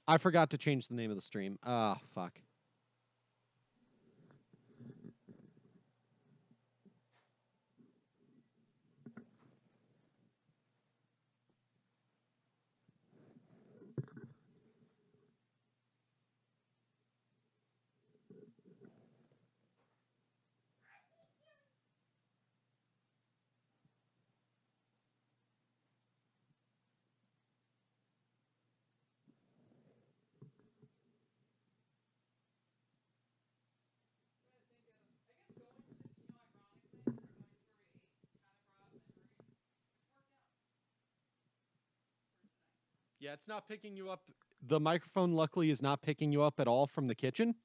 I forgot to change the name of the stream. Ah, fuck. Yeah, it's not picking you up. The microphone, luckily, is not picking you up at all from the kitchen.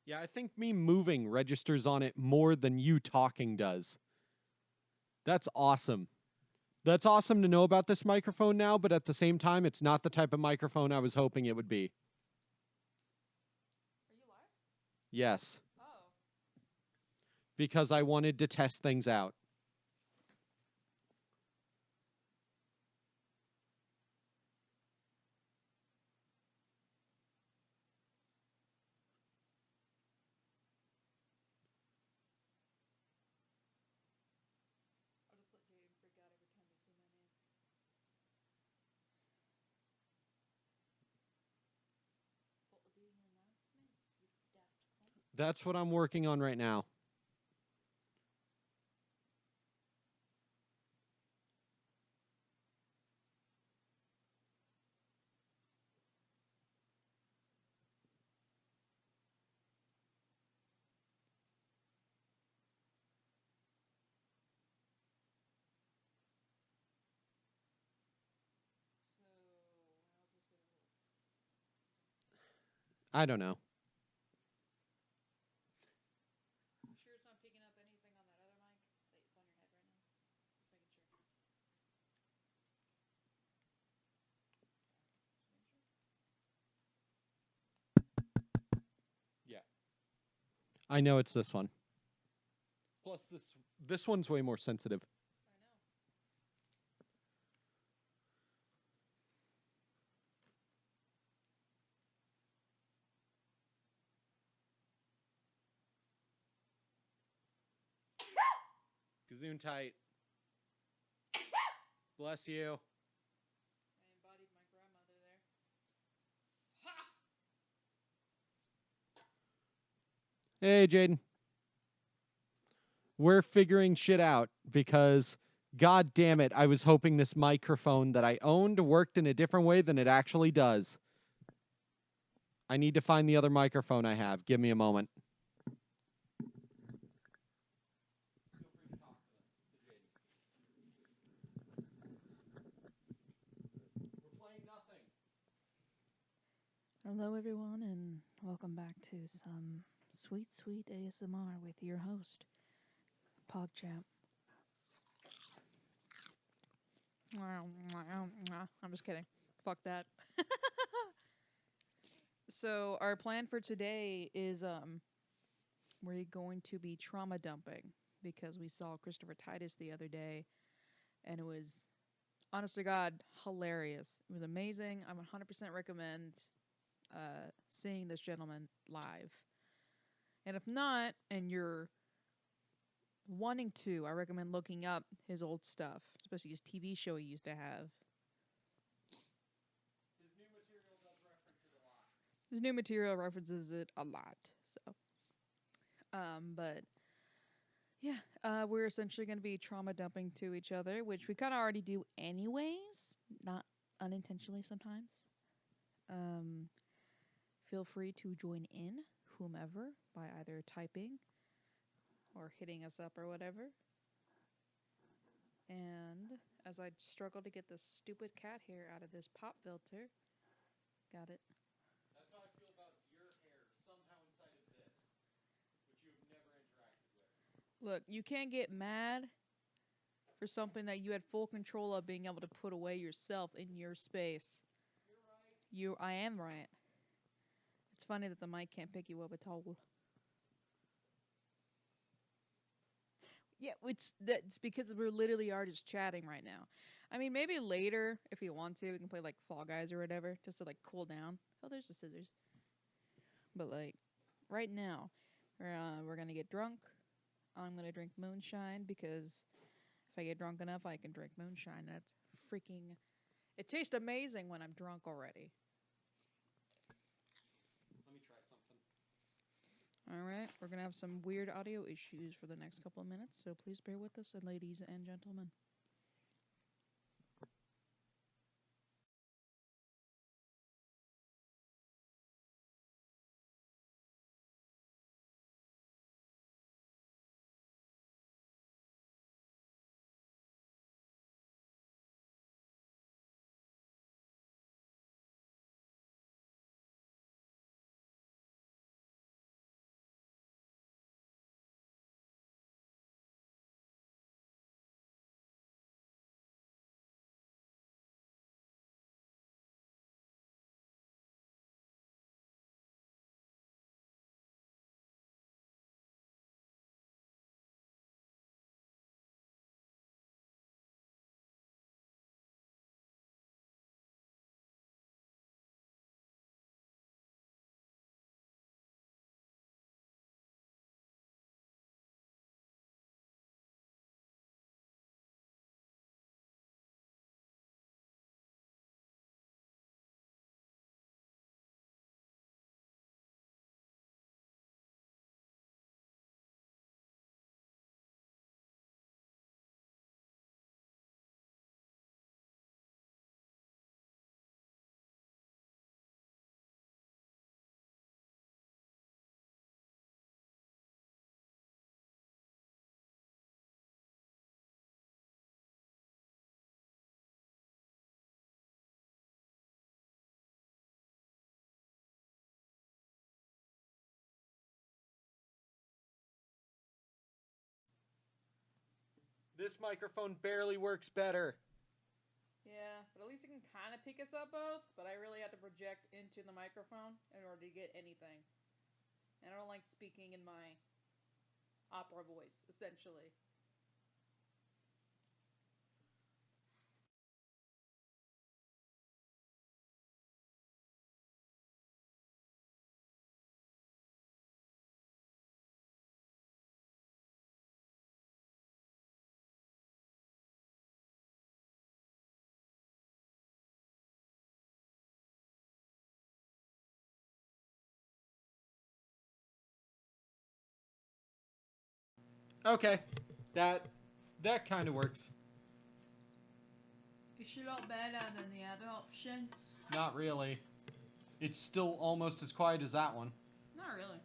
Yeah, I think me moving registers on it more than you talking does. That's awesome. That's awesome to know about this microphone now, but at the same time, it's not the type of microphone I was hoping it would be. Are you live? Yes. Oh. Because I wanted to test things out. I'll just let Jaden freak out every time they see my name. What will do announcements, you daft cunt? That's what I'm working on right now. So, how's this gonna work? I don't know. You sure it's not picking up anything on that other mic? That it's on your head right now? Just making sure. Yeah. I know it's this one. Plus, this one's way more sensitive. I know. Gazoon tight. Bless you. I embodied my grandmother there. Ha! Hey, Jaden. We're figuring shit out because, god damn it, I was hoping this microphone that I owned worked in a different way than it actually does. I need to find the other microphone I have. Give me a moment. Hello, everyone, and welcome back to some sweet, sweet ASMR with your host, PogChamp. I'm just kidding. Fuck that. So our plan for today is we're going to be trauma dumping because we saw Christopher Titus the other day, and it was honest to God hilarious. It was amazing. I 100% recommend seeing this gentleman live. And if not, and you're wanting to, I recommend looking up his old stuff, especially his TV show he used to have. His new material references it a lot. So, but yeah, we're essentially going to be trauma dumping to each other, which we kind of already do anyways, not unintentionally sometimes. Um, feel free to join in, whomever, by either typing or hitting us up or whatever. And as I struggle to get this stupid cat hair out of this pop filter, got it. That's how I feel about your hair somehow inside of this, which you've never interacted with. Look, you can't get mad for something that you had full control of being able to put away yourself in your space. I am right. It's funny that the mic can't pick you up at all. Yeah, that's because we literally are just chatting right now. I mean, maybe later if you want to, we can play like Fall Guys or whatever, just to like cool down. Oh, there's the scissors. But like, right now, we're gonna get drunk. I'm gonna drink moonshine because if I get drunk enough, I can drink moonshine. That's freaking. It tastes amazing when I'm drunk already. Let me try something. All right, we're gonna have some weird audio issues for the next couple of minutes, so please bear with us, ladies and gentlemen. This microphone barely works better. Yeah, but at least it can kind of pick us up both, but I really have to project into the microphone in order to get anything. And I don't like speaking in my opera voice, essentially. Okay, that kind of works. It's a lot better than the other options. Not really. It's still almost as quiet as that one. Not really.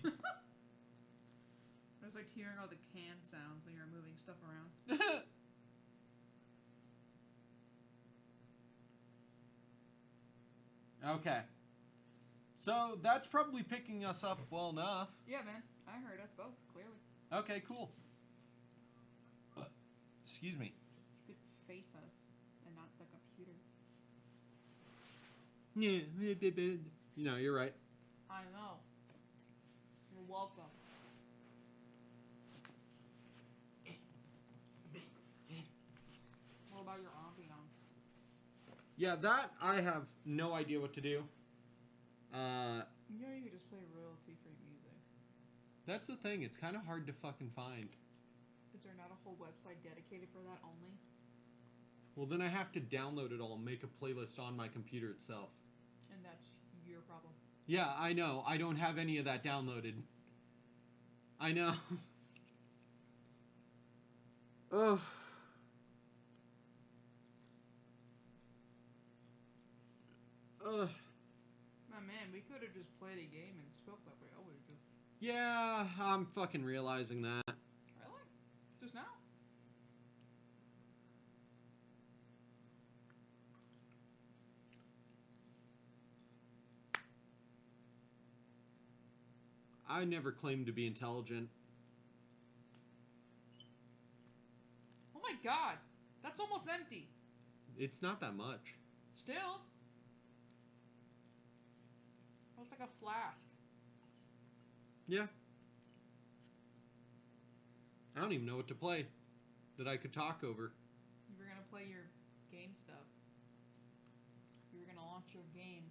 I was like hearing all the can sounds when you were moving stuff around. Okay. So that's probably picking us up well enough. Yeah, man. I heard us both, clearly. Okay, cool. Excuse me. You could face us and not the computer. Yeah, you know, you're right. I know. You're welcome. What about your ambiance? Yeah, that I have no idea what to do. You know, you could just play royalty-free music. That's the thing. It's kind of hard to fucking find. Is there not a whole website dedicated for that only? Well, then I have to download it all and make a playlist on my computer itself. And that's your problem. Yeah, I know. I don't have any of that downloaded. I know. Ugh. Ugh. My man, we could have just played a game and spoke like we always do. Yeah, I'm fucking realizing that. Really? Just now? I never claimed to be intelligent. Oh my god! That's almost empty. It's not that much. Still. Looks like a flask. Yeah. I don't even know what to play that I could talk over. You were gonna play your game stuff. You were gonna launch your game.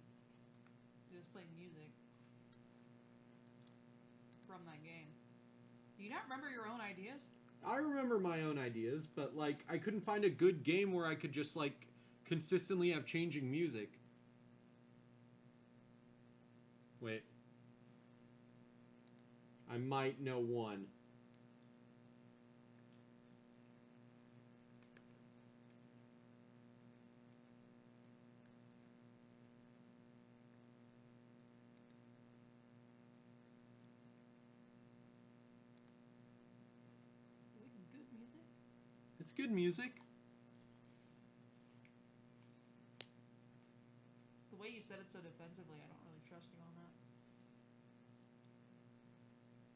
You just play music from that game. Do you not remember your own ideas? I remember my own ideas, but like I couldn't find a good game where I could just like consistently have changing music. Wait. I might know one. Is it good music? It's good music. The way you said it so defensively, I don't really trust you on that.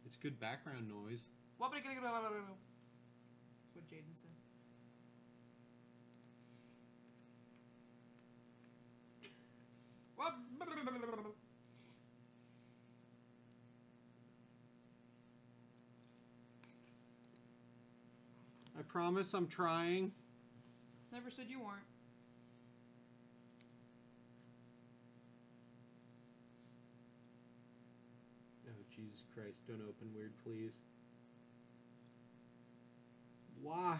It's good background noise. That's what Jaden said. I promise I'm trying. Never said you weren't. Oh, Jesus Christ, don't open weird, please. Why?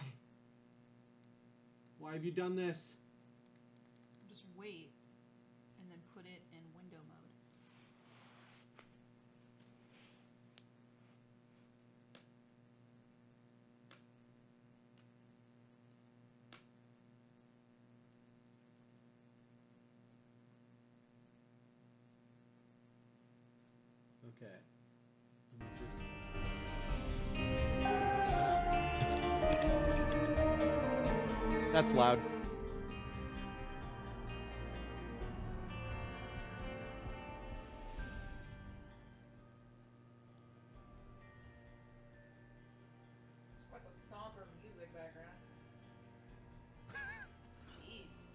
Why have you done this? Just wait and then put it in window mode. Okay. That's loud. It's quite the somber music background. Jeez.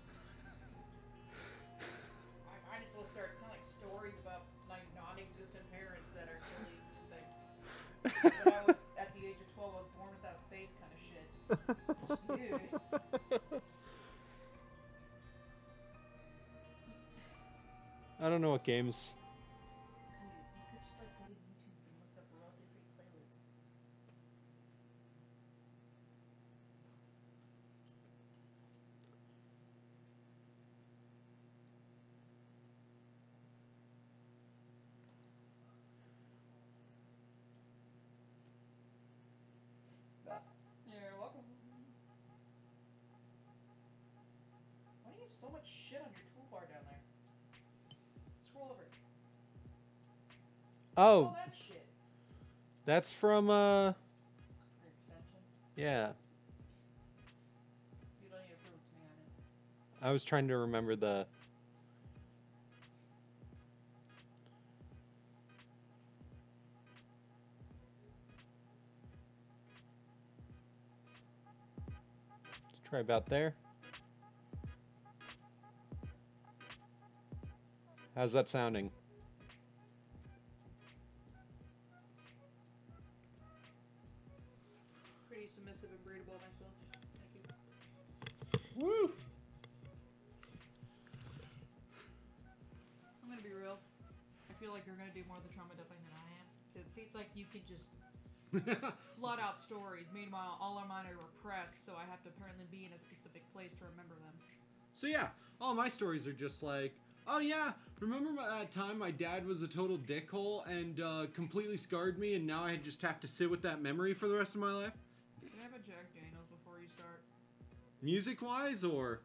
I might as well start telling stories about my non-existent parents that are clearly existing. When I was at the age of 12, I was born without a face kind of shit. Dude. I don't know what games. Dude, you could just like go to YouTube and look up royalty-free playlists. You're welcome. Why do you have so much shit on your toolbar down there? Scroll over. Oh, All that shit. that's from Your extension. yeah. You don't need to prove it to me, I didn't. I was trying to remember the. Let's try about there. How's that sounding? Pretty submissive and breedable myself. Thank you. Woo! I'm gonna be real. I feel like you're gonna do more of the trauma dumping than I am. It seems like you can just flood out stories. Meanwhile, all of mine are repressed, so I have to apparently be in a specific place to remember them. So yeah, all my stories are just like, oh yeah, remember that time my dad was a total dickhole and completely scarred me, and now I just have to sit with that memory for the rest of my life? Can I have a Jack Daniels before you start? Music-wise, or?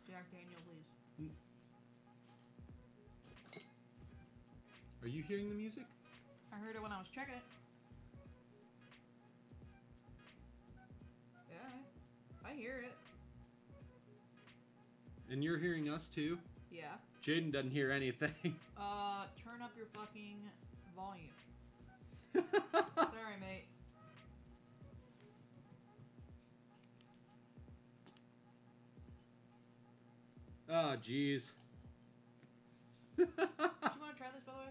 Jack Daniel, please. Are you hearing the music? I heard it when I was checking it. Yeah, I hear it. And you're hearing us too? Yeah. Jaden doesn't hear anything. Turn up your fucking volume. Sorry, mate. Oh, jeez. Do you want to try this, by the way?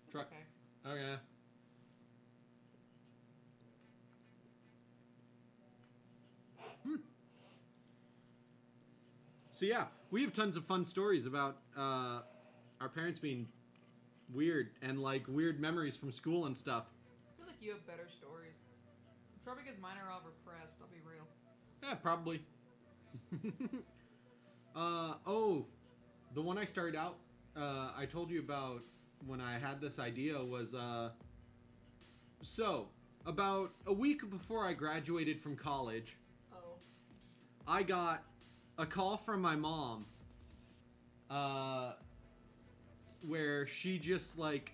It's Try. okay. Okay. So yeah, we have tons of fun stories about our parents being weird and like weird memories from school and stuff. I feel like you have better stories. It's probably because mine are all repressed, I'll be real. Yeah, probably. Oh, the one I started out, I told you about when I had this idea was, so, about a week before I graduated from college, Oh. I got a call from my mom, where she just, like,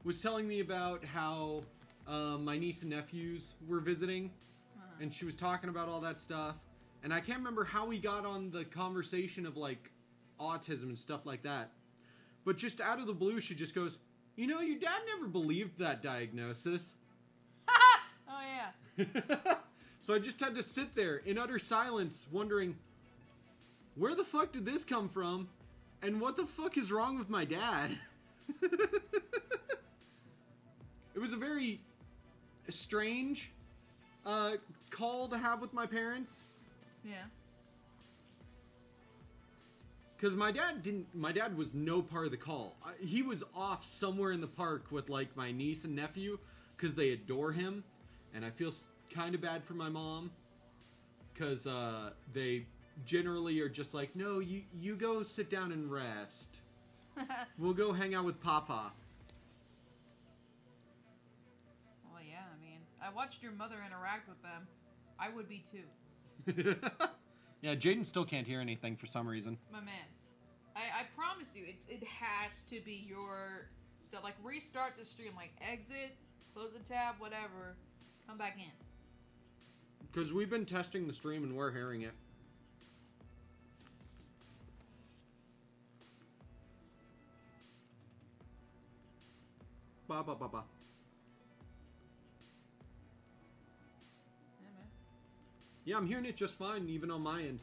was telling me about how, my niece and nephews were visiting, and she was talking about all that stuff, and I can't remember how we got on the conversation of, like, autism and stuff like that. But just out of the blue, she just goes, "You know, your dad never believed that diagnosis." Oh, yeah. So I just had to sit there in utter silence, wondering, where the fuck did this come from? And what the fuck is wrong with my dad? It was a very strange call to have with my parents. Yeah. Because my dad was no part of the call. He was off somewhere in the park with, like, my niece and nephew, because they adore him. And I feel kind of bad for my mom, because they generally are just like, no, you go sit down and rest. We'll go hang out with Papa. Well, yeah, I mean, I watched your mother interact with them. I would be too. Yeah, Jaden still can't hear anything for some reason. My man. I promise you, it has to be your stuff. Like, restart the stream. Like, exit, close the tab, whatever. Come back in. Because we've been testing the stream and we're hearing it. Ba ba ba ba. Yeah, man. Yeah, I'm hearing it just fine, even on my end.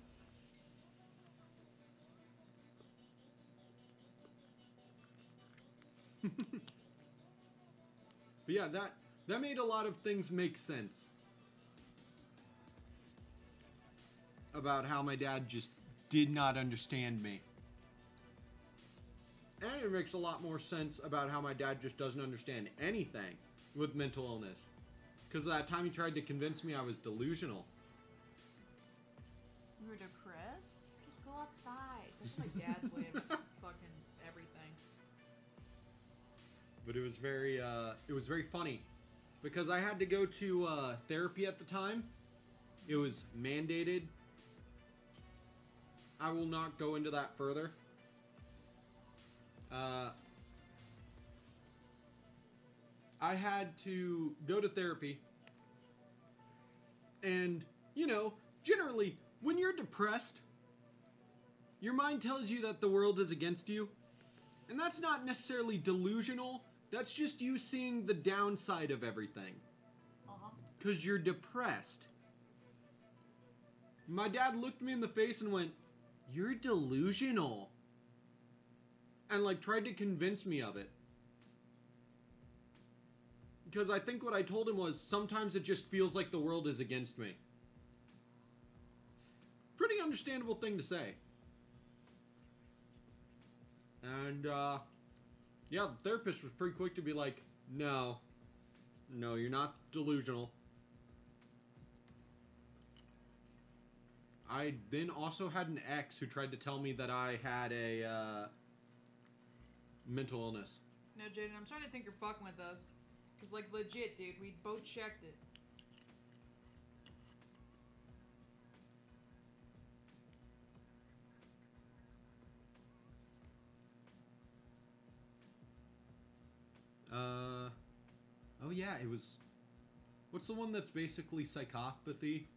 But yeah, that made a lot of things make sense. About how my dad just did not understand me. And it makes a lot more sense about how my dad just doesn't understand anything with mental illness. Because that time he tried to convince me I was delusional. You were depressed? Just go outside. That's my dad's way of fucking everything. But it was very funny. Because I had to go to therapy at the time. It was mandated. I will not go into that further. I had to go to therapy. And, you know, generally, when you're depressed, your mind tells you that the world is against you. And that's not necessarily delusional. That's just you seeing the downside of everything. Because you're depressed. My dad looked me in the face and went, "You're delusional." And, like, tried to convince me of it. Because I think what I told him was, sometimes it just feels like the world is against me. Pretty understandable thing to say. And, yeah, the therapist was pretty quick to be like, no, you're not delusional. I then also had an ex who tried to tell me that I had a, mental illness. No, Jaden, I'm starting to think you're fucking with us. Because, like, legit, dude, we both checked it. Oh yeah, it was... What's the one that's basically psychopathy?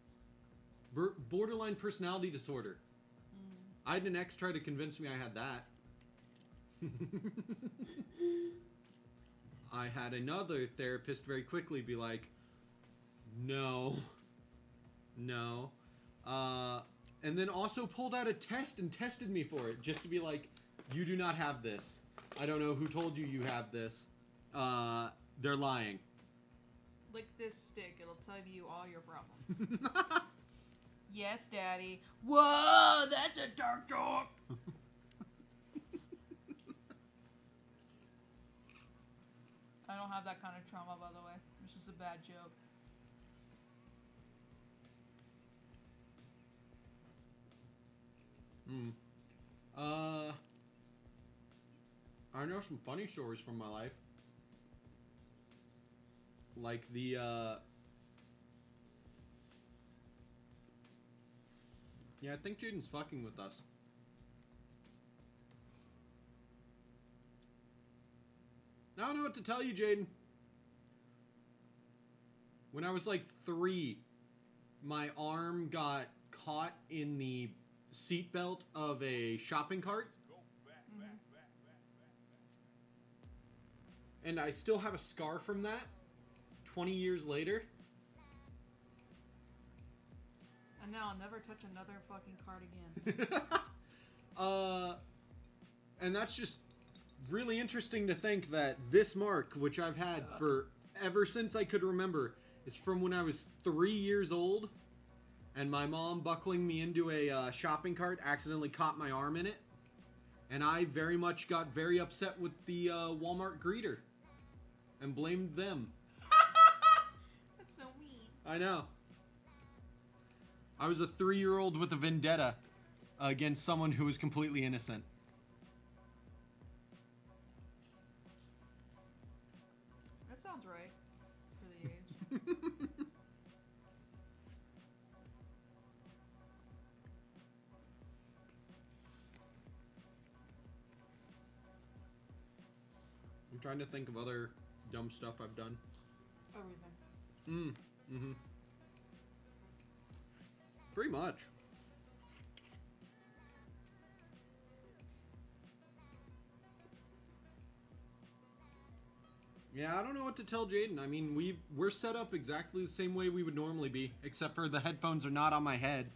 Borderline personality disorder. I had an ex try to convince me I had that. I had another therapist very quickly be like, no, no. And then also pulled out a test and tested me for it, just to be like, you do not have this. I don't know who told you you have this. They're lying. Lick this stick. It'll tell you all your problems. Yes, Daddy. Whoa, that's a dark joke. I don't have that kind of trauma, by the way. It's just a bad joke. I know some funny stories from my life. Like the, yeah, I think Jaden's fucking with us. I don't know what to tell you, Jaden. When I was like 3, my arm got caught in the seatbelt of a shopping cart. Mm-hmm. And I still have a scar from that 20 years later. And now I'll never touch another fucking card again. And that's just really interesting to think that this mark, which I've had for ever since I could remember, is from when I was 3 years old, and my mom buckling me into a shopping cart accidentally caught my arm in it, and I very much got very upset with the Walmart greeter and blamed them. That's so mean. I know. I was a 3-year-old with a vendetta against someone who was completely innocent. That sounds right for the age. I'm trying to think of other dumb stuff I've done. Everything. Mm-hmm. Pretty much. Yeah, I don't know what to tell Jaden. I mean, we're set up exactly the same way we would normally be, except for the headphones are not on my head.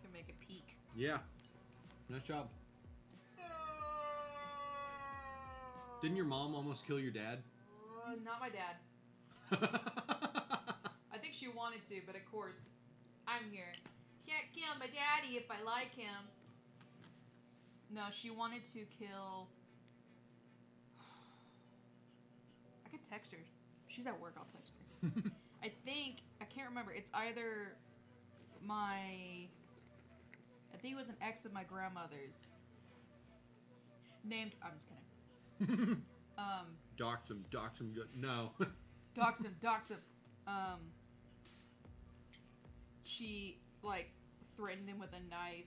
Can make it peak. Yeah. Nice job. Didn't your mom almost kill your dad? Not my dad. I think she wanted to, but of course, I'm here. Can't kill my daddy if I like him. No, she wanted to kill. I could text her. She's at work. I'll text her. I can't remember. It's either I think it was an ex of my grandmother's. Named. I'm just kidding. Dox him. No. Dox him. She, threatened him with a knife.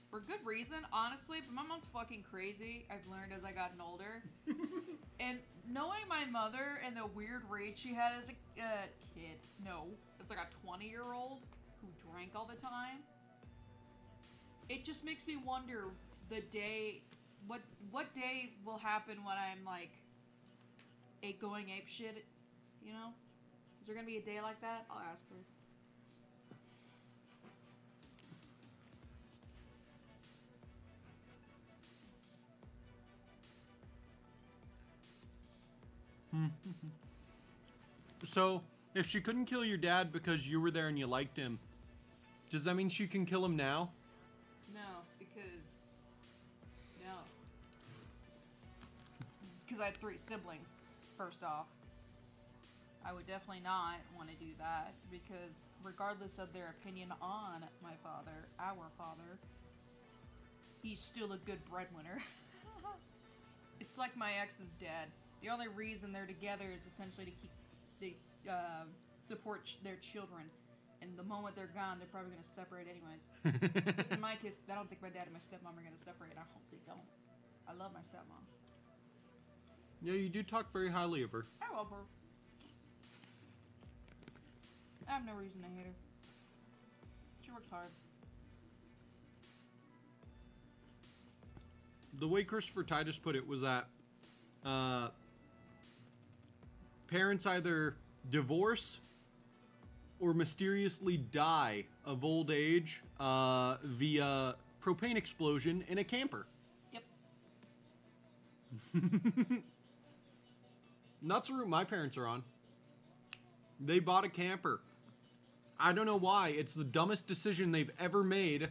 For good reason, honestly, but my mom's fucking crazy, I've learned as I gotten older. And knowing my mother and the weird rage she had as a kid, no, it's like a 20-year-old who drank all the time, it just makes me wonder the day, what day will happen when I'm, going ape shit, you know? Is there gonna be a day like that? I'll ask her. So, if she couldn't kill your dad because you were there and you liked him, does that mean she can kill him now? No, because I had 3 siblings, first off. I would definitely not want to do that, because regardless of their opinion on my father, our father, he's still a good breadwinner. It's like my ex is dead. The only reason they're together is essentially to support their children. And the moment they're gone, they're probably going to separate anyways. So in my case, I don't think my dad and my stepmom are going to separate. I hope they don't. I love my stepmom. Yeah, you do talk very highly of her. I love her. I have no reason to hate her. She works hard. The way Christopher Titus put it was that parents either divorce or mysteriously die of old age via propane explosion in a camper. Yep. That's the route my parents are on. They bought a camper. I don't know why. It's the dumbest decision they've ever made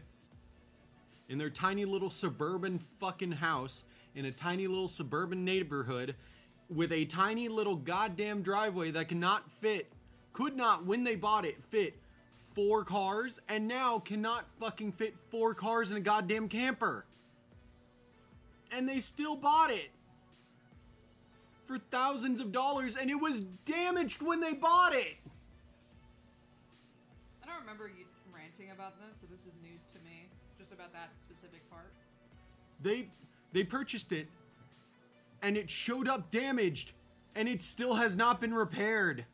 in their tiny little suburban fucking house in a tiny little suburban neighborhood with a tiny little goddamn driveway that could not, when they bought it, fit 4 cars, and now cannot fucking fit 4 cars in a goddamn camper. And they still bought it for thousands of dollars, and it was damaged when they bought it. I don't remember you ranting about this, so this is news to me. Just about that specific part. They purchased it, and it showed up damaged, and it still has not been repaired.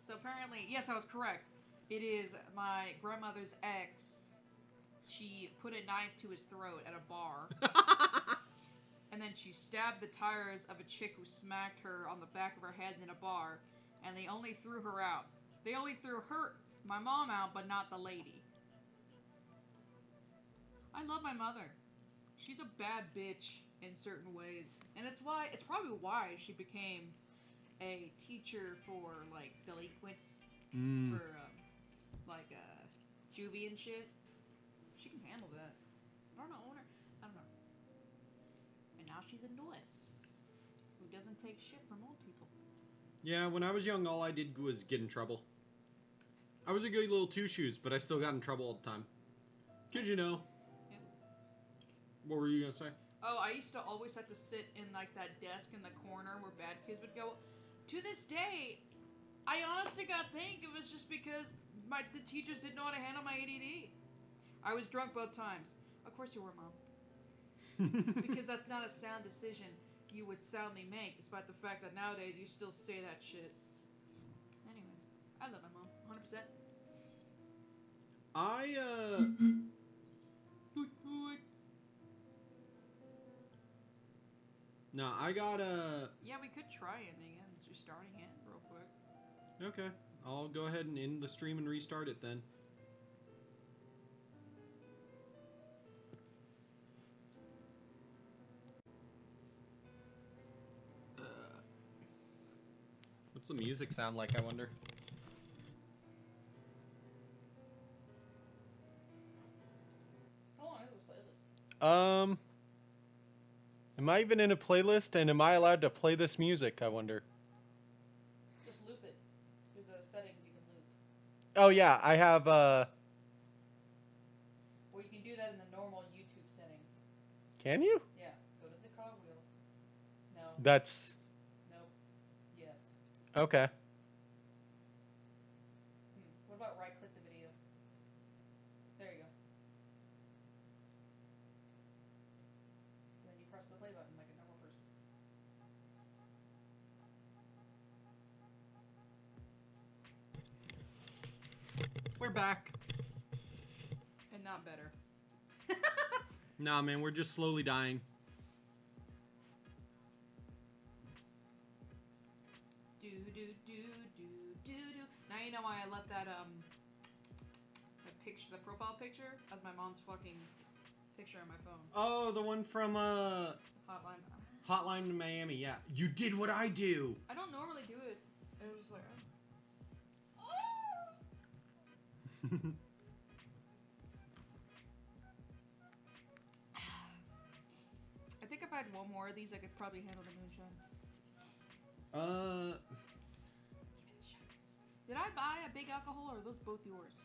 So apparently, yes, I was correct. It is my grandmother's ex. She put a knife to his throat at a bar. And then she stabbed the tires of a chick who smacked her on the back of her head in a bar. And they only threw her out. They only threw my mom out, but not the lady. I love my mother. She's a bad bitch in certain ways. And it's probably why she became a teacher for, like, delinquents. For, juvie and shit. She can handle that. I don't know. And now she's a nurse who doesn't take shit from old people. Yeah, when I was young, all I did was get in trouble. I was a good little two shoes, but I still got in trouble all the time. Cause you know. Yeah. What were you gonna say? Oh, I used to always have to sit in like that desk in the corner where bad kids would go. To this day, I honestly got think it was just because the teachers didn't know how to handle my ADD. I was drunk both times. Of course you were, Mom. Because that's not a sound decision you would soundly make, despite the fact that nowadays you still say that shit. Anyways, I love my mom, 100%. No, I got Yeah, we could try ending it. Just starting it real quick. Okay, I'll go ahead and end the stream and restart it then. What's the music sound like, I wonder? How long is this playlist? Am I even in a playlist, and am I allowed to play this music, I wonder? Just loop it. There's the settings you can loop. Oh yeah, I have Or you can do that in the normal YouTube settings. Can you? Yeah, go to the cogwheel. No. That's... Nope. Yes. Okay. What about right-click the video? There you go. And then you press the play button like a normal person. We're back. And not better. Nah, man, we're just slowly dying. Do do do do do do. Now you know why I left that the profile picture as my mom's fucking picture on my phone. Oh, the one from Hotline. Hotline to Miami. Yeah, you did what I do. I don't normally do it. It was like. I think if I had one more of these, I could probably handle the moonshine. Give me the shots. Did I buy a big alcohol, or are those both yours?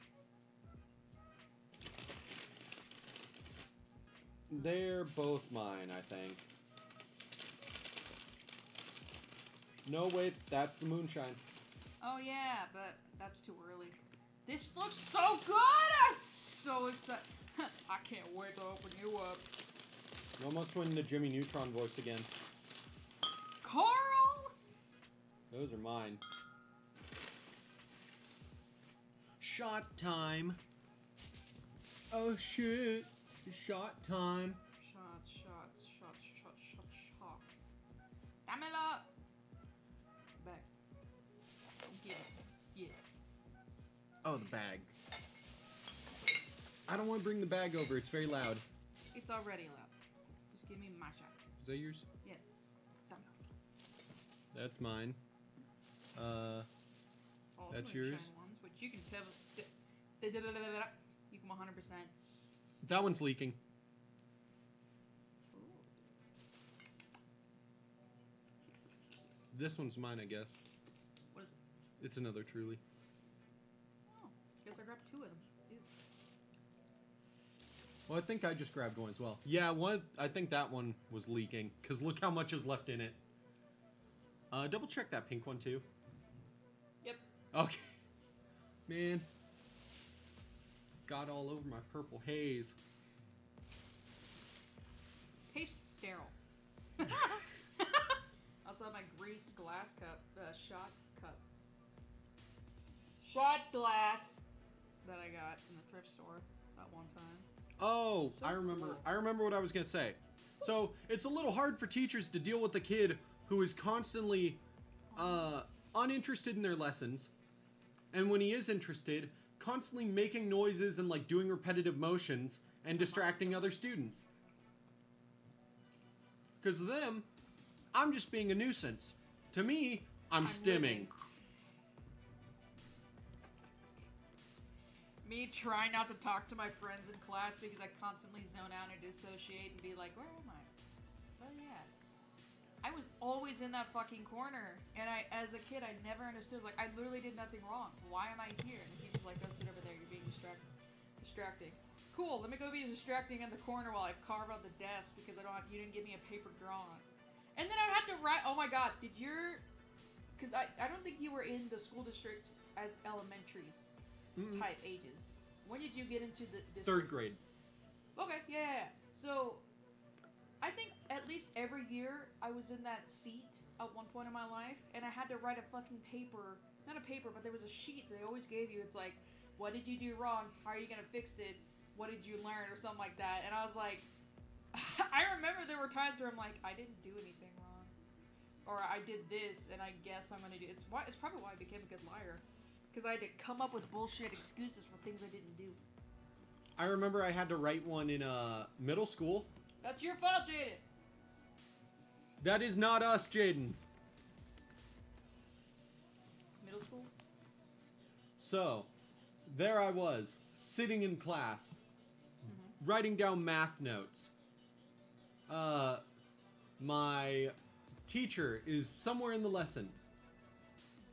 They're both mine, I think. No, wait, that's the moonshine. Oh yeah, but that's too early. This looks so good! I'm so excited. I can't wait to open you up. You almost went into Jimmy Neutron voice again. Carl! Those are mine. Shot time. Oh shit. Shot time. Shots. Damn it up! Back. Get it. Oh, the bag. I don't want to bring the bag over. It's very loud. It's already loud. Just give me my shots. Is that yours? Yes. Damn it. That's mine. All That's moonshine yours. Ones, which you can tell. You can 100%. That one's leaking. Ooh. This one's mine, I guess. What is it? It's another Truly. Oh, guess I grabbed 2 of them. Ew. Well, I think I just grabbed one as well. Yeah, I think that one was leaking, because look how much is left in it. Double check that pink one, too. Yep. Okay. Man. Got all over my purple haze. Tastes sterile. Also have my grease glass cup, shot cup. Shot glass that I got in the thrift store that one time. Oh, So I remember. cool. I remember what I was gonna say. So it's a little hard for teachers to deal with a kid who is constantly uninterested in their lessons, and when he is interested, constantly making noises and like doing repetitive motions and distracting other students. Because of them, I'm just being a nuisance. To me, I'm stimming. living. Me trying not to talk to my friends in class because I constantly zone out and dissociate and be like, where am I? Where are you at? I was always in that fucking corner, and as a kid, I never understood. Like, I literally did nothing wrong. Why am I here? And he was like, go sit over there. You're being distracting. Cool. Let me go be distracting in the corner while I carve out the desk because you didn't give me a paper drawing. And then I'd have to write. Oh my god, because I don't think you were in the school district as elementaries type ages. When did you get into the district? 3rd grade. Okay, yeah. So, I think at least every year I was in that seat at one point in my life, and I had to write a fucking paper. Not a paper, but there was a sheet they always gave you. It's like, what did you do wrong? How are you gonna fix it? What did you learn? Or something like that. And I was like, I remember there were times where I'm like, I didn't do anything wrong. Or I did this, and I guess I'm gonna do. It's probably why I became a good liar. Because I had to come up with bullshit excuses for things I didn't do. I remember I had to write one in middle school. That's your fault, Jaden. That is not us, Jaden. Middle school? So, there I was, sitting in class, writing down math notes. My teacher is somewhere in the lesson.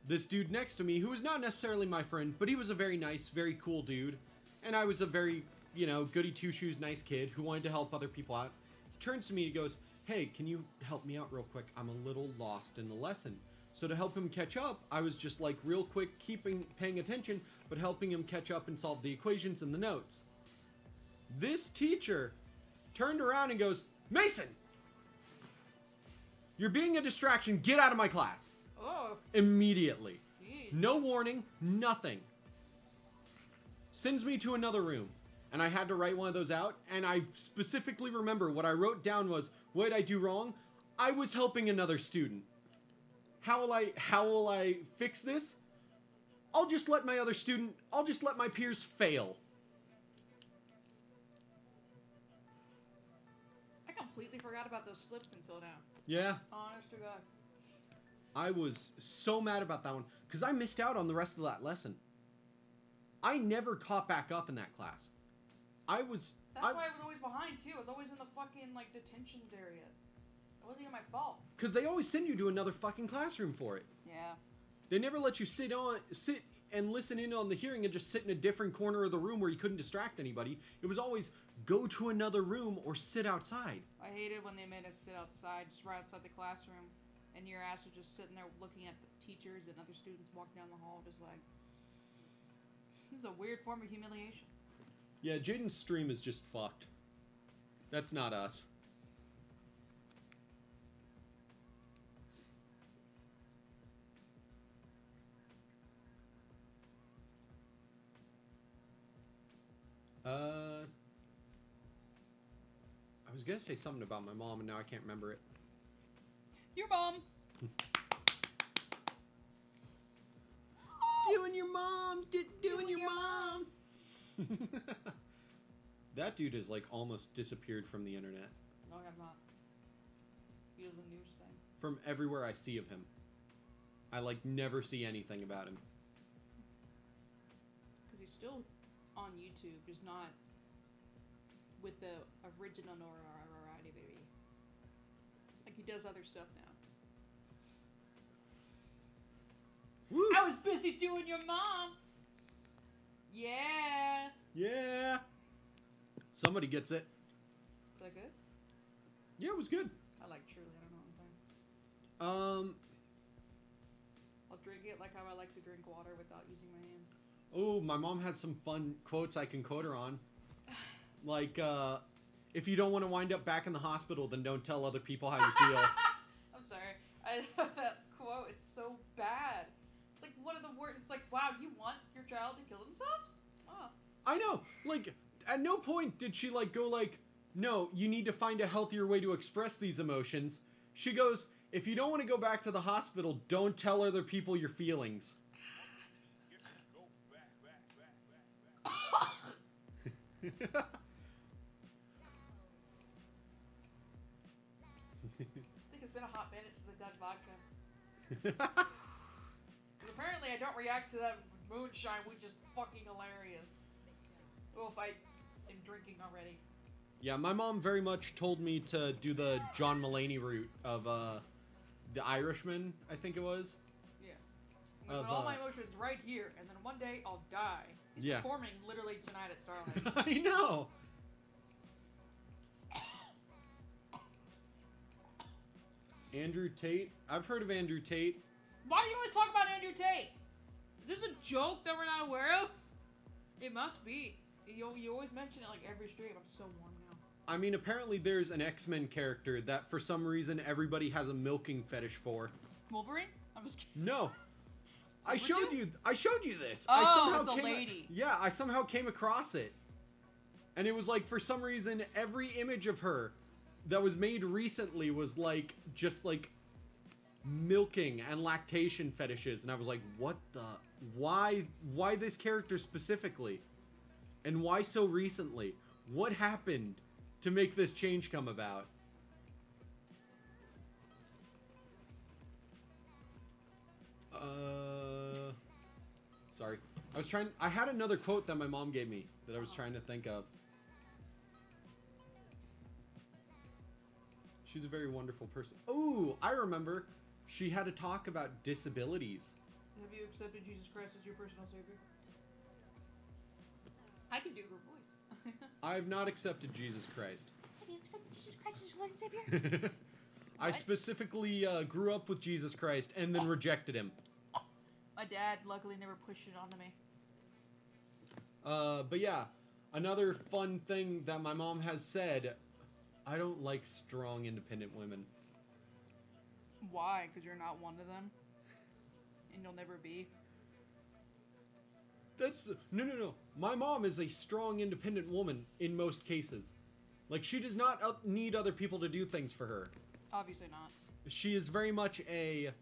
This dude next to me, who was not necessarily my friend, but he was a very nice, very cool dude. And I was a very, goody two-shoes, nice kid who wanted to help other people out. He turns to me and goes, hey, can you help me out real quick? I'm a little lost in the lesson. So to help him catch up, I was just like real quick paying attention, but helping him catch up and solve the equations and the notes. This teacher turned around and goes, Mason! You're being a distraction. Get out of my class. Oh. Immediately. Geez. No warning, nothing. Sends me to another room. And I had to write one of those out. And I specifically remember what I wrote down was, what did I do wrong? I was helping another student. How will I fix this? I'll just let my peers fail. I completely forgot about those slips until now. Yeah. Honest to God. I was so mad about that one because I missed out on the rest of that lesson. I never caught back up in that class. That's why I was always behind too. I was always in the fucking detentions area. It wasn't even my fault. Because they always send you to another fucking classroom for it. Yeah. They never let you sit and listen in on the hearing and just sit in a different corner of the room where you couldn't distract anybody. It was always go to another room or sit outside. I hated when they made us sit outside, just right outside the classroom, and your ass was just sitting there looking at the teachers and other students walking down the hall, just like, this is a weird form of humiliation. Yeah, Jaden's stream is just fucked. That's not us. I was gonna say something about my mom, and now I can't remember it. Your mom. Doing your mom, doing your mom. That dude has like almost disappeared from the internet. No, I have not. He was a news thing. From everywhere I see of him, I like never see anything about him. Because he's still on YouTube, just not with the original notoriety, baby. Like, he does other stuff now. Woo! I was busy doing your mom! Yeah! Yeah. Somebody gets it. Is that good? Yeah, it was good. I like truly, I don't know what I'm saying. I'll drink it like how I like to drink water without using my hands. Oh, my mom has some fun quotes I can quote her on. Like, if you don't want to wind up back in the hospital, then don't tell other people how you feel. I'm sorry. I love that quote. It's so bad. It's like one of the worst. It's like, wow, you want your child to kill themselves? Oh. I know. Like, at no point did she, like, go like, no, you need to find a healthier way to express these emotions. She goes, if you don't want to go back to the hospital, don't tell other people your feelings. I think it's been a hot minute since I done vodka. Because apparently I don't react to that moonshine, which is fucking hilarious. Well, if I am drinking already. Yeah, my mom very much told me to do the John Mulaney route of The Irishman, I think it was. Yeah. I'm gonna put all my emotions right here, and then one day I'll die. He's performing literally tonight at Starlight. I know! Andrew Tate? I've heard of Andrew Tate. Why do you always talk about Andrew Tate? Is this a joke that we're not aware of? It must be. You always mention it like every stream. I'm so warm now. I mean, apparently there's an X-Men character that for some reason everybody has a milking fetish for. Wolverine? I'm just kidding. No. I showed you this. Oh, it's a lady. Yeah, I somehow came across it. And it was like, for some reason, every image of her that was made recently was like, just like milking and lactation fetishes. And I was like, what the, why this character specifically? And why so recently? What happened to make this change come about? Sorry. I had another quote that my mom gave me that I was trying to think of. She's a very wonderful person. Oh, I remember. She had a talk about disabilities. Have you accepted Jesus Christ as your personal savior? I can do her voice. I have not accepted Jesus Christ. Have you accepted Jesus Christ as your Lord and Savior? I specifically grew up with Jesus Christ and then rejected him. My dad luckily never pushed it onto me. But yeah, another fun thing that my mom has said, I don't like strong, independent women. Why? Because you're not one of them? And you'll never be? No. My mom is a strong, independent woman in most cases. Like, she does not need other people to do things for her. Obviously not. She is very much an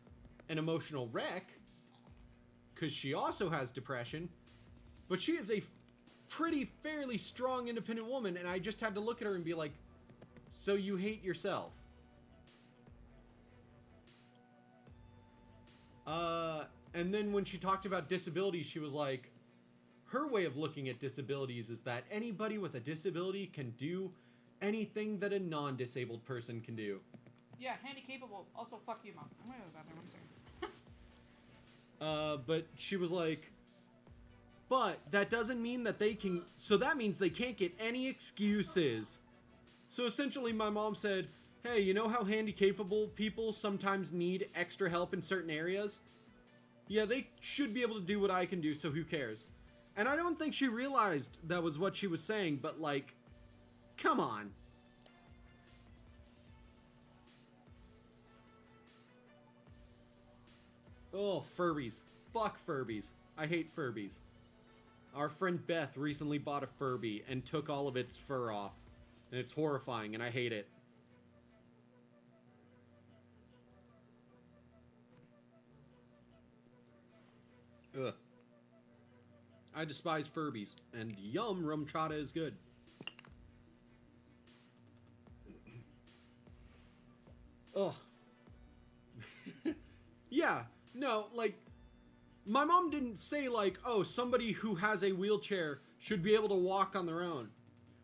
emotional wreck, because she also has depression, but she is a fairly strong, independent woman, and I just had to look at her and be like, so you hate yourself? And then when she talked about disabilities, she was like, her way of looking at disabilities is that anybody with a disability can do anything that a non-disabled person can do. Yeah, handy-capable. Also, fuck you, Mom. I'm gonna go to the bathroom, one second. But she was like, but that doesn't mean that they can, so that means they can't get any excuses. So essentially my mom said, hey, you know how handy-capable people sometimes need extra help in certain areas? Yeah, they should be able to do what I can do, so who cares? And I don't think she realized that was what she was saying, but like, come on. Oh, Furbies. Fuck Furbies. I hate Furbies. Our friend Beth recently bought a Furby and took all of its fur off. And it's horrifying, and I hate it. Ugh. I despise Furbies, and yum, rum chata is good. Ugh. Yeah, no, like, my mom didn't say, like, oh, somebody who has a wheelchair should be able to walk on their own.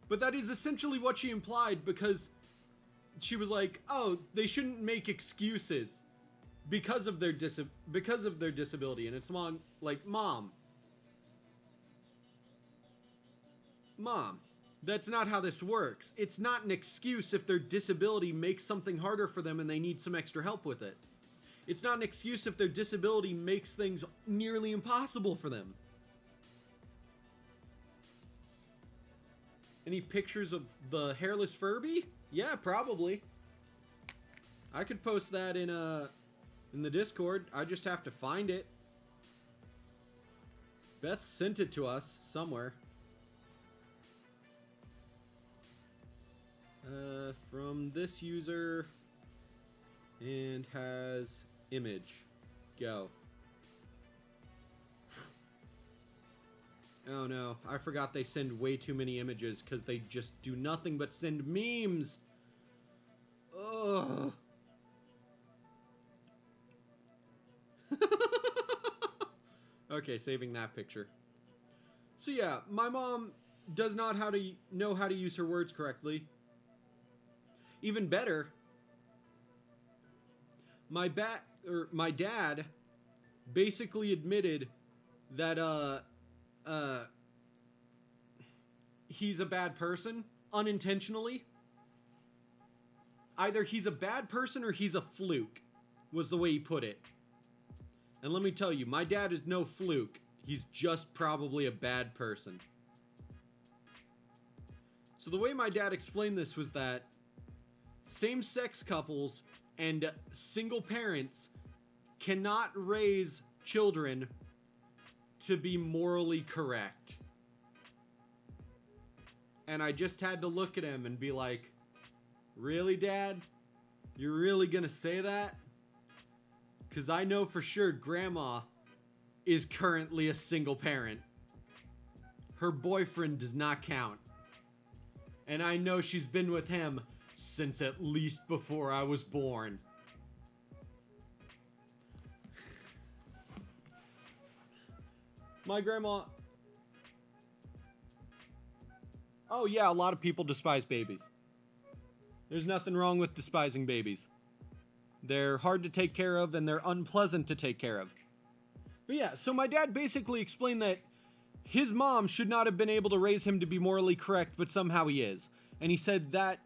But that is essentially what she implied, because she was like, oh, they shouldn't make excuses because of their disability. And it's like, Mom, that's not how this works. It's not an excuse if their disability makes something harder for them and they need some extra help with it. It's not an excuse if their disability makes things nearly impossible for them. Any pictures of the hairless Furby? Yeah, probably. I could post that in the Discord. I just have to find it. Beth sent it to us somewhere. From this user, and has image. Go. Oh no, I forgot they send way too many images because they just do nothing but send memes. Ugh. Okay, saving that picture. So yeah, my mom does not know how to use her words correctly. Even better, my dad basically admitted that he's a bad person unintentionally. Either he's a bad person or he's a fluke, was the way he put it. And let me tell you, my dad is no fluke. He's just probably a bad person. So the way my dad explained this was that same-sex couples and single parents cannot raise children to be morally correct. And I just had to look at him and be like, really, Dad? You're really gonna say that? Because I know for sure Grandma is currently a single parent. Her boyfriend does not count. And I know she's been with him since at least before I was born. My grandma... Oh yeah, a lot of people despise babies. There's nothing wrong with despising babies. They're hard to take care of and they're unpleasant to take care of. But yeah, so my dad basically explained that his mom should not have been able to raise him to be morally correct, but somehow he is. And he said that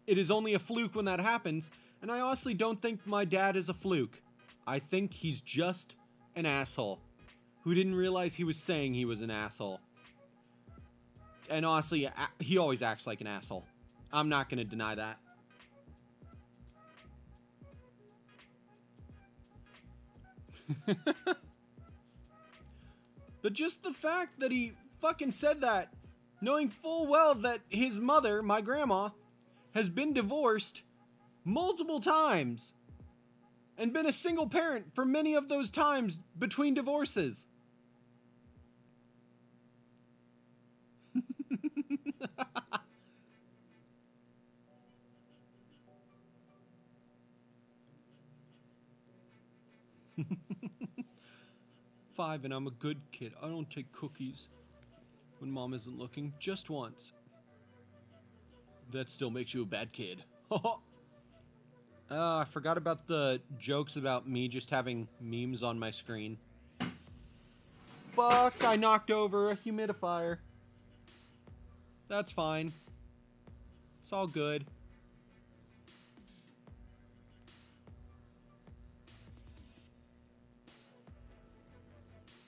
it is only a fluke when that happens, and I honestly don't think my dad is a fluke. I think he's just an asshole who didn't realize he was saying he was an asshole. And honestly, he always acts like an asshole. I'm not going to deny that. But just the fact that he fucking said that, knowing full well that his mother, my grandma, has been divorced multiple times and been a single parent for many of those times between divorces. Five and I'm a good kid. I don't take cookies when mom isn't looking, just once. That still makes you a bad kid. I forgot about the jokes about me just having memes on my screen. Fuck, I knocked over a humidifier. That's fine. It's all good.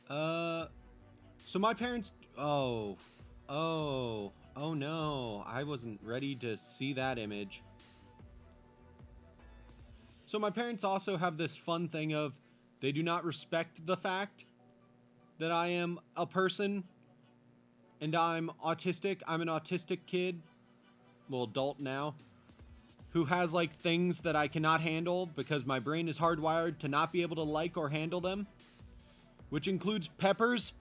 So my parents... Oh no. I wasn't ready to see that image. So my parents also have this fun thing of they do not respect the fact that I am a person and I'm autistic. I'm an autistic kid, well, adult now, who has like things that I cannot handle because my brain is hardwired to not be able to like or handle them, which includes peppers.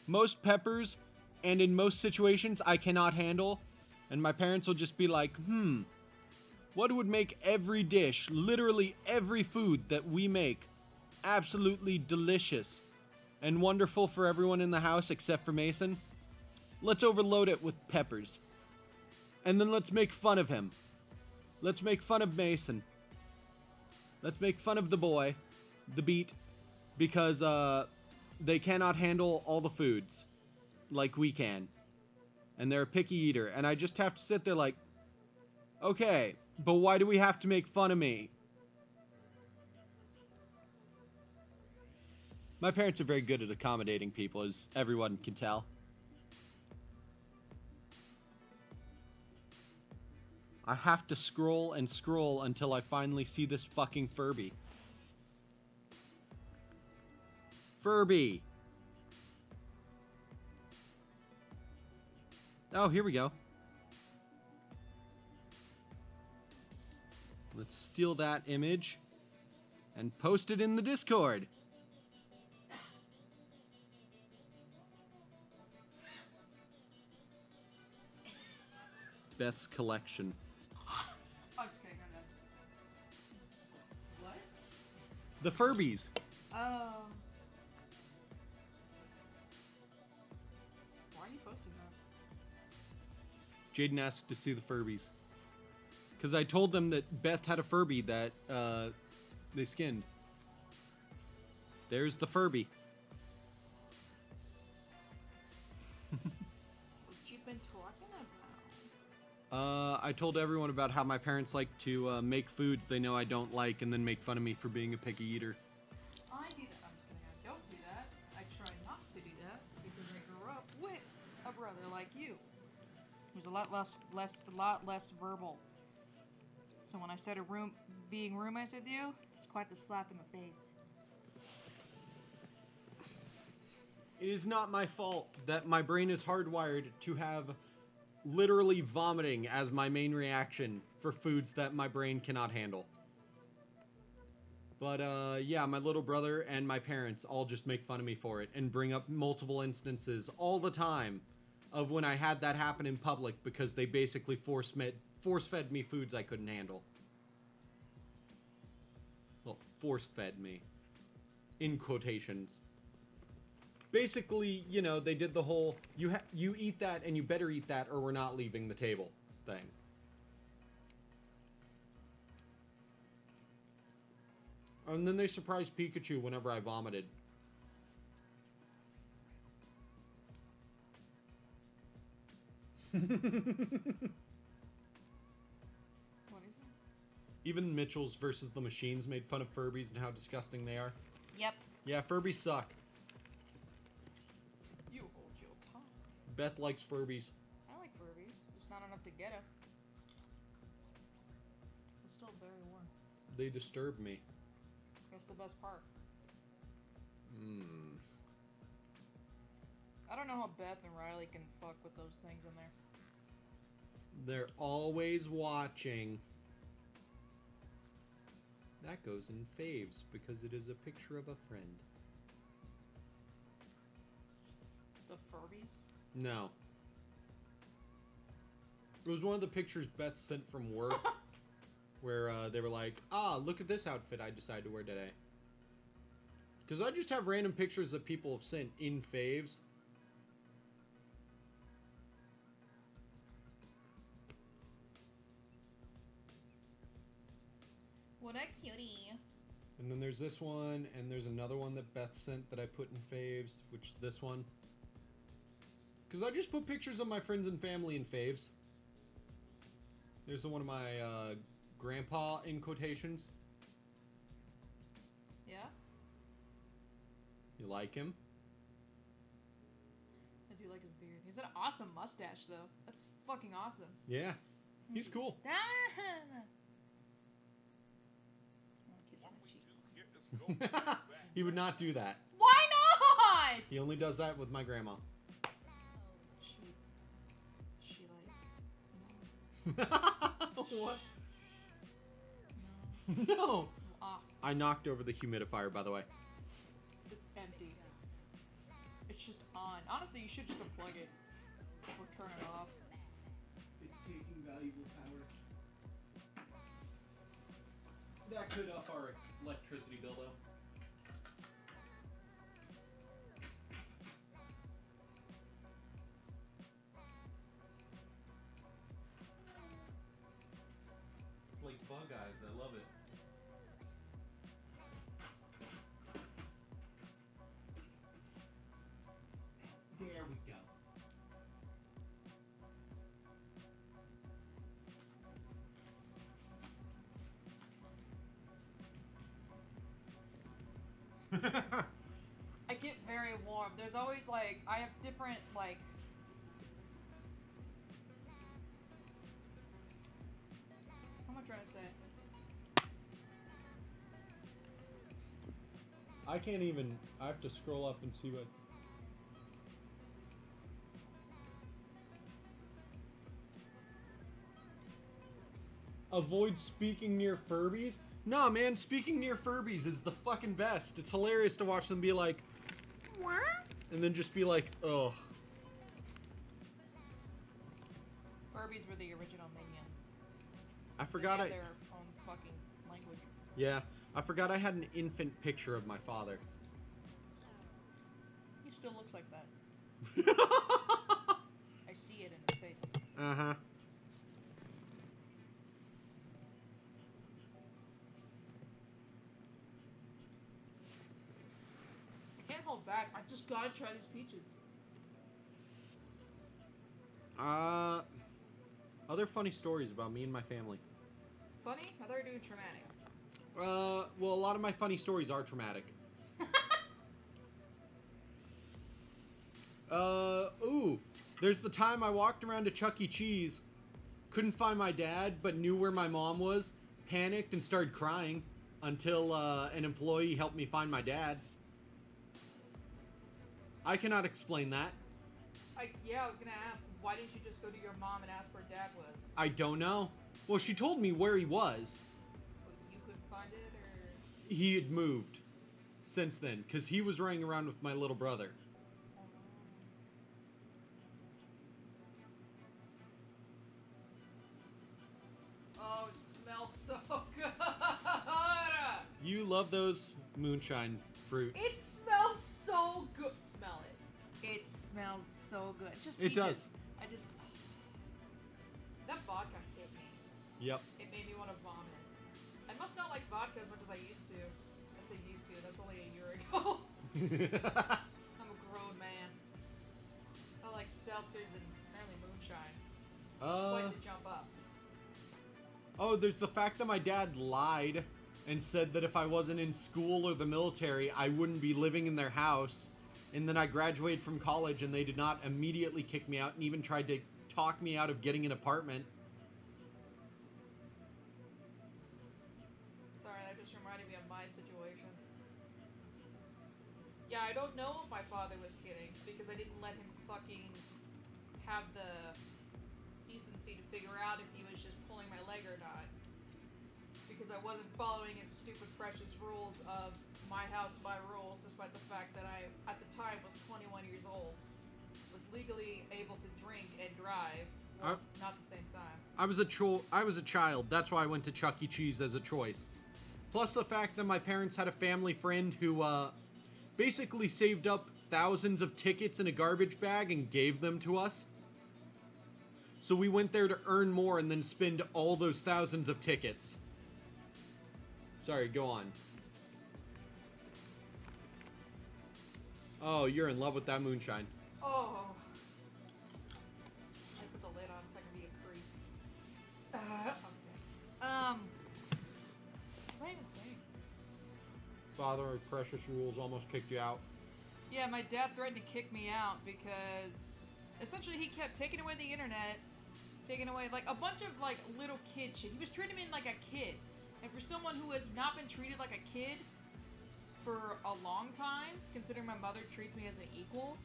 Most peppers, and in most situations, I cannot handle. And my parents will just be like, what would make every dish, literally every food that we make, absolutely delicious and wonderful for everyone in the house except for Mason? Let's overload it with peppers. And then let's make fun of him. Let's make fun of Mason. Let's make fun of the boy, the beat, because they cannot handle all the foods like we can. And they're a picky eater. And I just have to sit there like, okay, but why do we have to make fun of me? My parents are very good at accommodating people, as everyone can tell. I have to scroll and scroll until I finally see this fucking Furby. Furby! Oh, here we go. Let's steal that image and post it in the Discord. Beth's collection. I'm just kidding. I'm done. What? The Furbies. Oh. Why are you posting that? Jaden asked to see the Furbies. Because I told them that Beth had a Furby that they skinned. There's the Furby. What you been talking about? I told everyone about how my parents like to make foods they know I don't like and then make fun of me for being a picky eater. I do that. I'm just kidding. I don't do that. I try not to do that because I grew up with a brother like you, who's a lot less verbal. So when I started being roommates with you, it's quite the slap in the face. It is not my fault that my brain is hardwired to have literally vomiting as my main reaction for foods that my brain cannot handle. But yeah, my little brother and my parents all just make fun of me for it and bring up multiple instances all the time of when I had that happen in public because they basically force-fed me foods I couldn't handle. Well, force-fed me. In quotations. Basically, you know, they did the whole, you eat that and you better eat that or we're not leaving the table thing. And then they surprised Pikachu whenever I vomited. What is it? Even Mitchell's versus the Machines made fun of Furbies and how disgusting they are. Yep. Yeah, Furbies suck. You hold your tongue. Beth likes Furbies. I like Furbies. Just not enough to get it. It's still very warm. They disturb me. That's the best part. Hmm. I don't know how Beth and Riley can fuck with those things in there. They're always watching. That goes in faves because it is a picture of a friend. The Furbies? No. It was one of the pictures Beth sent from work where they were like, look at this outfit I decided to wear today. Because I just have random pictures that people have sent in faves. What a cutie. And then there's this one, and there's another one that Beth sent that I put in faves, which is this one. Because I just put pictures of my friends and family in faves. There's one of my grandpa in quotations. Yeah? You like him? I do like his beard. He's an awesome mustache, though. That's fucking awesome. Yeah. He's cool. Dan! He would not do that. Why not? He only does that with my grandma. What? No. No. Ah, I knocked over the humidifier, by the way. it's empty. It's just on. Honestly, you should just unplug it or turn it off. It's taking valuable power. That could up our electricity bill, though. It's like bug eyes. I love it. There we go. I get very warm. There's always like I have different like. What am I trying to say? I can't even. I have to scroll up and see what. Avoid speaking near Furbies? Nah, man, speaking near Furbies is the fucking best. It's hilarious to watch them be like, what? And then just be like, ugh. Furbies were the original Minions. I So forgot they I. had their own fucking language. Yeah, I forgot I had an infant picture of my father. He still looks like that. I see it in his face. Uh-huh. I can't hold back. I just gotta try these peaches. Other funny stories about me and my family. Funny? I thought you were doing traumatic. Well, a lot of my funny stories are traumatic. Ooh. There's the time I walked around to Chuck E. Cheese, couldn't find my dad, but knew where my mom was, panicked and started crying until, an employee helped me find my dad. I cannot explain that. Yeah, I was gonna ask, why didn't you just go to your mom and ask where dad was? I don't know. Well, she told me where he was. But you couldn't find it, or? He had moved since then, because he was running around with my little brother. Oh, it smells so good! You love those moonshine fruits. It smells so good. Smell it. It smells so good. It's just It peaches. does. I just... That vodka hit me. Yep. It made me want to vomit. I must not like vodka as much as I used to. I say used to. That's only a year ago. I'm a grown man. I like seltzers and apparently moonshine. Quite to jump up. Oh, there's the fact that my dad lied and said that if I wasn't in school or the military, I wouldn't be living in their house. And then I graduated from college and they did not immediately kick me out and even tried to talk me out of getting an apartment. Sorry, that just reminded me of my situation. Yeah, I don't know if my father was kidding because I didn't let him fucking have the decency to figure out if he was just pulling my leg or not. Because I wasn't following his stupid precious rules of my house, my rules, despite the fact that I, at the time, was 21 years old. Was legally able to drink and drive. Well, not at the same time. I was a child. That's why I went to Chuck E. Cheese as a choice. Plus the fact that my parents had a family friend who, basically saved up thousands of tickets in a garbage bag and gave them to us. So we went there to earn more and then spend all those thousands of tickets. Sorry, go on. Oh, you're in love with that moonshine. Oh. I put the lid on so I can be a creep. Okay. What was I even saying? Father of Precious Rules almost kicked you out. Yeah, my dad threatened to kick me out because essentially he kept taking away the internet, taking away like a bunch of like little kid shit. He was treating me like a kid. And for someone who has not been treated like a kid for a long time, considering my mother treats me as an equal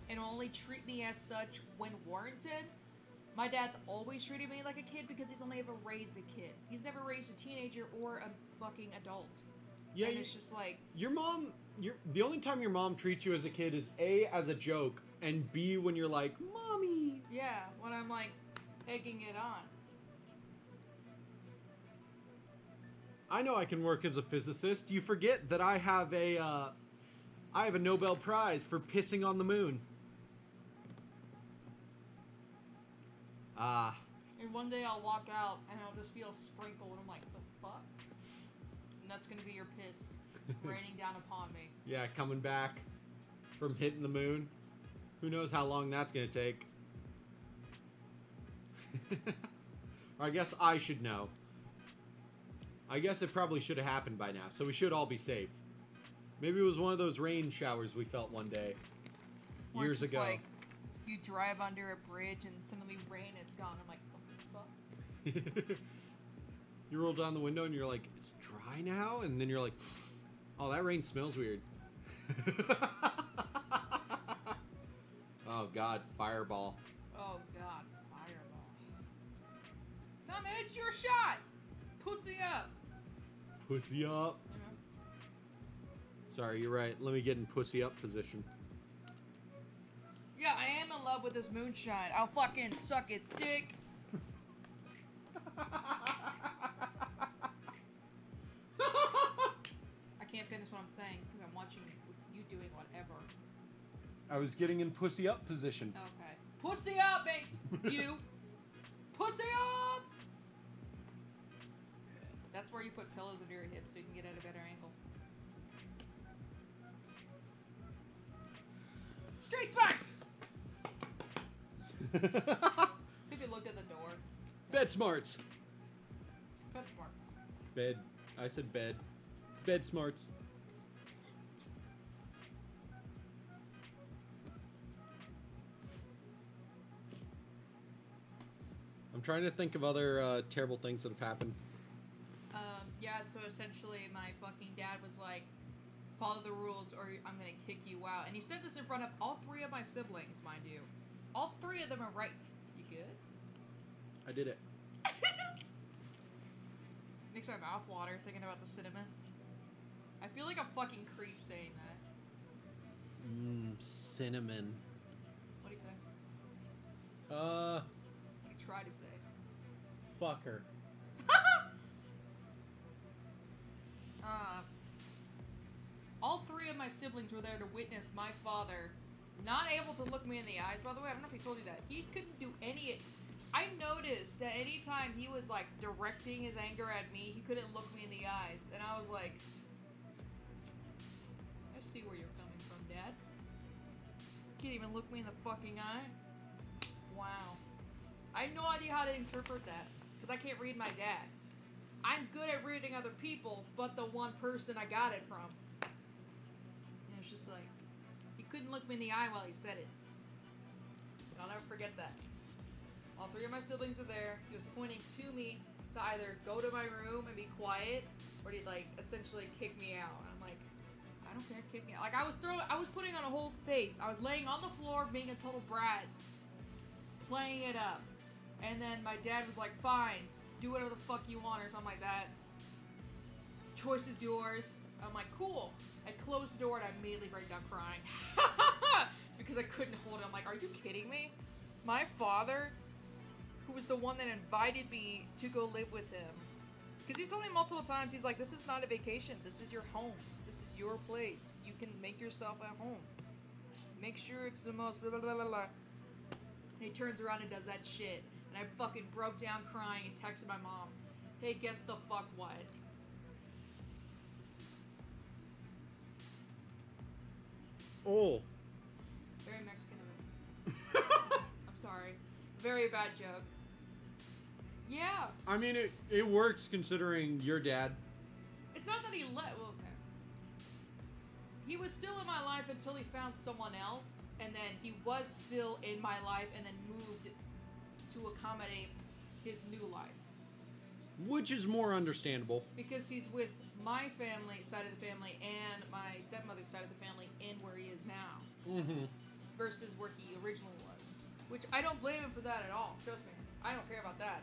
and will only treat me as such when warranted, My dad's always treated me like a kid because he's only ever raised a kid. He's never raised a teenager or a fucking adult. Yeah, and it's just like... Your mom... the only time your mom treats you as a kid is A, as a joke, and B, when you're like, Mommy! Yeah, when I'm like, egging it on. I know I can work as a physicist. You forget that I have a Nobel Prize for pissing on the moon. Ah. And one day I'll walk out and I'll just feel sprinkled and I'm like, the fuck? And that's gonna be your piss raining down upon me. Yeah, coming back from hitting the moon. Who knows how long that's gonna take. I guess I should know. I guess it probably should have happened by now, so we should all be safe. Maybe it was one of those rain showers we felt one day. Or years just ago. Like, you drive under a bridge and suddenly rain, it's gone. I'm like, the fuck? You roll down the window and you're like, it's dry now? And then you're like, oh, that rain smells weird. Oh, God, fireball. Oh, God, fireball. No, man, it's your shot! Pussy up! Pussy up. You know? Sorry, you're right. Let me get in pussy up position. Yeah, I am in love with this moonshine. I'll fucking suck its dick. I can't finish what I'm saying because I'm watching you doing whatever. I was getting in pussy up position. Okay. Pussy up, mate! You! Pussy up! That's where you put pillows under your hips so you can get at a better angle. Straight smarts! Maybe looked at the door. Bed smarts. Pet smart. Bed. I said bed. Bed smarts. I'm trying to think of other terrible things that have happened. Yeah, so essentially my fucking dad was like, follow the rules or I'm gonna kick you out. And he said this in front of all three of my siblings, mind you. All three of them are right. You good? I did it. Makes my mouth water thinking about the cinnamon. I feel like a fucking creep saying that. Cinnamon. What do you say? Uh, What do you try to say? fuck her. All three of my siblings were there to witness my father not able to look me in the eyes, by the way. I don't know if he told you that. He couldn't do any... I noticed that anytime he was, like, directing his anger at me, he couldn't look me in the eyes. And I was like... I see where you're coming from, Dad. Can't even look me in the fucking eye? Wow. I have no idea how to interpret that. Because I can't read my dad. I'm good at reading other people, but the one person I got it from. And it's just like, he couldn't look me in the eye while he said it. And I'll never forget that. All three of my siblings were there. He was pointing to me to either go to my room and be quiet, or he'd like essentially kick me out. And I'm like, I don't care, kick me out. Like I was putting on a whole face. I was laying on the floor being a total brat, playing it up. And then my dad was like, fine, do whatever the fuck you want or something like that. Choice is yours. I'm like, cool. I closed the door and I immediately break down crying. Because I couldn't hold it. I'm like, are you kidding me? My father, who was the one that invited me to go live with him. Because he's told me multiple times, he's like, this is not a vacation. This is your home. This is your place. You can make yourself at home. Make sure it's the most blah, blah, blah, blah, blah. He turns around and does that shit. And I fucking broke down crying and texted my mom, hey, guess the fuck what? Oh. Very Mexican of it. I'm sorry. Very bad joke. Yeah. I mean, it works considering your dad. It's not that he well, okay. He was still in my life until he found someone else, and then he was still in my life and then moved to accommodate his new life. Which is more understandable. Because he's with my family, side of the family, and my stepmother's side of the family in where he is now. Mm-hmm. Versus where he originally was. Which I don't blame him for that at all. Trust me. I don't care about that.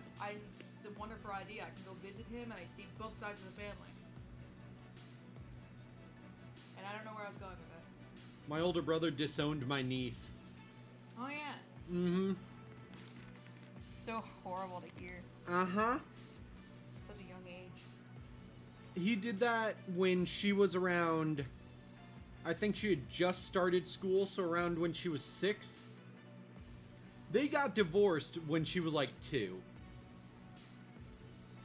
It's a wonderful idea. I can go visit him and I see both sides of the family. And I don't know where I was going with that. My older brother disowned my niece. Oh yeah. Mm-hmm. So horrible to hear. Uh-huh. Such a young age. He did that when she was around... I think she had just started school, so around when she was 6. They got divorced when she was like 2.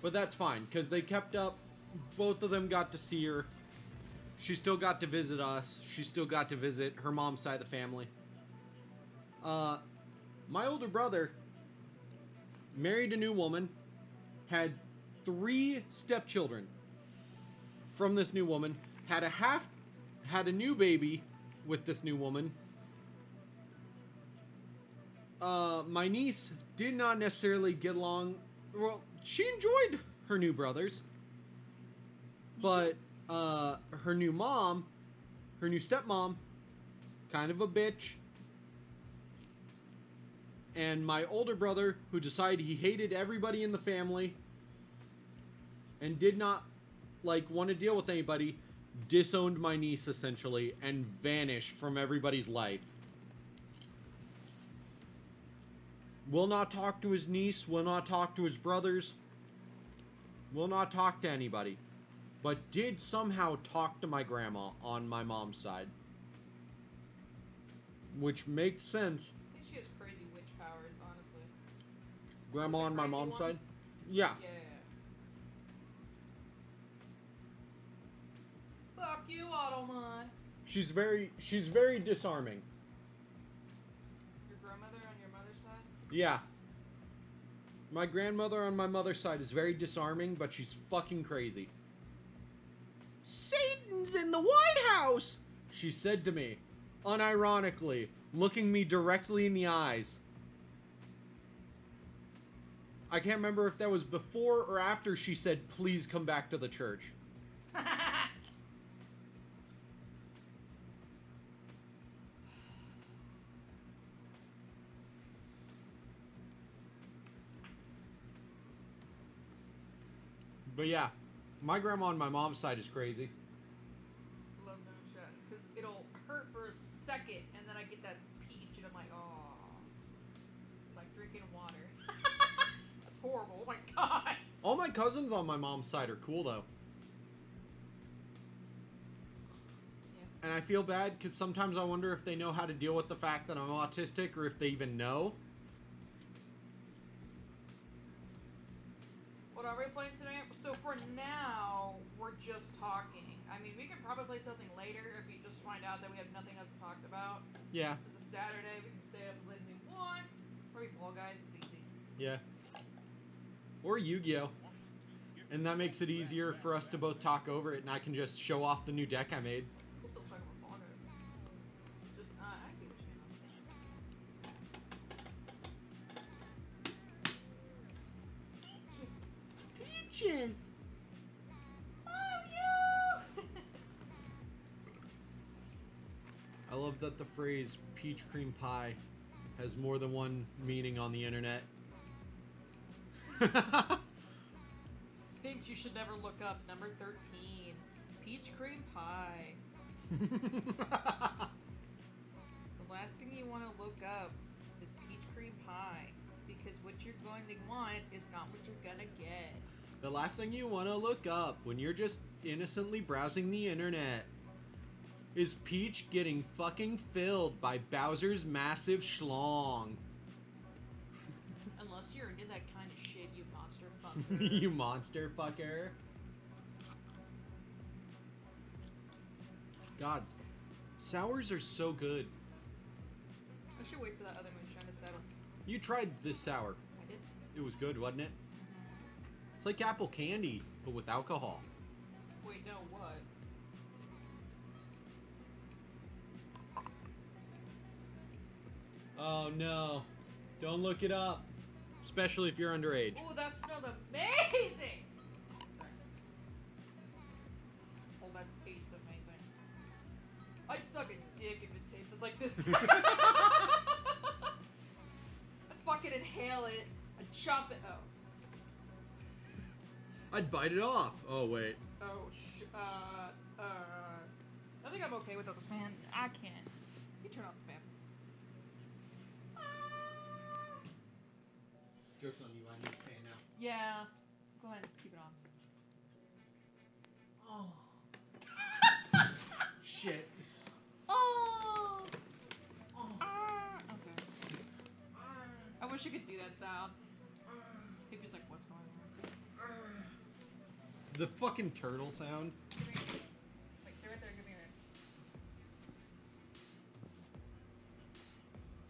But that's fine, because they kept up. Both of them got to see her. She still got to visit us. She still got to visit her mom's side of the family. My older brother married a new woman, had 3 stepchildren from this new woman, had a new baby with this new woman. My niece did not necessarily get along. Well, she enjoyed her new brothers, but her new stepmom, kind of a bitch. And my older brother, who decided he hated everybody in the family and did not want to deal with anybody, disowned my niece essentially and vanished from everybody's life. Will not talk to his niece, will not talk to his brothers, will not talk to anybody, but did somehow talk to my grandma on my mom's side. Which makes sense. I think she has crazy witch powers, honestly. Grandma on my mom's side? Yeah. Yeah. Fuck you, Automan. She's very disarming. Your grandmother on your mother's side? Yeah. My grandmother on my mother's side is very disarming, but she's fucking crazy. Satan's in the White House! She said to me, unironically, looking me directly in the eyes. I can't remember if that was before or after she said, please come back to the church. But yeah, my grandma on my mom's side is crazy. Love no shot. Because it'll hurt for a second, and then I get that peach, and I'm like, oh. Like drinking water. That's horrible. Oh my god. All my cousins on my mom's side are cool, though. Yeah. And I feel bad, because sometimes I wonder if they know how to deal with the fact that I'm autistic, or if they even know. What are we playing tonight? So for now, we're just talking. I mean, we could probably play something later if we just find out that we have nothing else to talk about. Yeah. So it's a Saturday, we can stay up as late as we want. Or we Fall Guys, it's easy. Yeah. Or Yu-Gi-Oh! And that makes it easier for us to both talk over it, and I can just show off the new deck I made. We'll still talk about Fall Guys. Just, I see what you mean. Peaches! I love that the phrase peach cream pie has more than one meaning on the internet. Things you should never look up. Number 13. Peach cream pie. The last thing you want to look up is peach cream pie. Because what you're going to want is not what you're gonna get. The last thing you want to look up when you're just innocently browsing the internet is Peach getting fucking filled by Bowser's massive schlong. Unless you're into that kind of shit, you monster fucker. You monster fucker. God, sours are so good. I should wait for that other moonshine to settle. You tried this sour. I did. It was good, wasn't it? It's like apple candy, but with alcohol. Wait, no, what? Oh no. Don't look it up. Especially if you're underage. Oh, that smells amazing! Sorry. Oh, that tastes amazing. I'd suck a dick if it tasted like this. fucking inhale it. I'd chop it. Oh. I'd bite it off. Oh, wait. Oh, I think I'm okay without the fan. I can't. You turn off the fan. Joke's on you, I need a fan now. Yeah. Go ahead, keep it on. Oh. Shit. Oh! Okay. I wish I could do that sound. Hippie's like, what's going on? The fucking turtle sound. Wait, stay right there, give me your hand.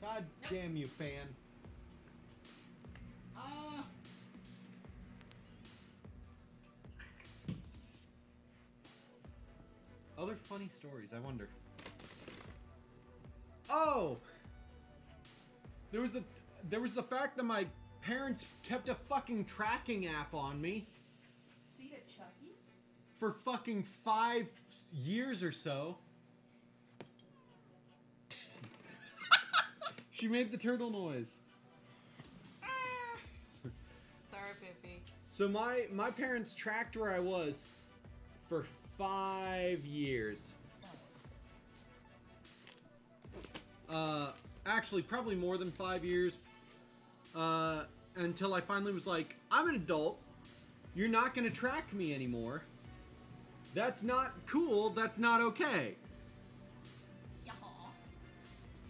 God damn you, fan. Ah. Other funny stories, I wonder. Oh! There was the fact that my parents kept a fucking tracking app on me See that Chucky? for fucking 5 years or so. She made the turtle noise. Sorry, Pippy. So my parents tracked where I was for 5 years. Actually, probably more than 5 years. Until I finally was like, I'm an adult. You're not gonna track me anymore. That's not cool. That's not okay.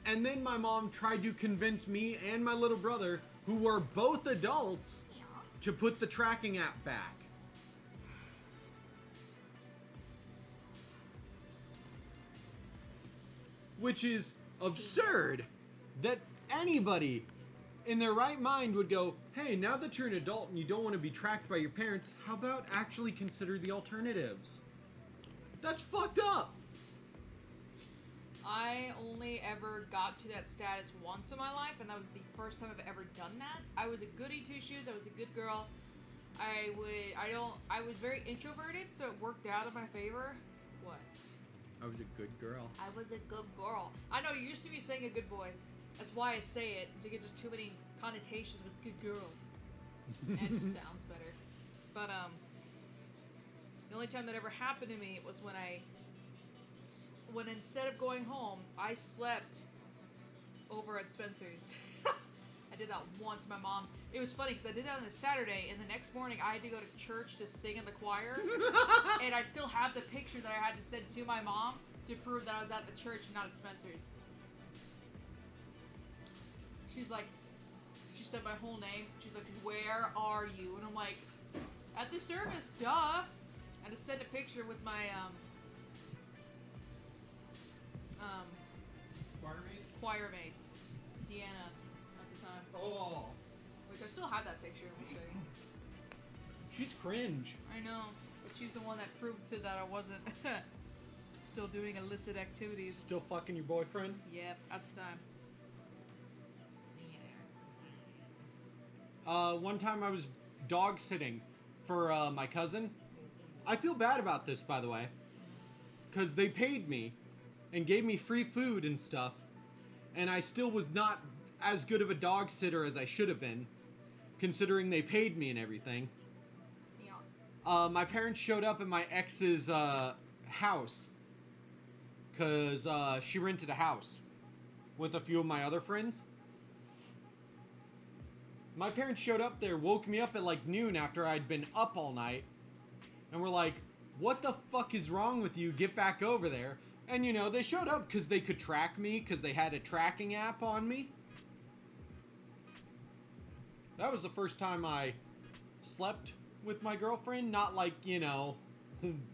And then my mom tried to convince me and my little brother, who were both adults, to put the tracking app back. Which is absurd that anybody in their right mind would go, hey, now that you're an adult and you don't want to be tracked by your parents, how about actually consider the alternatives? That's fucked up. I only ever got to that status once in my life, and that was the first time I've ever done that. I was a goody two-shoes. I was a good girl. I was very introverted, so it worked out in my favor. What? I was a good girl. I was a good girl. I know, you used to be saying a good boy. That's why I say it, because there's too many connotations with good girl. And it just sounds better. But, the only time that ever happened to me was when instead of going home, I slept over at Spencer's. I did that once. My mom. It was funny because I did that on a Saturday, and the next morning I had to go to church to sing in the choir, and I still have the picture that I had to send to my mom to prove that I was at the church and not at Spencer's. She's like, she said my whole name. She's like, "Where are you?" And I'm like, "At the service, duh." I had to send a picture with my choir mates, Deanna, at the time. Oh. Which I still have that picture. Let me show you. She's cringe. I know, but she's the one that proved to that I wasn't still doing illicit activities. Still fucking your boyfriend? Yep, at the time. One time I was dog sitting for my cousin. I feel bad about this, by the way, because they paid me and gave me free food and stuff, and I still was not as good of a dog sitter as I should have been, considering they paid me and everything. Yeah. My parents showed up at my ex's house because she rented a house with a few of my other friends. My parents showed up there, woke me up at like noon after I'd been up all night, and were like, "What the fuck is wrong with you? Get back over there." And you know, they showed up because they could track me, because they had a tracking app on me. That was the first time I slept with my girlfriend. Not like, you know,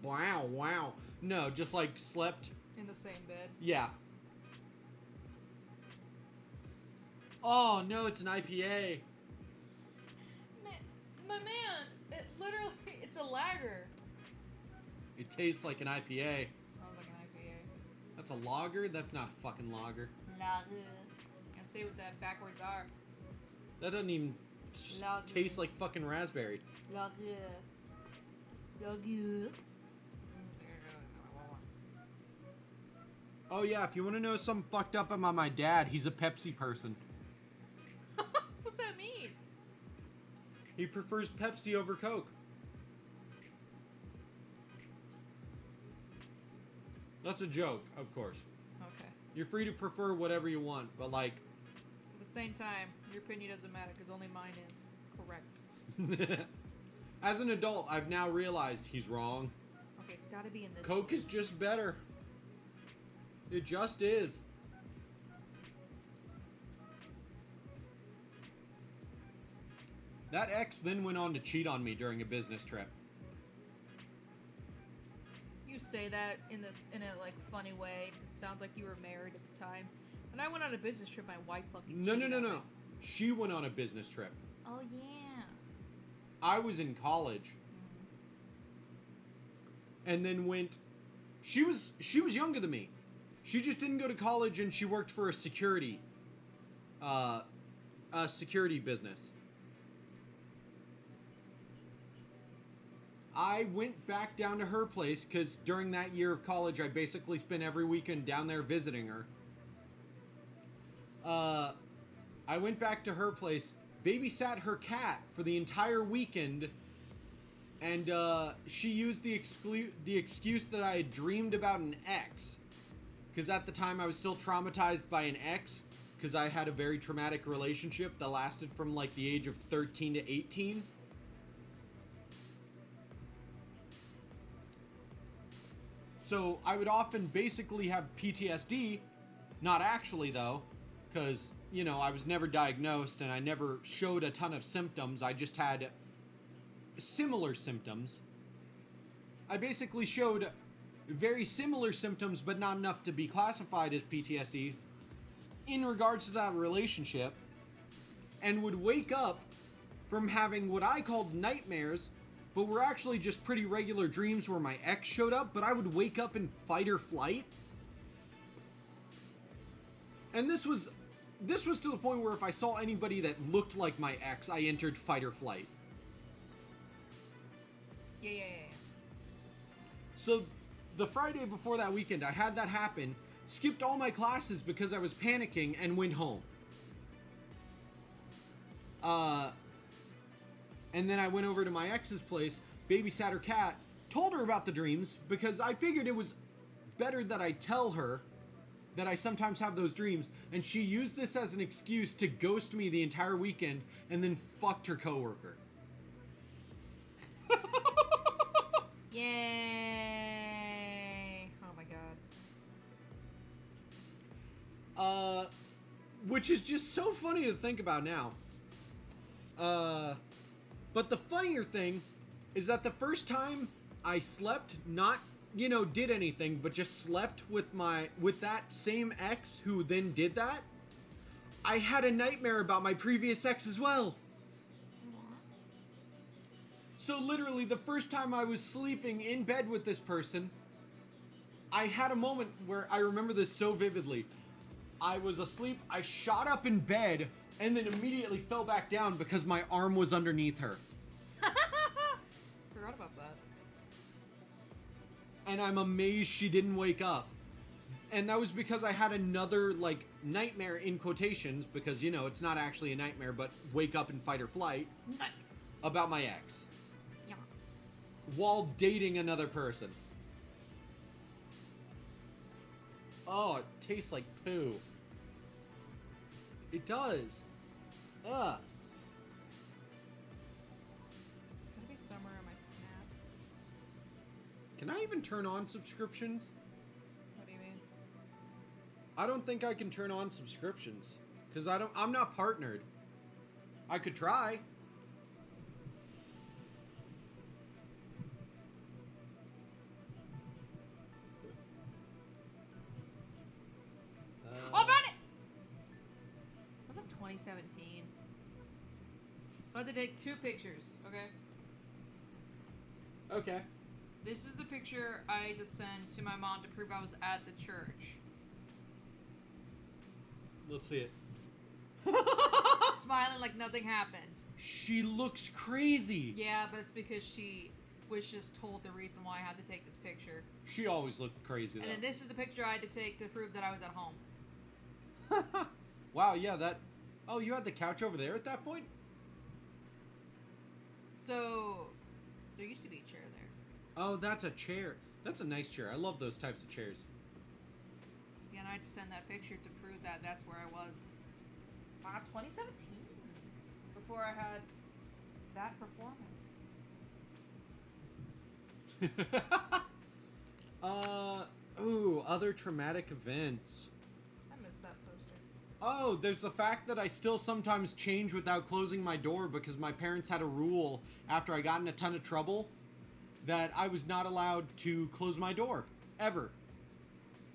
wow. No, just like slept. In the same bed. Yeah. Oh, no, it's an IPA. My man, it literally, it's a lager. It tastes like an IPA. It smells like an IPA. That's a lager? That's not a fucking lager. Lager. I say with that backwards R. That doesn't even Lager. taste like fucking raspberry. Lager. Lager. Oh yeah, if you want to know something fucked up about my dad, he's a Pepsi person. What's that that mean? He prefers Pepsi over Coke. That's a joke, of course. Okay. You're free to prefer whatever you want, but like... At the same time, your opinion doesn't matter because only mine is correct. As an adult, I've now realized he's wrong. Okay, it's got to be in this. Coke is just better. It just is. That ex then went on to cheat on me during a business trip. You say that in a like funny way. It sounds like you were married at the time. When I went on a business trip, my wife fucking cheated on me. She went on a business trip. Oh yeah. I was in college. And then went... She was younger than me. She just didn't go to college, and she worked for a security business. I went back down to her place because during that year of college, I basically spent every weekend down there visiting her. I went back to her place, babysat her cat for the entire weekend, and she used the excuse that I had dreamed about an ex. Because at the time I was still traumatized by an ex, because I had a very traumatic relationship that lasted from like the age of 13 to 18. So I would often basically have PTSD, not actually though, because, you know, I was never diagnosed and I never showed a ton of symptoms. I just had similar symptoms. I basically showed very similar symptoms, but not enough to be classified as PTSD in regards to that relationship, and would wake up from having what I called nightmares, but were actually just pretty regular dreams where my ex showed up, but I would wake up in fight or flight. And this was to the point where if I saw anybody that looked like my ex, I entered fight or flight. Yeah. So the Friday before that weekend, I had that happen, skipped all my classes because I was panicking, and went home. And then I went over to my ex's place, babysat her cat, told her about the dreams, because I figured it was better that I tell her that I sometimes have those dreams, and she used this as an excuse to ghost me the entire weekend, and then fucked her coworker. Yay! Oh my god. Which is just so funny to think about now. But the funnier thing is that the first time I slept, not, you know, did anything, but just slept with that same ex who then did that, I had a nightmare about my previous ex as well. So literally, the first time I was sleeping in bed with this person, I had a moment where I remember this so vividly. I was asleep, I shot up in bed, and then immediately fell back down because my arm was underneath her. Forgot about that. And I'm amazed she didn't wake up. And that was because I had another, like, nightmare in quotations, because, you know, it's not actually a nightmare, but wake up in fight or flight, about my ex. Yeah. While dating another person. Oh, it tastes like poo. It does. Ugh. It's gonna be summer on my Snap. Can I even turn on subscriptions? What do you mean? I don't think I can turn on subscriptions. Because I'm not partnered. I could try. Oh, I found it! Was it 2017? So I had to take 2 pictures, okay? Okay. This is the picture I had to send to my mom to prove I was at the church. Let's see it. Smiling like nothing happened. She looks crazy. Yeah, but it's because she was just told the reason why I had to take this picture. She always looked crazy, though. And then this is the picture I had to take to prove that I was at home. Wow, yeah, Oh, you had the couch over there at that point? So, there used to be a chair there. Oh, that's a chair. That's a nice chair. I love those types of chairs. Yeah, and I had to send that picture to prove that that's where I was. 2017. Before I had that performance. Other traumatic events. I missed that poster. Oh, there's the fact that I still sometimes change without closing my door because my parents had a rule after I got in a ton of trouble that I was not allowed to close my door. Ever.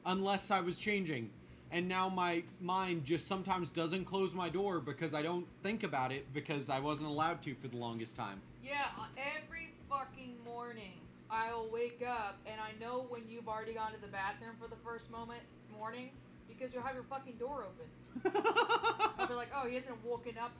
Unless I was changing. And now my mind just sometimes doesn't close my door because I don't think about it because I wasn't allowed to for the longest time. Yeah, every fucking morning I'll wake up and I know when you've already gone to the bathroom for the first morning because you'll have your fucking door open. I'll be like, oh, he hasn't woken up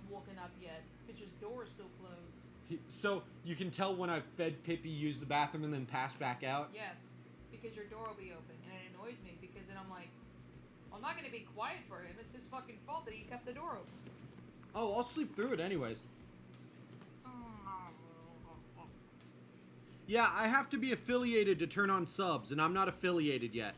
yet because his door is still closed. So you can tell when I've fed Pippi, use the bathroom, and then pass back out? Yes, because your door will be open and it annoys me because then I'm like, I'm not going to be quiet for him. It's his fucking fault that he kept the door open. Oh, I'll sleep through it anyways. Yeah, I have to be affiliated to turn on subs, and I'm not affiliated yet.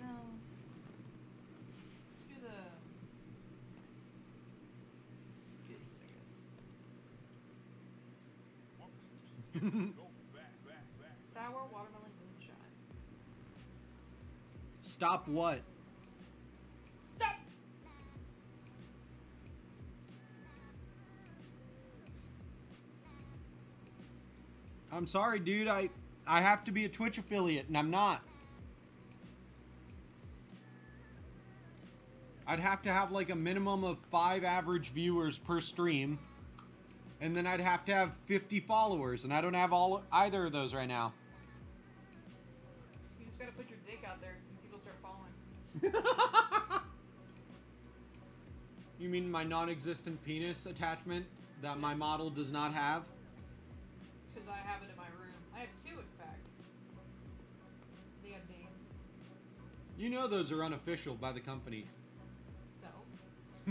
No. Let's do the... Sour watermelon moonshine. Stop what? Stop! I'm sorry, dude. I have to be a Twitch affiliate, and I'm not. I'd have to have like a minimum of 5 average viewers per stream. And then I'd have to have 50 followers, and I don't have either of those right now. You just gotta put your dick out there and people start following. You mean my non-existent penis attachment that my model does not have? It's because I have it in my room. I have 2, in fact. They have names. You know those are unofficial by the company. So?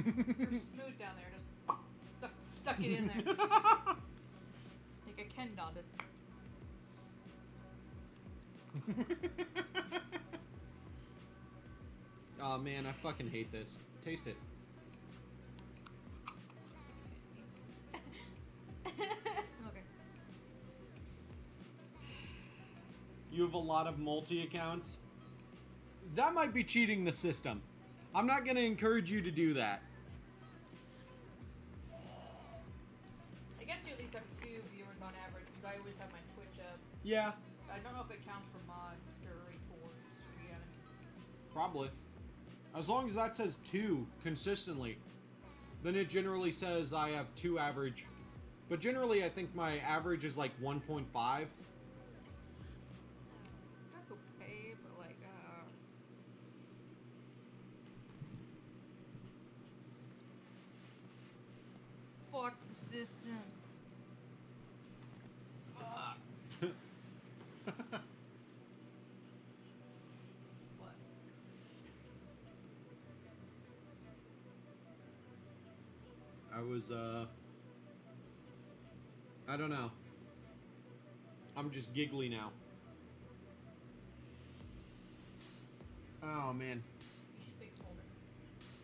You're smooth down there. Just stuck it in there. Like a Ken doll. Oh man, I fucking hate this. Taste it. Okay. You have a lot of multi-accounts. That might be cheating the system. I'm not going to encourage you to do that. I guess you at least have 2 viewers on average because I always have my Twitch up. Yeah, I don't know if it counts for mod or tours. Yeah. probably. As long as that says 2 consistently, then it generally says I have 2 average. But generally, I think my average is like 1.5. That's okay, but like, fuck the system. Fuck. What? I was, I don't know. I'm just giggly now. Oh, man. You should pick a folder.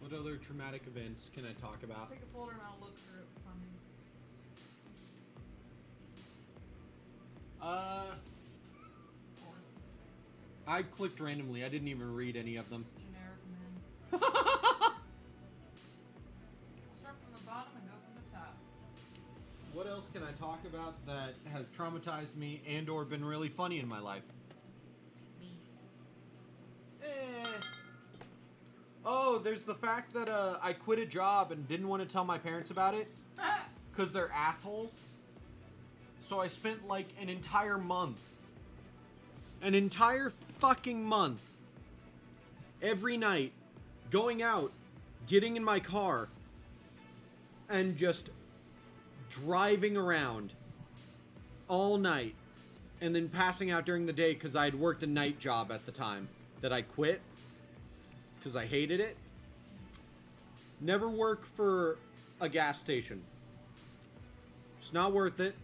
What other traumatic events can I talk about? Pick a folder and I'll look through it for funnies. Wars. I clicked randomly. I didn't even read any of them. Just generic men. We'll start from the bottom and go from the top. What else can I talk about that has traumatized me and or been really funny in my life? Me. Oh, there's the fact that I quit a job and didn't want to tell my parents about it because they're assholes. So I spent like an entire fucking month, every night, going out, getting in my car, and just driving around all night, and then passing out during the day because I had worked a night job at the time that I quit because I hated it. Never work for a gas station. It's not worth it.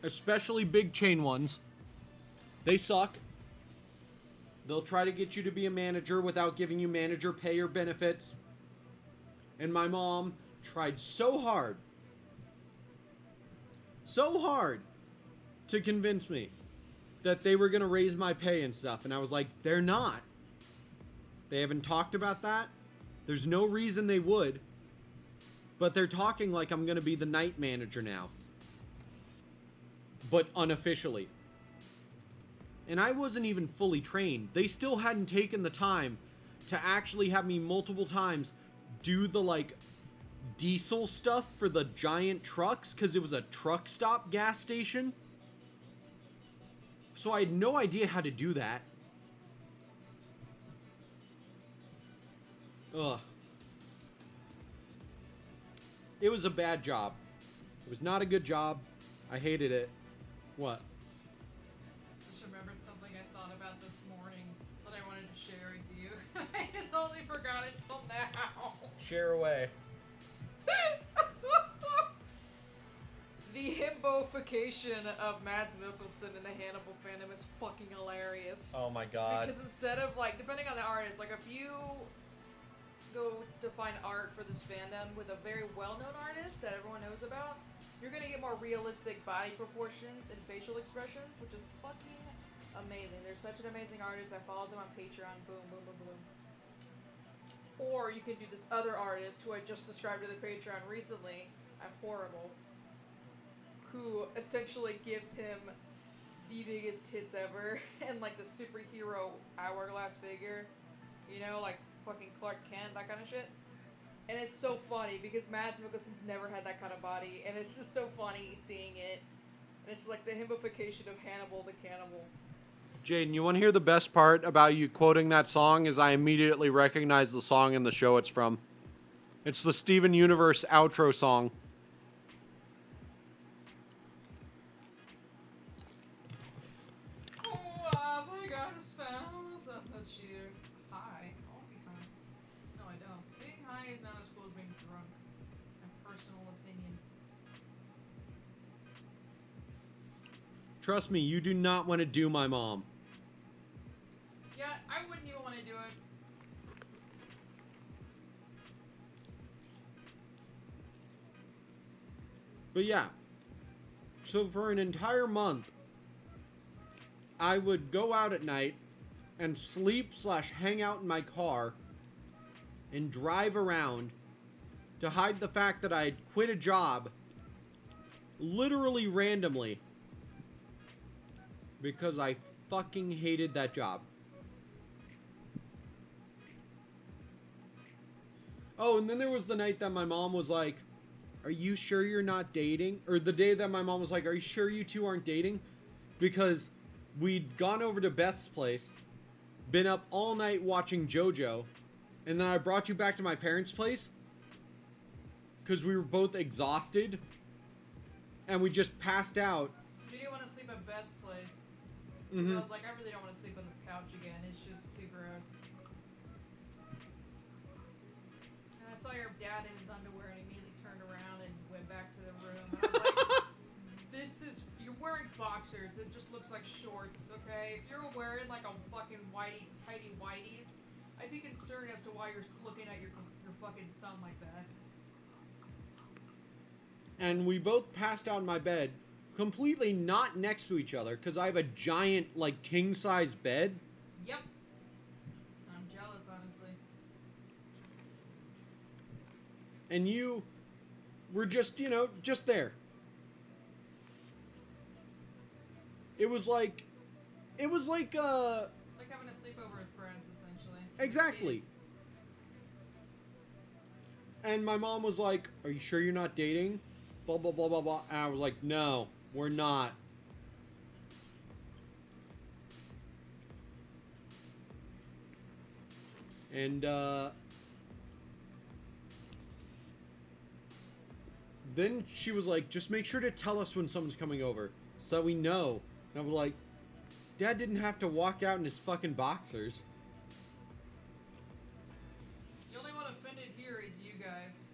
Especially big chain ones. They suck. They'll try to get you to be a manager without giving you manager pay or benefits. And my mom tried so hard to convince me that they were going to raise my pay and stuff. And I was like, they're not. They haven't talked about that. There's no reason they would. But they're talking like I'm going to be the night manager now. But unofficially. And I wasn't even fully trained. They still hadn't taken the time to actually have me multiple times do the, like, diesel stuff for the giant trucks, because it was a truck stop gas station. So I had no idea how to do that. Ugh. It was a bad job. It was not a good job. I hated it. What? Just remembered something I thought about this morning that I wanted to share with you. I just totally forgot it till now. Share away. The himbofication of Mads Mikkelsen in the Hannibal fandom is fucking hilarious. Oh my god. Because instead of, like, depending on the artist, like, if you go to find art for this fandom with a very well-known artist that everyone knows about, you're gonna get more realistic body proportions and facial expressions, which is fucking amazing. They're such an amazing artist. I followed them on Patreon. Boom, boom, boom, boom. Or you can do this other artist who I just subscribed to the Patreon recently. I'm horrible. Who essentially gives him the biggest tits ever and like the superhero hourglass figure. You know, like fucking Clark Kent, that kind of shit. And it's so funny because Mads Mikkelsen's never had that kind of body, and it's just so funny seeing it. And it's like the himbofication of Hannibal the Cannibal. Jaden, you want to hear the best part about you quoting that song? Is I immediately recognize the song and the show it's from. It's the Steven Universe outro song. Oh, I think I just found something that's you. High. I won't be high. No, I don't. Being high is not as cool as being drunk. My personal opinion. Trust me, you do not want to do my mom. Yeah, I wouldn't even want to do it. But yeah. So for an entire month, I would go out at night and sleep/hang out in my car and drive around to hide the fact that I had quit a job literally randomly because I fucking hated that job. Oh, and then there was the night that my mom was like, "Are you sure you're not dating?" Or the day that my mom was like, "Are you sure you two aren't dating?" Because we'd gone over to Beth's place, been up all night watching JoJo, and then I brought you back to my parents' place because we were both exhausted, and we just passed out. You didn't want to sleep at Beth's place. Mm-hmm. I was like, I really don't want to sleep on this couch again. It's just too gross. And I saw your dad in his underwear and immediately turned around and went back to the room. And I was like, you're wearing boxers. It just looks like shorts, okay? If you're wearing like a fucking tighty whities, I'd be concerned as to why you're looking at your fucking son like that. And we both passed out in my bed, completely not next to each other, because I have a giant, like, king-size bed. Yep. I'm jealous, honestly. And you were just, just there. It was like, It's like having a sleepover with friends, essentially. Exactly. And my mom was like, "Are you sure you're not dating?" Blah, blah, blah, blah, blah. And I was like, "No, we're not." And, Then she was like, just make sure to tell us when someone's coming over so we know. And I was like, Dad didn't have to walk out in his fucking boxers. The only one offended here is you guys.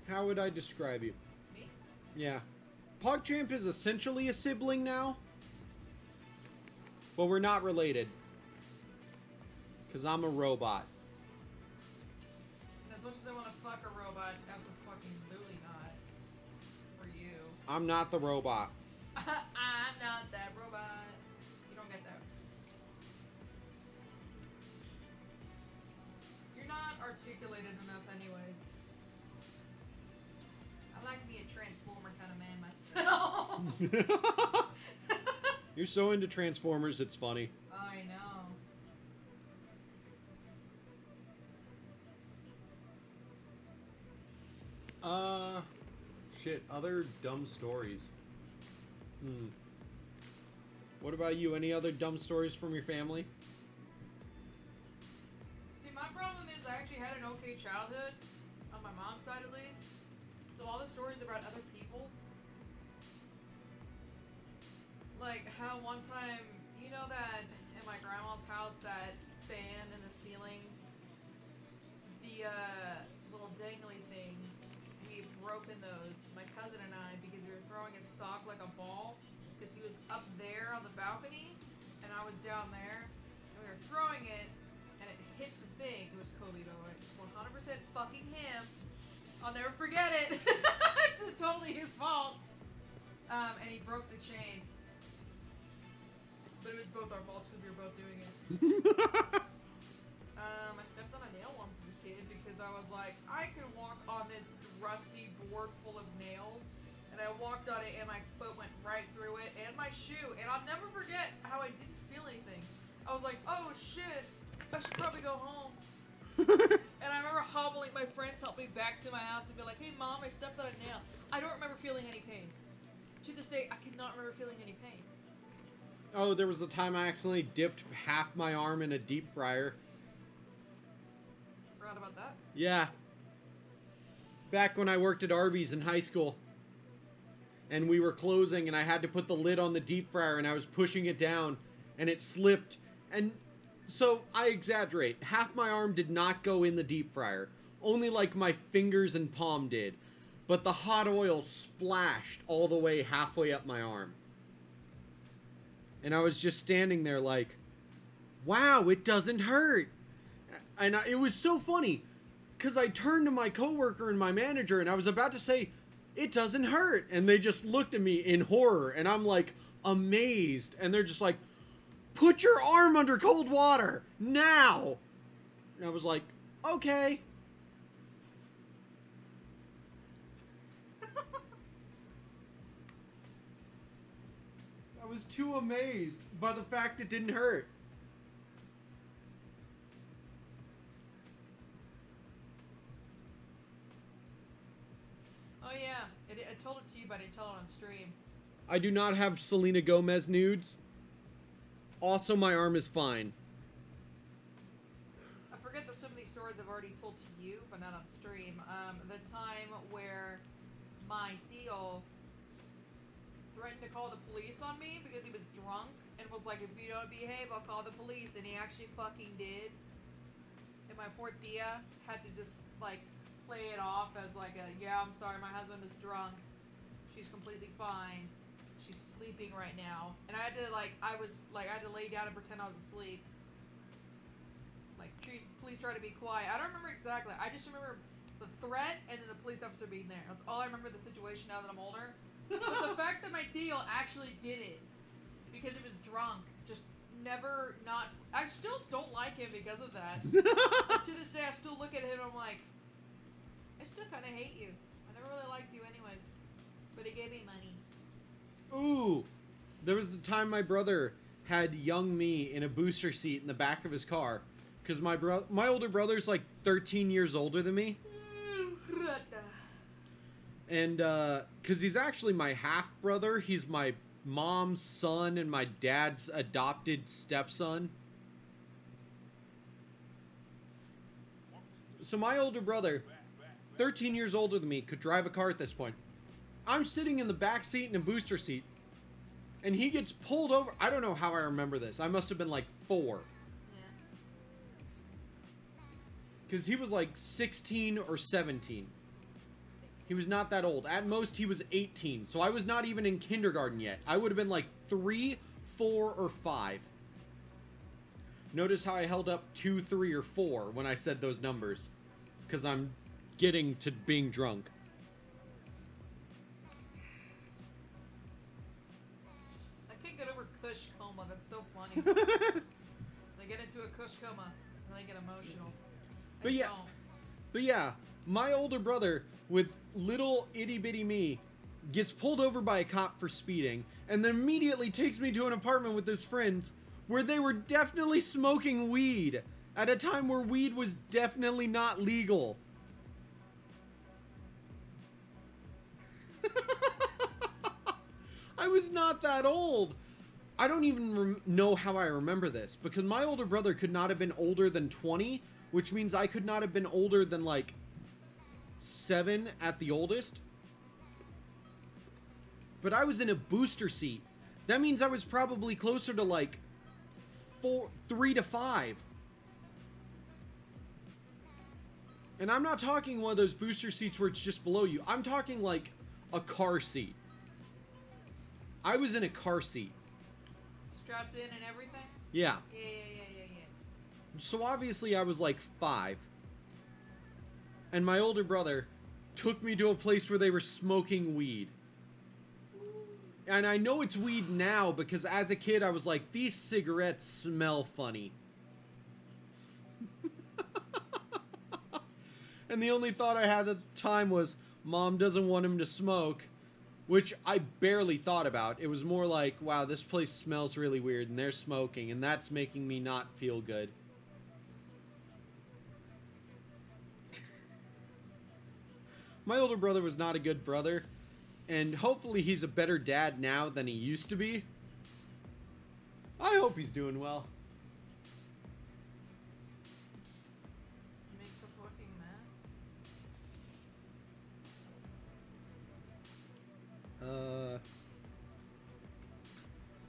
How would I describe you? Me? Yeah. PogChamp is essentially a sibling now. But we're not related. Because I'm a robot. And as much as I want to fuck a robot, absolutely not. For you. I'm not the robot. I'm not that robot. You don't get that. You're not articulated enough anyways. I like to be a transformer kind of man myself. You're so into Transformers, it's funny. I know. Shit, other dumb stories. What about you? Any other dumb stories from your family? See, my problem is I actually had an okay childhood, on my mom's side at least. So all the stories about other people, like how one time, you know that in my grandma's house, that fan in the ceiling, the little dangly things, we broken those, my cousin and I, because we were throwing his sock like a ball, because he was up there on the balcony, and I was down there, and we were throwing it, and it hit the thing. It was Kobe, by the way. 100% fucking him. I'll never forget it. It's just totally his fault. And he broke the chain. But it was both our faults because we were both doing it. I stepped on a nail once as a kid because I was like, I could walk on this rusty board full of nails. And I walked on it and my foot went right through it and my shoe. And I'll never forget how I didn't feel anything. I was like, oh shit, I should probably go home. And I remember hobbling, my friends helped me back to my house and be like, hey mom, I stepped on a nail. I don't remember feeling any pain. To this day, I cannot remember feeling any pain. Oh, there was a time I accidentally dipped half my arm in a deep fryer. Forgot about that. Yeah. Back when I worked at Arby's in high school. And we were closing and I had to put the lid on the deep fryer and I was pushing it down and it slipped. And so I exaggerate. Half my arm did not go in the deep fryer. Only like my fingers and palm did. But the hot oil splashed all the way halfway up my arm. And I was just standing there like, wow, it doesn't hurt. And it was so funny. Because I turned to my coworker and my manager and I was about to say, it doesn't hurt. And they just looked at me in horror. And I'm like, amazed. And they're just like, put your arm under cold water. Now. And I was like, okay. I was too amazed by the fact it didn't hurt. Oh yeah, I told it to you, but I didn't tell it on stream. I do not have Selena Gomez nudes. Also, my arm is fine. I forget that some of these stories I've already told to you, but not on stream. The time where my tío threatened to call the police on me because he was drunk and was like, if you don't behave, I'll call the police, and he actually fucking did. And my poor tia had to just, like, play it off as like a, yeah, I'm sorry, my husband is drunk. She's completely fine. She's sleeping right now. And I had to, like, I had to lay down and pretend I was asleep. Like, please try to be quiet. I don't remember exactly. I just remember the threat and then the police officer being there. That's all I remember the situation now that I'm older. But the fact that my deal actually did it because he was drunk, just never not... I still don't like him because of that. To this day, I still look at him and I'm like, I still kind of hate you. I never really liked you anyways. But he gave me money. Ooh. There was the time my brother had young me in a booster seat in the back of his car. Because my older brother's like 13 years older than me. And, because he's actually my half-brother. He's my mom's son and my dad's adopted stepson. So my older brother, 13 years older than me, could drive a car at this point. I'm sitting in the back seat in a booster seat, and he gets pulled over. I don't know how I remember this. I must have been like 4. Yeah. Because he was like 16 or 17. He was not that old. At most, he was 18. So I was not even in kindergarten yet. I would have been like 3, 4, or 5. Notice how I held up 2, 3, or 4 when I said those numbers. Because I'm getting to being drunk. I can't get over Kush coma. That's so funny. I get into a Kush coma and I get emotional. But yeah, my older brother with little itty bitty me gets pulled over by a cop for speeding and then immediately takes me to an apartment with his friends where they were definitely smoking weed at a time where weed was definitely not legal. I was not that old. I don't even know how I remember this because my older brother could not have been older than 20, which means I could not have been older than like 7 at the oldest. But I was in a booster seat. That means I was probably closer to like 3 to 5. And I'm not talking one of those booster seats where it's just below you. I'm talking like a car seat. I was in a car seat. Strapped in and everything? Yeah. Yeah. So obviously I was like 5. And my older brother took me to a place where they were smoking weed. And I know it's weed now because as a kid I was like, these cigarettes smell funny. And the only thought I had at the time was, Mom doesn't want him to smoke. Which I barely thought about. It was more like, wow, this place smells really weird and they're smoking and that's making me not feel good. My older brother was not a good brother, and hopefully he's a better dad now than he used to be. I hope he's doing well. Make the fucking math.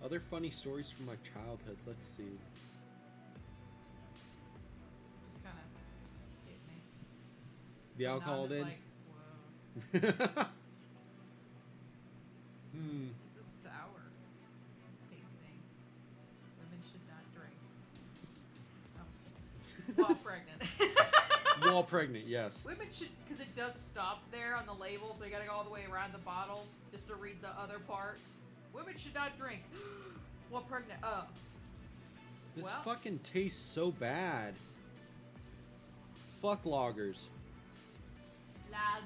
Other funny stories from my childhood. Let's see. Just kind of hit me. The So now alcohol I'm just did. like, whoa. This is sour tasting. Women should not drink. While pregnant. While pregnant, yes. Women should, because it does stop there on the label, so you gotta go all the way around the bottle just to read the other part. Women should not drink while pregnant. This Well. fucking tastes so bad. Fuck loggers. Lager.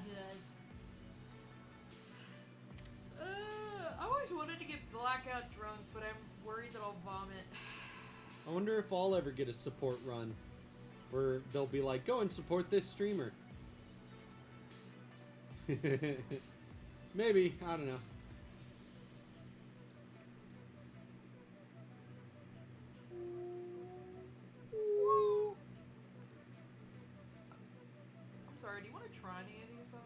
I always wanted to get blackout drunk, but I'm worried that I'll vomit. I wonder if I'll ever get a support run where they'll be like, go and support this streamer. Maybe, I don't know. I'm sorry, do you want to try any of these, by the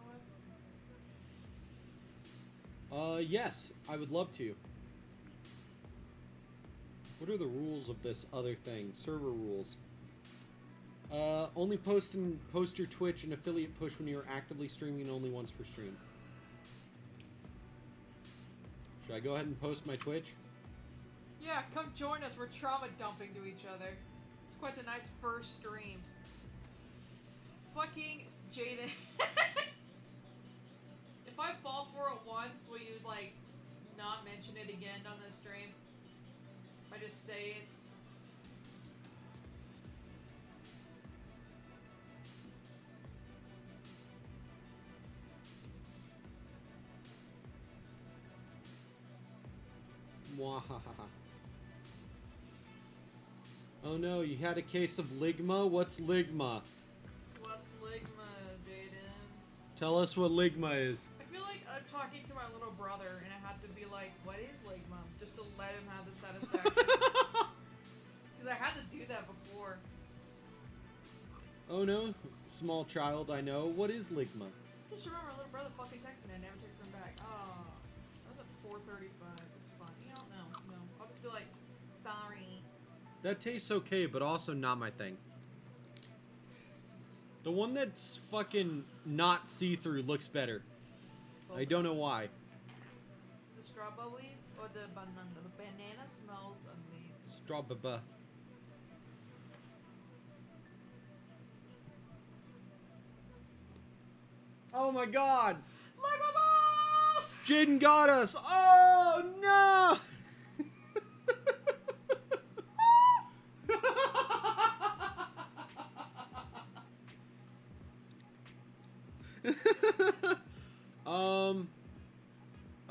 way? Yes, I would love to. What are the rules of this other thing? Server rules. Only post your Twitch and affiliate push when you are actively streaming and only once per stream. Should I go ahead and post my Twitch? Yeah, come join us. We're trauma dumping to each other. It's quite the nice first stream. Fucking Jaden. If I fall for it once, will you, like, not mention it again on this stream? If I just say it? Mwahaha. Oh no, you had a case of Ligma? What's Ligma? What's Ligma, Jaden? Tell us what Ligma is. I feel talking to my little brother, and I had to be like, "What is ligma?" Just to let him have the satisfaction. Because I had to do that before. Oh no, small child, I know. What is ligma? Just remember, my little brother fucking texted me, and I never texted him back. Oh, that was at 4:35. It's fine. You don't know. No, I'll just be like, sorry. That tastes okay, but also not my thing. The one that's fucking not see-through looks better. I don't know why. The strawberry or the banana? The banana smells amazing. Strawberry. Oh my god! Lego balls! Jaden got us! Oh no!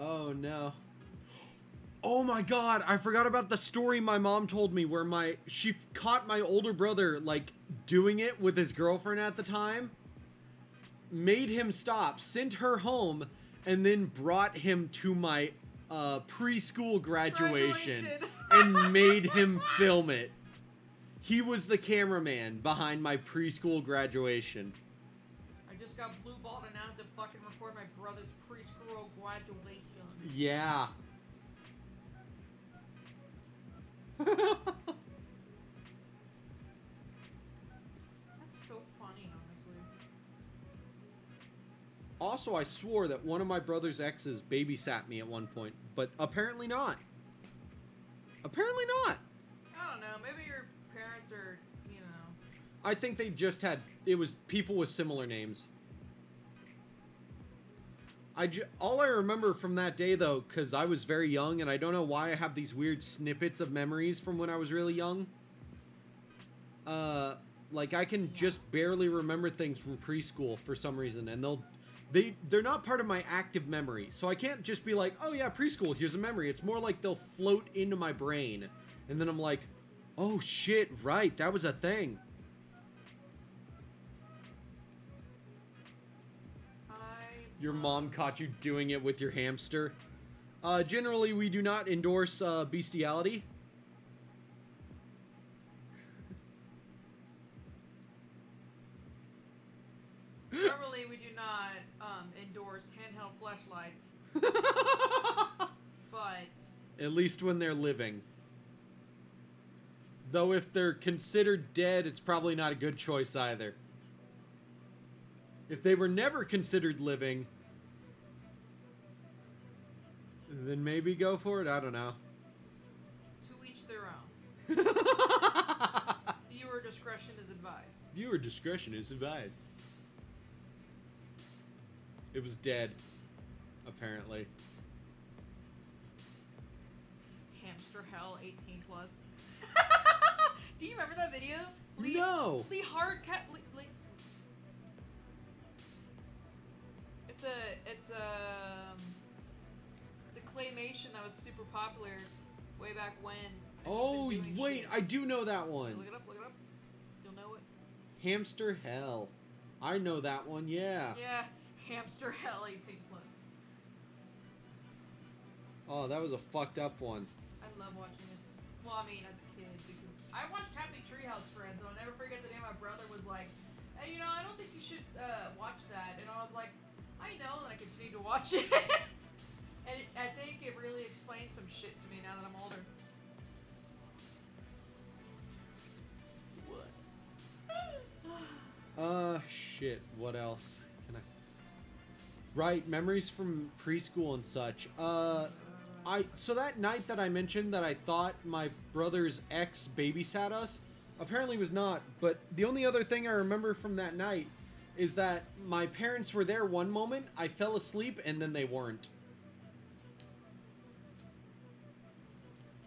Oh no. Oh my god, I forgot about the story my mom told me where she caught my older brother, like, doing it with his girlfriend at the time, made him stop, sent her home, and then brought him to my preschool graduation and made him film it. He was the cameraman behind my preschool graduation. I just got blue balled and now I have to fucking record my brother's preschool graduation. Yeah. That's so funny, honestly. Also, I swore that one of my brother's exes babysat me at one point, but apparently not. Apparently not. I don't know. Maybe your parents are, you know. I think they just had, it was people with similar names. All I remember from that day, though, because I was very young, and I don't know why I have these weird snippets of memories from when I was really young. Like, I can just barely remember things from preschool for some reason, and they're not part of my active memory, so I can't just be like, oh yeah, preschool, here's a memory. It's more like they'll float into my brain, and then I'm like, oh shit, right, that was a thing. Your mom caught you doing it with your hamster. Generally, we do not endorse bestiality. Normally, we do not endorse handheld flashlights. But at least when they're living. Though if they're considered dead, it's probably not a good choice either. If they were never considered living, then maybe go for it. I don't know. To each their own. Viewer discretion is advised. Viewer discretion is advised. It was dead, apparently. Hamster hell 18 plus. Do you remember that video? No. Lee Hardcat. It's a claymation that was super popular way back when. Oh wait, I do know that one. Look it up. You'll know it. Hamster hell. I know that one. Yeah. Yeah, hamster hell 18 plus. Oh, that was a fucked up one. I love watching it. Well, I mean, as a kid, because I watched Happy Treehouse Friends, and I'll never forget the day my brother was like, "Hey, I don't think you should watch that," and I was like, I know, and I continued to watch it. And I think it really explains some shit to me now that I'm older. What? Shit. What else can I? Right, memories from preschool and such. So that night that I mentioned that I thought my brother's ex babysat us, apparently was not. But the only other thing I remember from that night is that my parents were there one moment, I fell asleep, and then they weren't.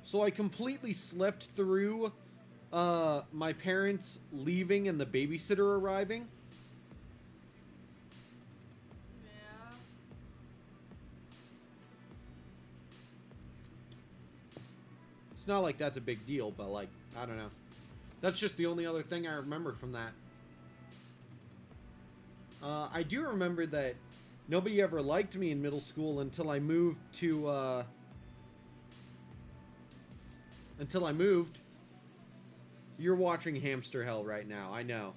So I completely slept through my parents leaving and the babysitter arriving. Yeah. It's not like that's a big deal, but like, I don't know. That's just the only other thing I remember from that. I do remember that Nobody ever liked me in middle school until I moved to, until I moved. You're watching Hamster Hell right now, I know.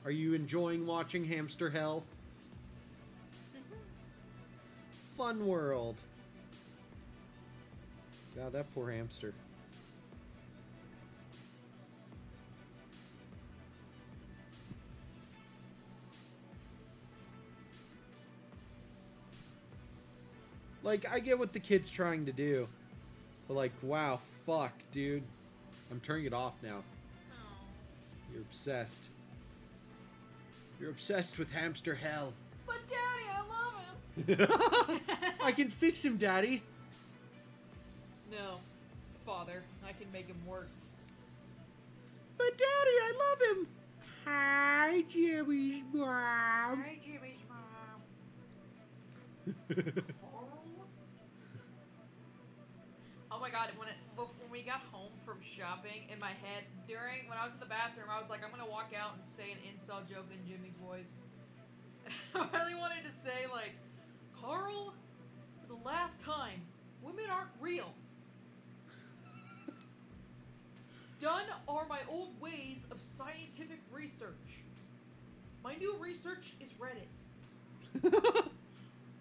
Are you enjoying watching Hamster Hell? Fun world. God, that poor hamster. Like, I get what the kid's trying to do. But like, wow, fuck, dude. I'm turning it off now. You're obsessed. You're obsessed with Hamster Hell. But Daddy, I love him. I can fix him, Daddy. No, Father, I can make him worse. But Daddy, I love him. Hi, Jimmy's mom. Hi, Jimmy's mom. Oh my God! When we got home from shopping, in my head when I was in the bathroom, I was like, I'm gonna walk out and say an incel joke in Jimmy's voice. I really wanted to say like, Carl, for the last time, women aren't real. Done are my old ways of scientific research. My new research is Reddit.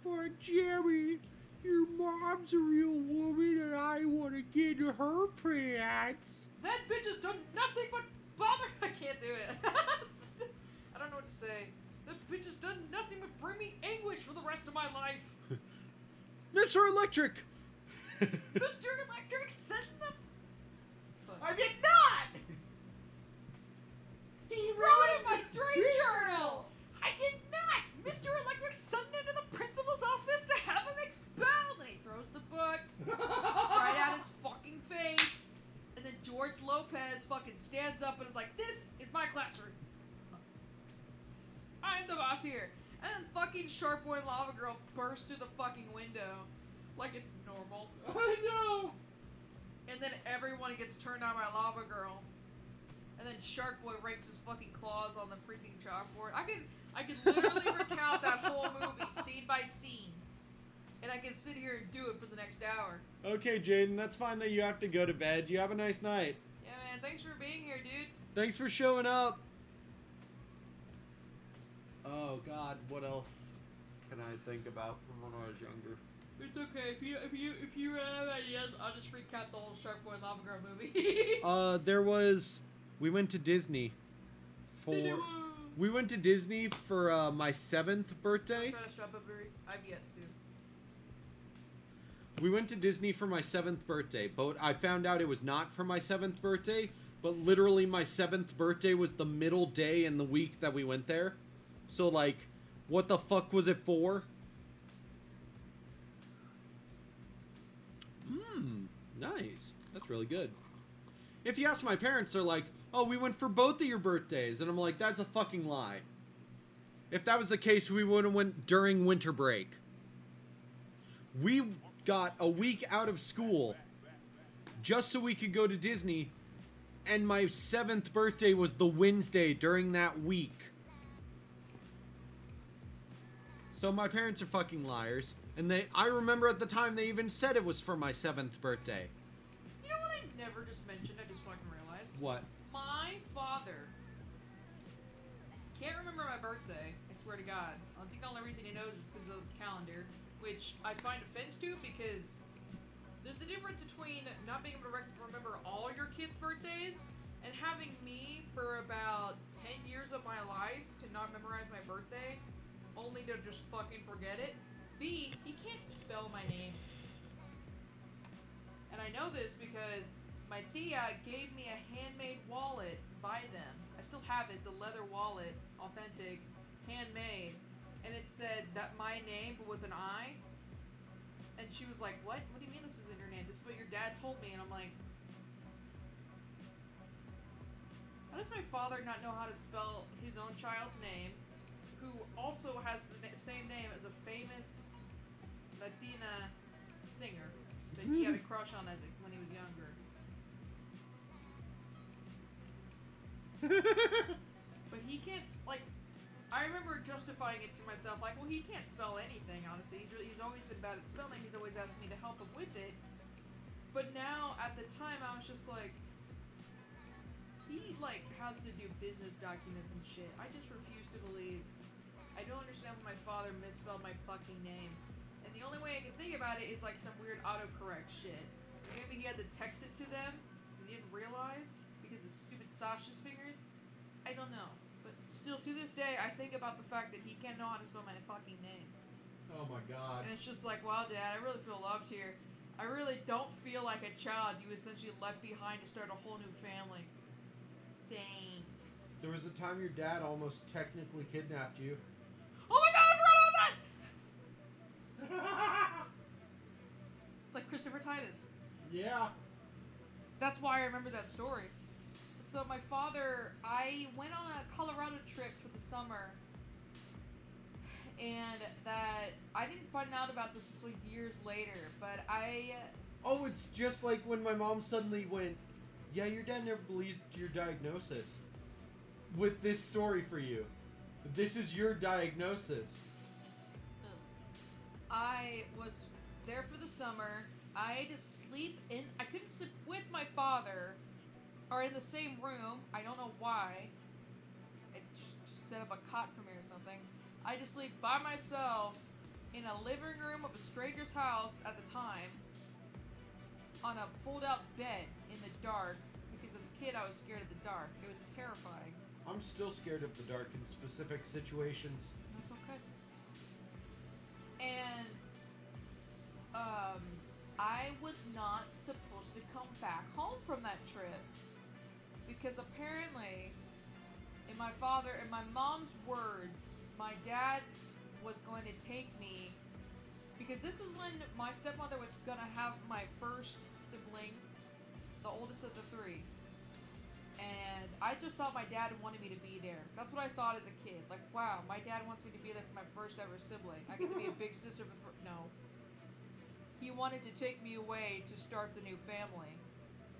Poor Jimmy, your mom's a real woman and I want to get her pants. That bitch has done nothing but bother. I can't do it. I don't know what to say. That bitch has done nothing but bring me anguish for the rest of my life. Mr. Electric! Mr. Electric sent them. I did not! He wrote in my dream journal. I did not. Mr. Electric sent him to the principal's office to have him expelled. And he throws the book right at his fucking face. And then George Lopez fucking stands up and is like, this is my classroom. I'm the boss here. And then fucking Shark Boy and Lava Girl burst through the fucking window. Like it's normal. I know! And then everyone gets turned on by Lava Girl. And then Shark Boy rakes his fucking claws on the freaking chalkboard. I could literally recount that whole movie scene by scene. And I can sit here and do it for the next hour. Okay, Jaden, that's fine that you have to go to bed. You have a nice night. Yeah, man, thanks for being here, dude. Thanks for showing up. Oh God, what else can I think about from when I was younger? It's okay. If you have ideas, I'll just recap the whole Shark Boy and Lava Girl movie. We went to Disney for my 7th birthday. I'm trying to strap up. I've yet to. We went to Disney for my 7th birthday, but I found out it was not for my 7th birthday, but literally my 7th birthday was the middle day in the week that we went there. So like, what the fuck was it for? Nice. That's really good. If you ask my parents, they're like, oh, we went for both of your birthdays. And I'm like, that's a fucking lie. If that was the case, we would have went during winter break. We got a week out of school just so we could go to Disney. And my 7th birthday was the Wednesday during that week. So my parents are fucking liars. And I remember at the time they even said it was for my 7th birthday. You know what I never just mentioned? I just fucking realized. What? My father can't remember my birthday. I swear to God. I think the only reason he knows is because of his calendar, which I find offense to because there's a difference between not being able to remember all your kids' birthdays and having me for about 10 years of my life to not memorize my birthday, only to just fucking forget it. B, he can't spell my name. And I know this because my tia gave me a handmade wallet by them. I still have it. It's a leather wallet, authentic, handmade. And it said that my name, but with an I. And she was like, what? What do you mean this isn't your name? This is what your dad told me. And I'm like, how does my father not know how to spell his own child's name, who also has the same name as a famous Latina singer that he had a crush on when he was younger? But he can't, like, I remember justifying it to myself, like, well, he can't spell anything, honestly. He's always been bad at spelling. He's always asked me to help him with it. But now, at the time, I was just like, he, like, has to do business documents and shit. I just refuse to believe. I don't understand why my father misspelled my fucking name. And the only way I can think about it is, like, some weird autocorrect shit. Maybe he had to text it to them, and he didn't realize, because of stupid Sasha's fingers. I don't know. But still, to this day, I think about the fact that he can't know how to spell my fucking name. Oh my god. And it's just like, wow, Dad, I really feel loved here. I really don't feel like a child you essentially left behind to start a whole new family. Thanks. There was a time your dad almost technically kidnapped you. Oh my god, I forgot about that! It's like Christopher Titus. Yeah. That's why I remember that story. So my father, I went on a Colorado trip for the summer, and that I didn't find out about this until years later, but Oh, it's just like when my mom suddenly went, yeah, your dad never believed your diagnosis. With this story for you. This is your diagnosis. I was there for the summer. I had to sleep in. I couldn't sleep with my father, or in the same room. I don't know why. It just set up a cot for me or something. I had to sleep by myself in a living room of a stranger's house at the time, on a fold-out bed in the dark, because as a kid I was scared of the dark. It was terrifying. I'm still scared of the dark in specific situations. That's okay. And I was not supposed to come back home from that trip, because apparently, in my father and my mom's words, my dad was going to take me, because this is when my stepmother was going to have my first sibling, the oldest of the three. And I just thought my dad wanted me to be there. That's what I thought as a kid. Like, wow, my dad wants me to be there for my first ever sibling. I get to be a big sister for the no. He wanted to take me away to start the new family.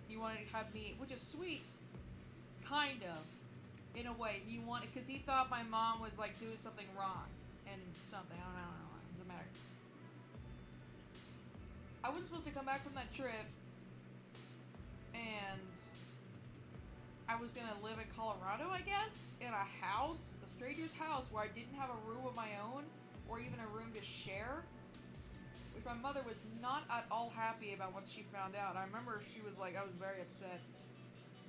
He wanted to have me, which is sweet, kind of, in a way. He wanted, because he thought my mom was like doing something wrong, and something, I don't know, it doesn't matter. I wasn't supposed to come back from that trip, and I was gonna live in Colorado, I guess, in a house, a stranger's house, where I didn't have a room of my own, or even a room to share, which my mother was not at all happy about what she found out. I remember she was like, I was very upset.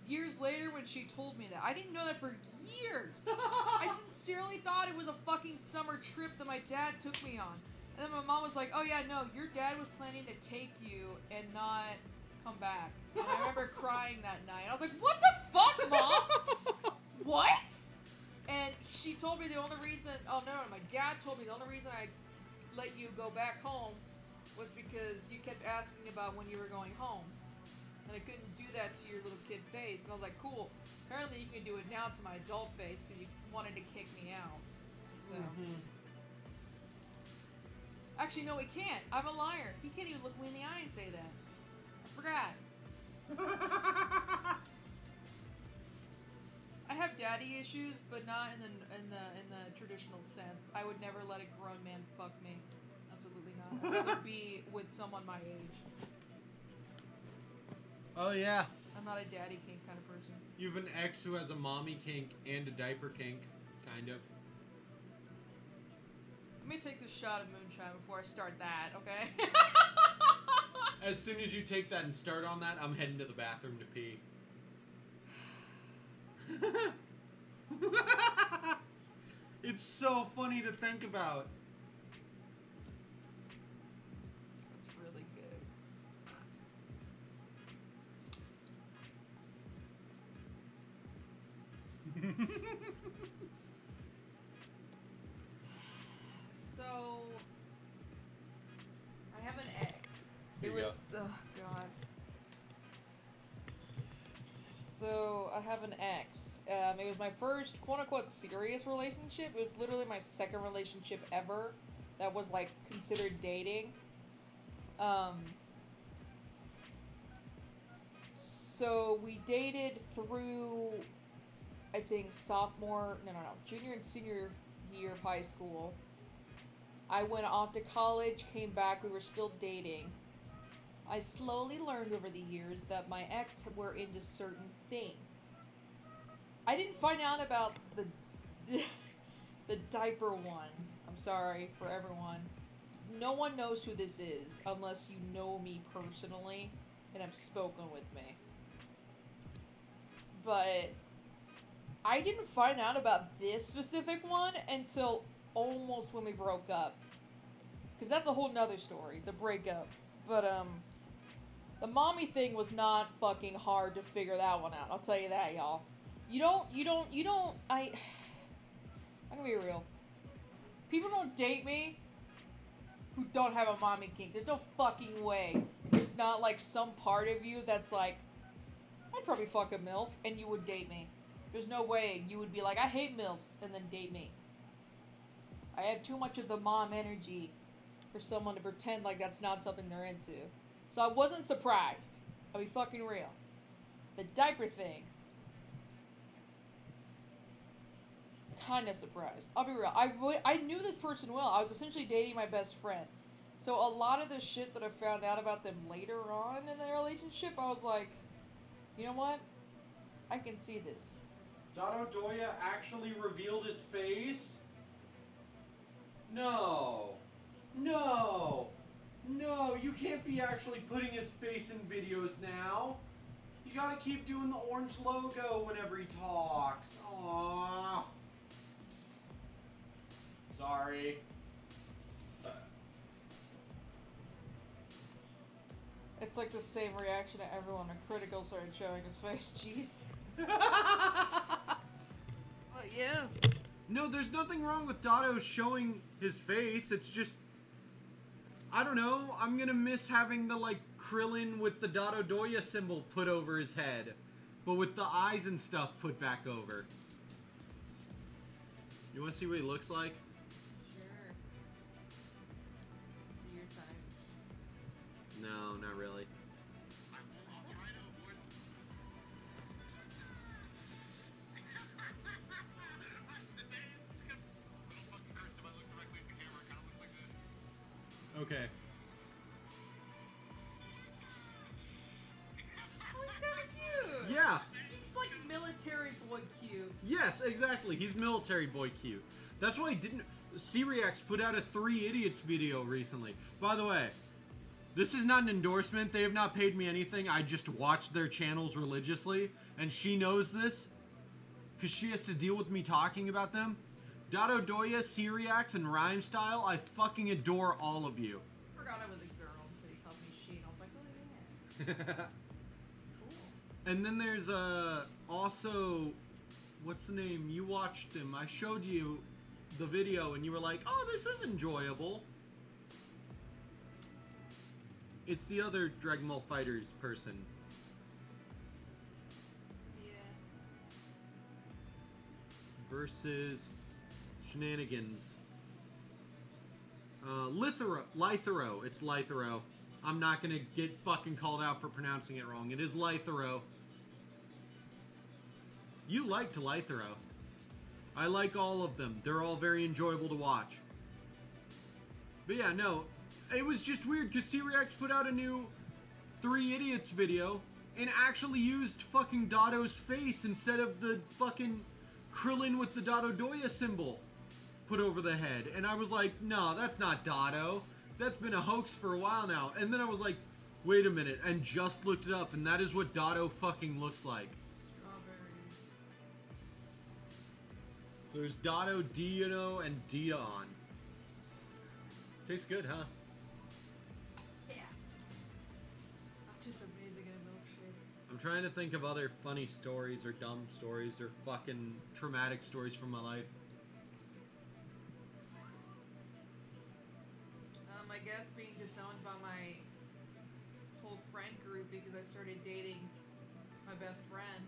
Years later, when she told me that, I didn't know that for years. I sincerely thought it was a fucking summer trip that my dad took me on. And then my mom was like, oh yeah, no, your dad was planning to take you and not come back. And I remember crying that night. I was like, what the fuck, Mom? What? And she told me the only reason, oh no, my dad told me the only reason I let you go back home was because you kept asking about when you were going home. And I couldn't do that to your little kid face. And I was like, cool. Apparently you can do it now to my adult face because you wanted to kick me out. So. Mm-hmm. Actually, no, he can't. I'm a liar. He can't even look me in the eye and say that. I forgot. I have daddy issues, but not in the traditional sense. I would never let a grown man fuck me. Absolutely not. I'd rather be with someone my age. Oh yeah. I'm not a daddy kink kind of person. You have an ex who has a mommy kink and a diaper kink, kind of. Let me take this shot of moonshine before I start that, okay? As soon as you take that and start on that, I'm heading to the bathroom to pee. It's so funny to think about. That's really good. So, I have an ex. Here It you was, oh god. So, I have an ex. It was my first quote-unquote serious relationship. It was literally my second relationship ever that was, like, considered dating. So, we dated through I think junior and senior year of high school. I went off to college, came back, we were still dating. I slowly learned over the years that my ex were into certain things. I didn't find out about the the diaper one. I'm sorry for everyone. No one knows who this is unless you know me personally and have spoken with me. But I didn't find out about this specific one until almost when we broke up. Because that's a whole nother story, the breakup. But, the mommy thing was not fucking hard to figure that one out. I'll tell you that, y'all. I'm gonna be real. People don't date me who don't have a mommy kink. There's no fucking way. There's not, like, some part of you that's like, I'd probably fuck a MILF, and you would date me. There's no way you would be like, I hate MILFs, and then date me. I have too much of the mom energy for someone to pretend like that's not something they're into. So I wasn't surprised. I'll be fucking real. The diaper thing. Kinda surprised. I'll be real. I knew this person well. I was essentially dating my best friend. So a lot of the shit that I found out about them later on in their relationship, I was like, you know what? I can see this. Dotto Doya actually revealed his face? No. No. No, you can't be actually putting his face in videos now. You gotta keep doing the orange logo whenever he talks. Aww. Sorry. It's like the same reaction to everyone when Critical started showing his face. Jeez. But yeah. No, there's nothing wrong with Dotto showing his face. It's just, I don't know. I'm gonna miss having the, like, Krillin with the Dotto Doya symbol put over his head, but with the eyes and stuff put back over. You wanna see what he looks like? Sure. Do your time. No, not really. I'll try to avoid. Little fucking curse, if I look directly at the camera, it kind of looks like this. Okay. Oh, he's kind of cute. Yeah. He's like military boy cute. Yes, exactly. He's military boy cute. That's why I didn't. C-Reacts put out a 3 Idiots video recently. By the way, this is not an endorsement. They have not paid me anything. I just watch their channels religiously, and she knows this because she has to deal with me talking about them. Dotto Doya, C-Reacts, and Rhyme Style, I fucking adore all of you. I forgot I was a girl until he called me she, and I was like, oh yeah. Cool. And then there's also, what's the name? You watched him. I showed you the video, and you were like, oh, this is enjoyable. It's the other Dragon Ball Fighters person. Yeah. Versus Shenanigans. Lythero. It's Lythero. I'm not gonna get fucking called out for pronouncing it wrong. It is Lythero. You liked Lythero. I like all of them. They're all very enjoyable to watch. But yeah, no. It was just weird because C-Reacts put out a new 3 Idiots video and actually used fucking Dotto's face instead of the fucking Krillin with the Dotto Doya symbol put over the head. And I was like, no, that's not Dotto. That's been a hoax for a while now. And then I was like, wait a minute, and just looked it up, and that is what Dotto fucking looks like. Strawberry. So there's Dotto, Dino, and Dion. Tastes good, huh? Yeah. That's just amazing in a milkshake. I'm trying to think of other funny stories or dumb stories or fucking traumatic stories from my life. I guess being disowned by my whole friend group because I started dating my best friend.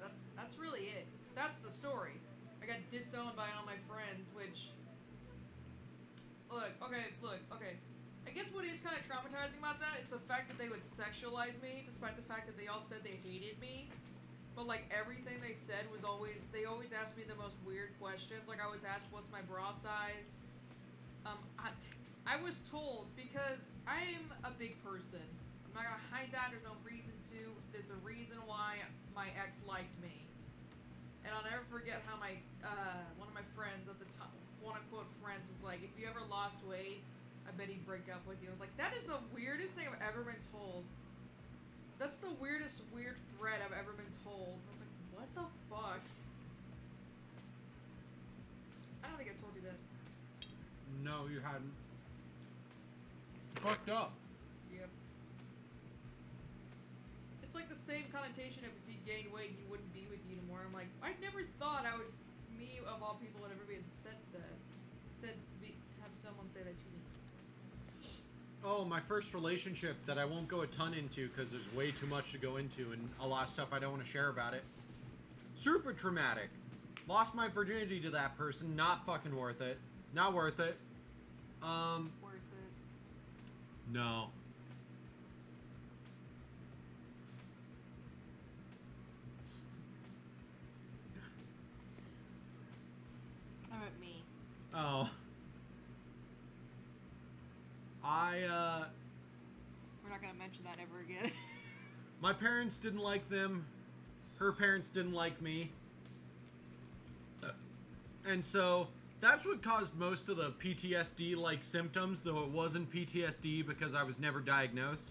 That's really it. That's the story. I got disowned by all my friends, which look, okay. I guess what is kind of traumatizing about that is the fact that they would sexualize me, despite the fact that they all said they hated me. But like everything they said was always, they always asked me the most weird questions. Like I was asked, "What's my bra size?" I was told, because I'm a big person. I'm not gonna hide that. There's no reason to. There's a reason why my ex liked me, and I'll never forget how my one of my friends at the time, quote unquote friend, was like, "If you ever lost weight, I bet he'd break up with you." I was like, that is the weirdest thing I've ever been told. That's the weirdest weird threat I've ever been told. I was like, what the fuck? I don't think I told you that. No, you hadn't. Fucked up. Yep. It's like the same connotation of if he gained weight, he wouldn't be with you anymore. I'm like, I never thought I would, me of all people, would ever be said that. Have someone say that to me. Oh, my first relationship that I won't go a ton into because there's way too much to go into and a lot of stuff I don't want to share about it. Super traumatic. Lost my virginity to that person. Not fucking worth it. Not worth it. Worth it. No. I meant me. Oh. We're not gonna mention that ever again. My parents didn't like them. Her parents didn't like me. And so that's what caused most of the PTSD-like symptoms, though it wasn't PTSD because I was never diagnosed.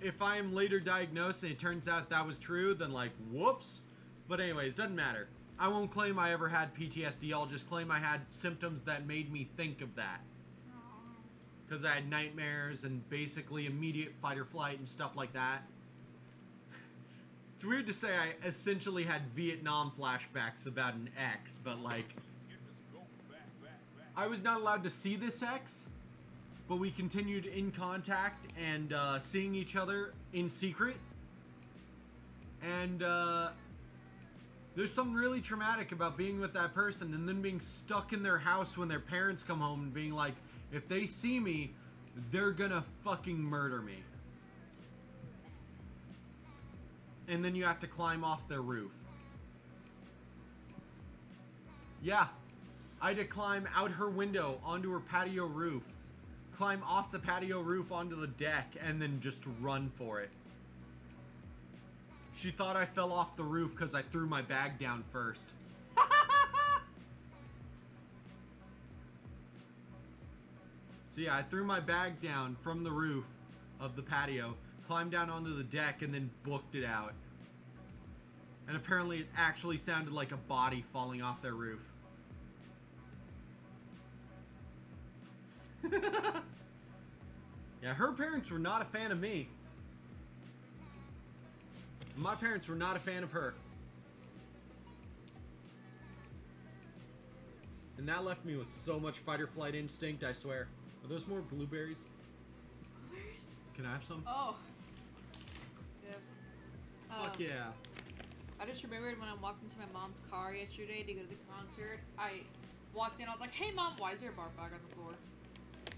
If I am later diagnosed and it turns out that was true, then like, whoops. But anyways, doesn't matter. I won't claim I ever had PTSD. I'll just claim I had symptoms that made me think of that. Because I had nightmares and basically immediate fight or flight and stuff like that. It's weird to say I essentially had Vietnam flashbacks about an ex, but like, I was not allowed to see this ex, but we continued in contact and seeing each other in secret. And there's something really traumatic about being with that person and then being stuck in their house when their parents come home and being like, if they see me, they're gonna fucking murder me. And then you have to climb off their roof. Yeah, I had to climb out her window onto her patio roof, climb off the patio roof onto the deck, and then just run for it. She thought I fell off the roof because I threw my bag down first. So yeah, I threw my bag down from the roof of the patio, climbed down onto the deck, and then booked it out. And apparently it actually sounded like a body falling off their roof. Yeah, her parents were not a fan of me. My parents were not a fan of her. And that left me with so much fight or flight instinct, I swear. Are those more blueberries? Blueberries? Can I have some? Oh. Yes. Fuck yeah. I just remembered when I walked into my mom's car yesterday to go to the concert, I walked in, I was like, hey mom, why is there a bar bag on the floor?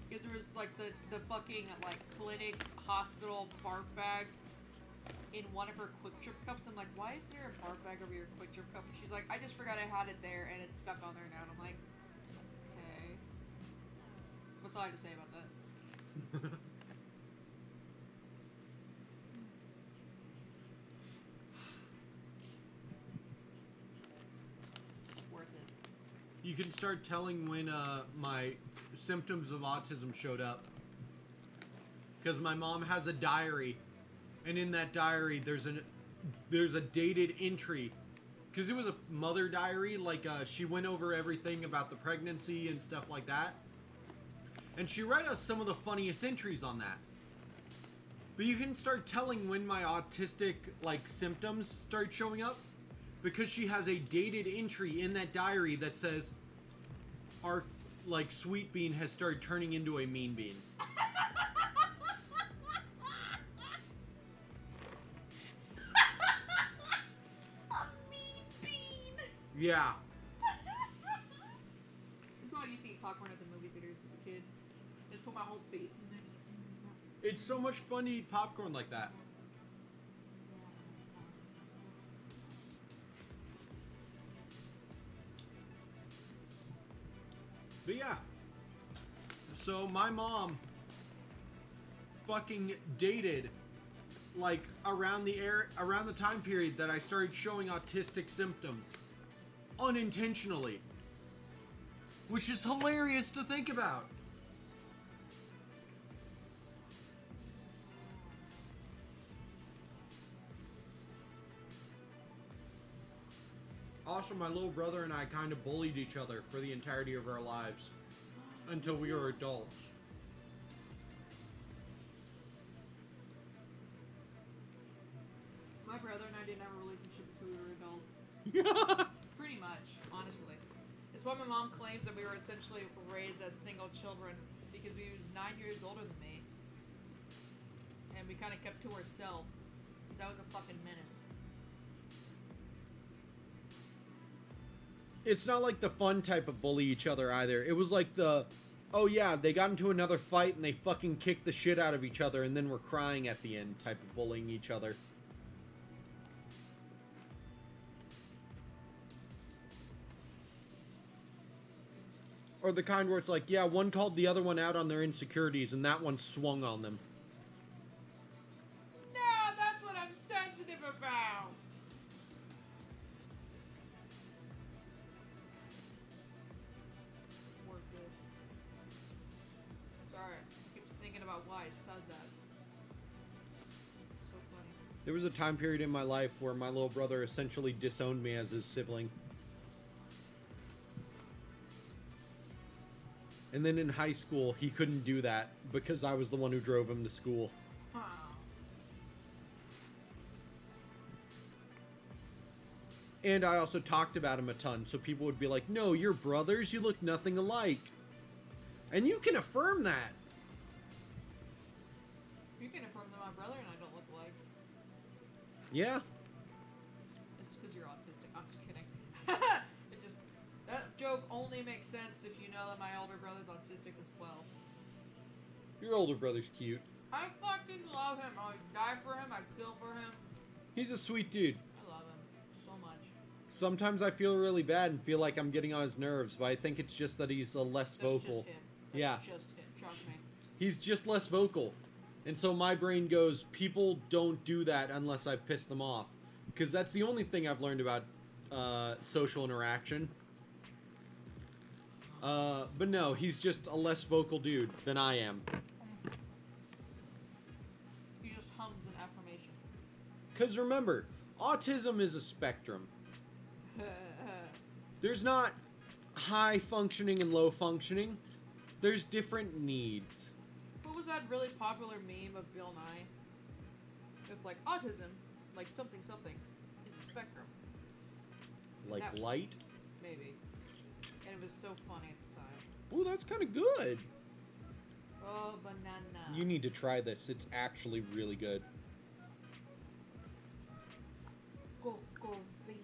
Because there was like the fucking like clinic, hospital barf bags in one of her Quick Trip cups. I'm like, why is there a barf bag over your Quick Trip cup? And she's like, I just forgot I had it there and it's stuck on there now. And I'm like, okay. What's all I have to say about that? Worth it. You can start telling when my symptoms of autism showed up. Because my mom has a diary. And in that diary, there's a dated entry. Because it was a mother diary. Like, she went over everything about the pregnancy and stuff like that. And she read us some of the funniest entries on that. But you can start telling when my autistic, like, symptoms start showing up. Because she has a dated entry in that diary that says, our, like, sweet bean has started turning into a mean bean. Yeah. That's how I used to eat popcorn at the movie theaters as a kid. Just put my whole face in there. It's so much fun to eat popcorn like that. But yeah. So my mom fucking dated like around the time period that I started showing autistic symptoms unintentionally, which is hilarious to think about. Also, my little brother and I kind of bullied each other for the entirety of our lives until we were adults. My brother and I didn't have a relationship until we were adults. Pretty much, honestly. It's why my mom claims that we were essentially raised as single children because he was 9 years older than me. And we kind of kept to ourselves because I was a fucking menace. It's not like the fun type of bully each other either. It was like the, oh yeah, they got into another fight and they fucking kicked the shit out of each other and then were crying at the end type of bullying each other. Or the kind where it's like, yeah, one called the other one out on their insecurities and that one swung on them. No, that's what I'm sensitive about. We're good. Sorry, I keep thinking about why I said that. It's so funny. There was a time period in my life where my little brother essentially disowned me as his sibling. And then in high school, he couldn't do that because I was the one who drove him to school. Huh. And I also talked about him a ton, so people would be like, no, you're brothers, you look nothing alike. And you can affirm that. You can affirm that my brother and I don't look alike. Yeah. It's because you're autistic. I'm just kidding. That joke only makes sense if you know that my older brother's autistic as well. Your older brother's cute. I fucking love him. I die for him. I kill for him. He's a sweet dude. I love him so much. Sometimes I feel really bad and feel like I'm getting on his nerves, but I think it's just that he's less That's vocal. just him. That's Yeah. just him. Trust me. He's just less vocal. And so my brain goes, people don't do that unless I piss them off. Because that's the only thing I've learned about social interaction. But no, he's just a less vocal dude than I am. He just hums an affirmation. Because remember, autism is a spectrum. There's not high functioning and low functioning. There's different needs. What was that really popular meme of Bill Nye? It's like autism, like something something, is a spectrum. Like That- light. Maybe. And it was so funny at the time. Ooh, that's kind of good. Oh, banana. You need to try this. It's actually really good. Cocovine.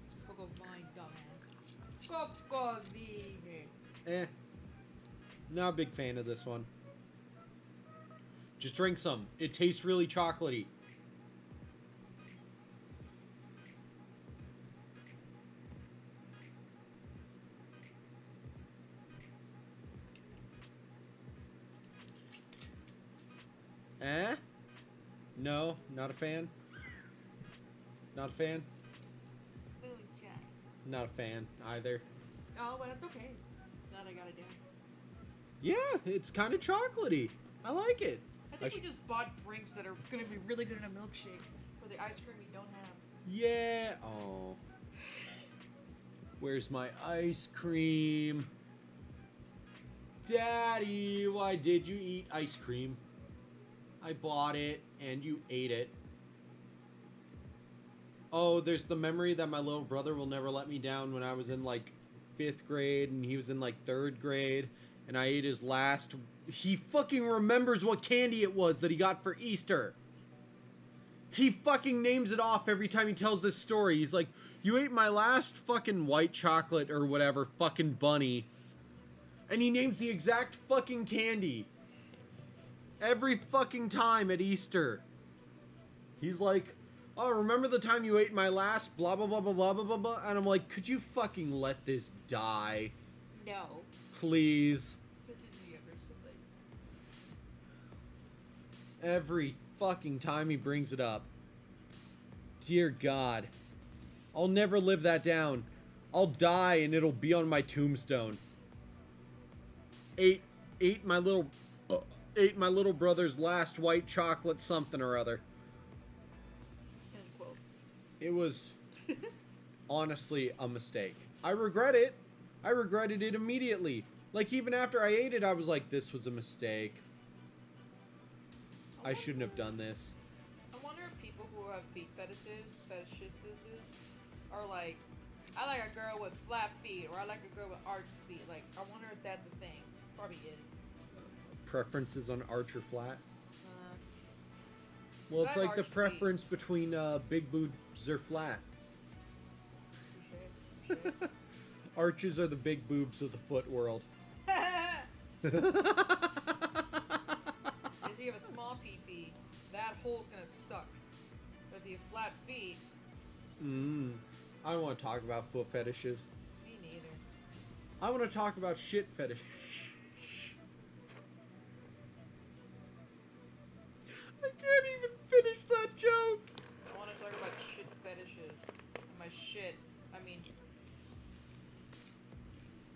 It's Cocovine, dumbass. Cocovine. Eh. Not a big fan of this one. Just drink some. It tastes really chocolatey. Eh? No, not a fan. Not a fan. Moonshine. Not a fan either. Oh, but it's okay. Glad I got it down. Yeah, it's kind of chocolatey. I like it. I think we just bought drinks that are gonna be really good in a milkshake for the ice cream we don't have. Yeah. Oh. Where's my ice cream? Daddy, why did you eat ice cream? I bought it and you ate it. Oh, there's the memory that my little brother will never let me down when I was in like 5th grade and he was in like 3rd grade and I ate his last. He fucking remembers what candy it was that he got for Easter. He fucking names it off every time he tells this story. He's like, you ate my last fucking white chocolate or whatever fucking bunny. And he names the exact fucking candy. Every fucking time at Easter. He's like, oh, remember the time you ate my last blah blah blah blah blah blah blah blah? And I'm like, could you fucking let this die? No. Please. Because he's the younger sibling. Every fucking time he brings it up. Dear God. I'll never live that down. I'll die and it'll be on my tombstone. Ate my little brother's last white chocolate something or other. End quote. It was honestly a mistake. I regret it. I regretted it immediately. Like, even after I ate it, I was like, this was a mistake. I shouldn't have done this. I wonder if people who have feet fetishes are like, I like a girl with flat feet, or I like a girl with arched feet. Like, I wonder if that's a thing. Probably is. Preferences on arch or flat? Uh, Well, it's I have like the arched feet. preference between big boobs or flat. touche. Arches are the big boobs of the foot world. If you have a small pee-pee, that hole's gonna suck. But if you have flat feet, I don't want to talk about foot fetishes. me neither. I want to talk about shit fetishes. I can't even finish that joke. I want to talk about shit fetishes. And by shit, I mean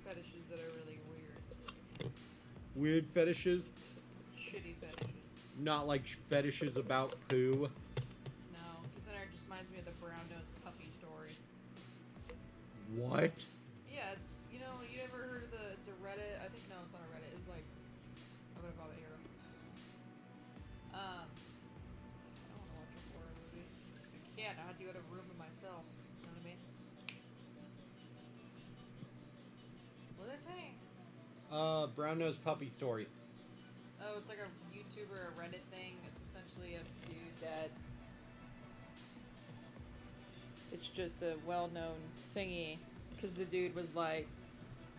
fetishes that are really weird. Weird fetishes? Shitty fetishes. Not like fetishes about poo. No, because then it just reminds me of the brown-nosed puppy story. What? Yeah, it's, you know, you ever heard of it's a Reddit, I think, no, it's not a Reddit, it was like, I'm gonna find it here. I don't want to watch a horror movie. I can't, I had to go to a room by myself, you know what I mean? What did I say? Brown-nosed puppy story. Oh, it's like a YouTuber, a Reddit thing. It's essentially a dude that... It's just a well-known thingy. Because the dude was, like,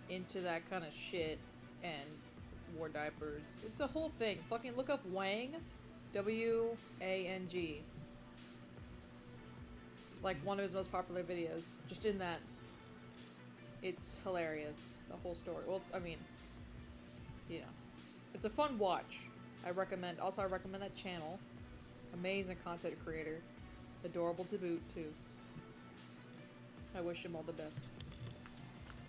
into that kind of shit and wore diapers. It's a whole thing. Fucking look up Wang. W-A-N-G. Like, one of his most popular videos. Just in that. It's hilarious. The whole story. Well, I mean... You know. It's a fun watch. I recommend that channel. Amazing content creator. Adorable to boot, too. I wish him all the best.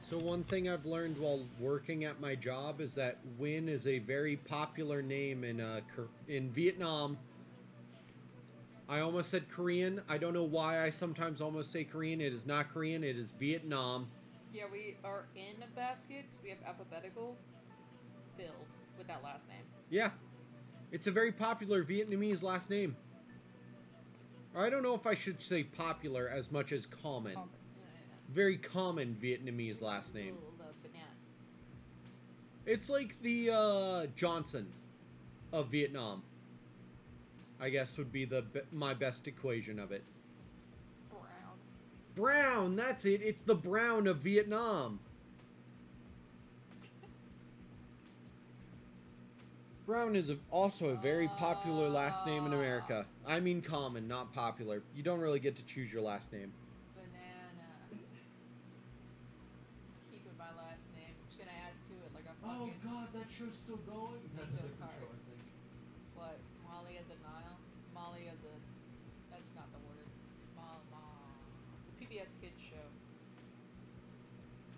So one thing I've learned while working at my job is that Win is a very popular name in Vietnam. I almost said Korean. I don't know why I sometimes almost say Korean. It is not Korean. It is Vietnam. Yeah, we are in a basket because we have alphabetical filled with that last name. Yeah. It's a very popular Vietnamese last name. Or I don't know if I should say popular as much as common. Very common Vietnamese last name. Ooh, the banana. It's like the Johnson of Vietnam. I guess would be my best equation of it. Brown. Brown, that's it. It's the Brown of Vietnam. Brown is also a very popular last name in America. I mean common, not popular. You don't really get to choose your last name. Banana. Keep it my last name. Just gonna add to it like a fucking... Oh God, that show's still going? That's a different show, I think. What? Molly of the Nile? Molly of the... That's not the word. The PBS Kids show.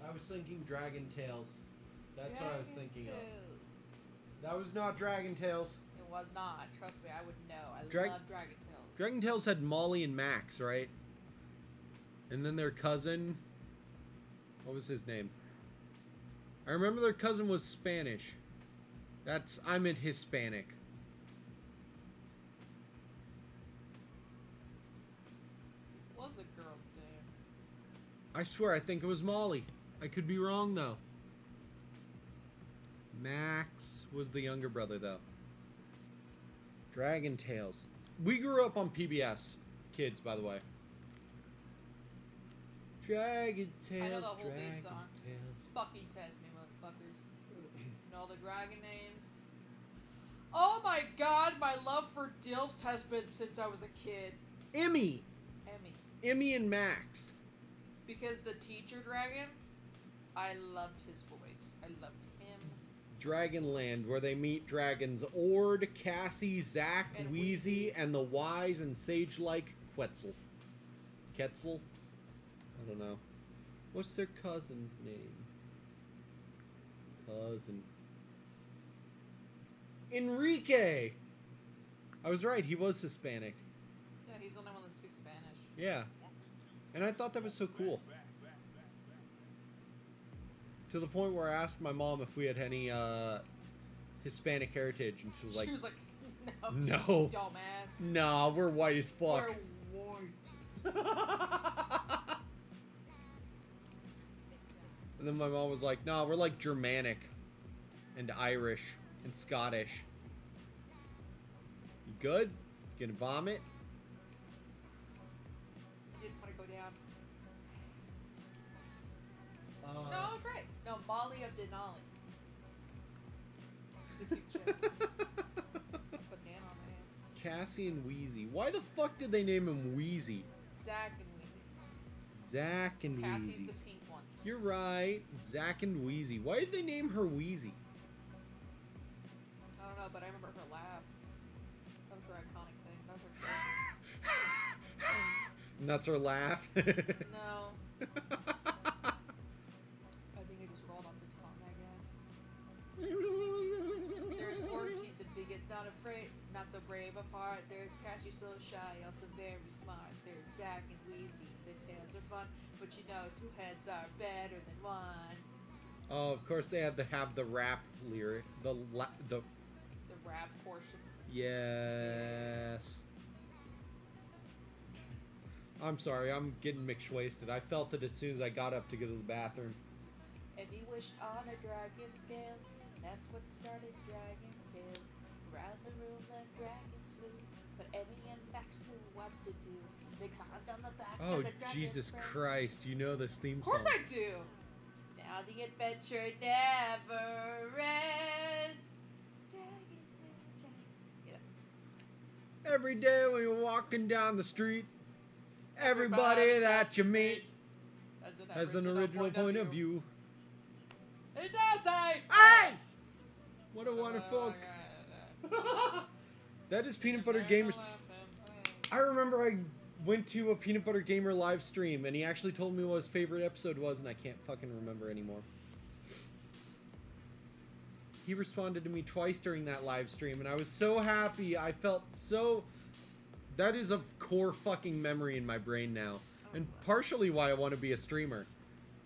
I was thinking Dragon Tales. That's what I was thinking of. Tales. That was not Dragon Tales. It was not. Trust me, I would know. I love Dragon Tales. Dragon Tales had Molly and Max, right? And then their cousin... What was his name? I remember their cousin was Spanish. I meant Hispanic. What was the girl's name? I swear, I think it was Molly. I could be wrong, though. Max was the younger brother, though. Dragon Tales. We grew up on PBS Kids, by the way. Dragon Tales, I know the whole theme Dragon song. Tales. Fucking test me, motherfuckers. And all the dragon names. Oh my god, my love for DILFs has been since I was a kid. Emmy Emmy. and Max. Because the teacher dragon, I loved his voice. I I loved him. Dragonland, where they meet dragons Ord, Cassie, Zack, And Wheezy, Wheezy. and the wise and sage-like Quetzal. Quetzal? I don't know. What's their cousin's name? Cousin. Enrique! I was right, he was Hispanic. Yeah, he's the only one that speaks Spanish. Yeah. And I thought that was so cool. To the point where I asked my mom if we had any Hispanic heritage, and she was like, no. no. Dumbass. Nah, we're white as fuck. We're white. And then my mom was like, nah, we're like Germanic and Irish and Scottish. You good? Gonna vomit? Didn't want to go down. No, I was right. No, Molly of Denali. It's a cute chick. Banana on the hand. Cassie and Wheezy. Why the fuck did they name him Wheezy? Zack and Wheezy. Zack and Cassie's Wheezy. the pink one. You're right. Zack and Wheezy. Why did they name her Wheezy? I don't know, but I remember her laugh. That was her iconic thing. That was her thing. And that's her laugh. No. I think it just rolled off the tongue, I guess. There's Ord, she's the biggest, not afraid, not so brave of heart. There's Cassie, so shy, also very smart. There's Zack and Wheezy, their tales are fun, but you know, two heads are better than one. Oh, of course they had to have the rap lyric. The rap portion. Yes. I'm sorry, I'm getting mixed wasted. I felt it as soon as I got up to go to the bathroom. And he wished on a dragon scale, and that's what started Dragon Tales. Around the room the dragons flew, but Emmy and Max knew what to do. They climbed on the back Oh, of the dragon Jesus friend. Christ, you know this theme Of song. course I do! Now the adventure never ends. Dragon, dragon. Yeah. Every day when you're walking down the street, everybody that you meet has an original point of view. It does say! Hey! What a wonderful... That is Peanut Butter Gamers. I remember I went to a Peanut Butter Gamer live stream, and he actually told me what his favorite episode was, and I can't fucking remember anymore. He responded to me twice during that live stream, and I was so happy. I felt so... That is a core fucking memory in my brain now. And partially why I want to be a streamer.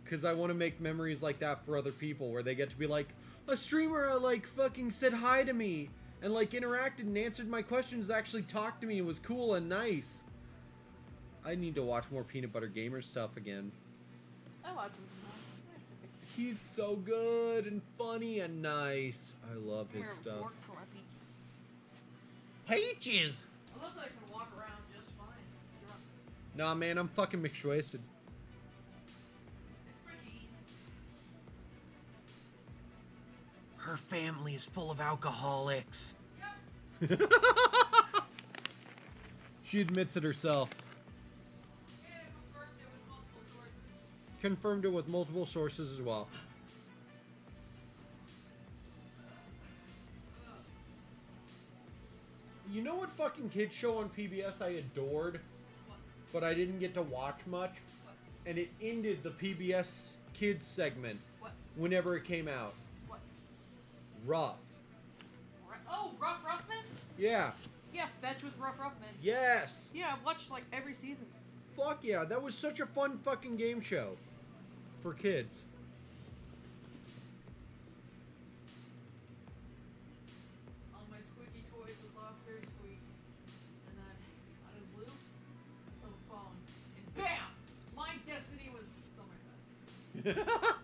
Because I want to make memories like that for other people, where they get to be like, a streamer like fucking said hi to me, and like interacted and answered my questions, actually talked to me and was cool and nice. I need to watch more Peanut Butter Gamer stuff again. I watch him sometimes. He's so good and funny and nice. I love his stuff. Peaches! I love that I can walk around just fine. Drunk. Nah, man, I'm fucking mixed wasted. It's pretty easy. Her family is full of alcoholics. Yep. She admits it herself. Yeah, confirmed it with multiple sources. Confirmed it with multiple sources as well. You know what fucking kids show on PBS I adored, but I didn't get to watch much? What? And it ended the PBS Kids segment What? whenever it came out. What? Rough. Oh, Rough Ruffman? Yeah. Yeah, Fetch with Rough Ruffman. Yes. Yeah, I've watched like every season. Fuck yeah, that was such a fun fucking game show for kids. All my squeaky toys have lost their squeak. And then, out of the blue, some phone. And BAM! My destiny was something like that.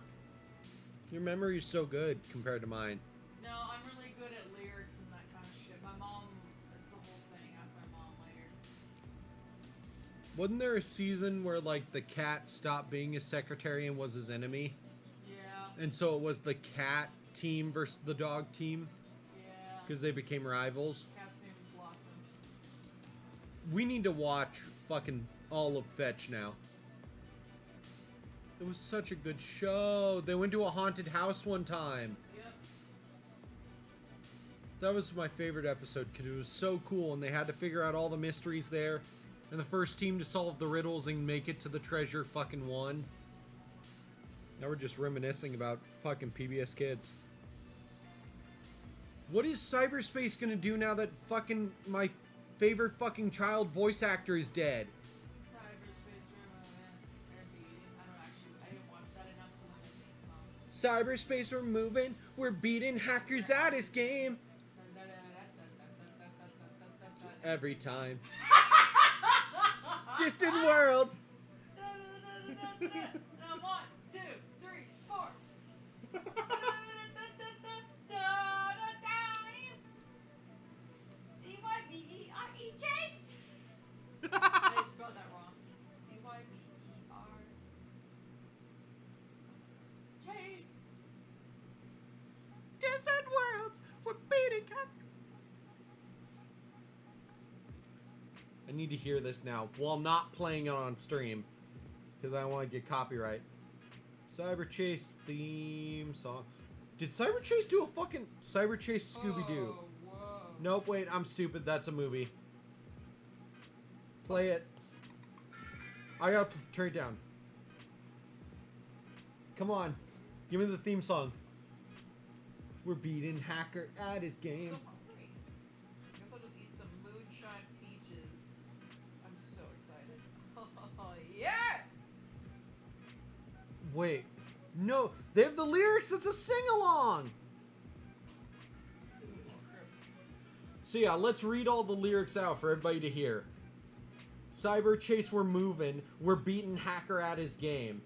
Your memory is so good compared to mine. No, I'm really good at lyrics and that kind of shit. My mom, it's a whole thing. Ask my mom later. Wasn't there a season where like the cat stopped being his secretary and was his enemy? Yeah, And so it was the cat team versus the dog team yeah. because they became rivals. Cat's name is Blossom. We need to watch fucking all of Fetch now. It was such a good show. They went to a haunted house one time. Yep. That was my favorite episode because it was so cool and they had to figure out all the mysteries there. And the first team to solve the riddles and make it to the treasure fucking won. Now we're just reminiscing about fucking PBS Kids. What is cyberspace gonna do now that fucking my favorite fucking child voice actor is dead? Cyberspace I didn't watch that enough to know the theme song. Cyberspace, we're moving. We're beating hackers at his game. Every time. Distant worlds. Now 1, 2, 3, 4. C-Y-B-E-R-E, Chase! I spelled that wrong. C-Y-B-E-R. Chase! Distant worlds. We're beating hackers. I need to hear this now while not playing it on stream because I want to get copyright. Cyber Chase theme song. Did Cyber Chase do a fucking Cyber Chase Scooby-Doo? Oh, whoa. Nope, wait, I'm stupid. That's a movie. Play it. I gotta turn it down. Come on. Give me the theme song. We're beating hacker at his game. So hungry. I guess I'll just eat some moonshine peaches. I'm so excited. Oh, yeah! Wait. No, they have the lyrics. It's a sing-along. So yeah, let's read all the lyrics out for everybody to hear. Cyber Chase, we're moving. We're beating hacker at his game.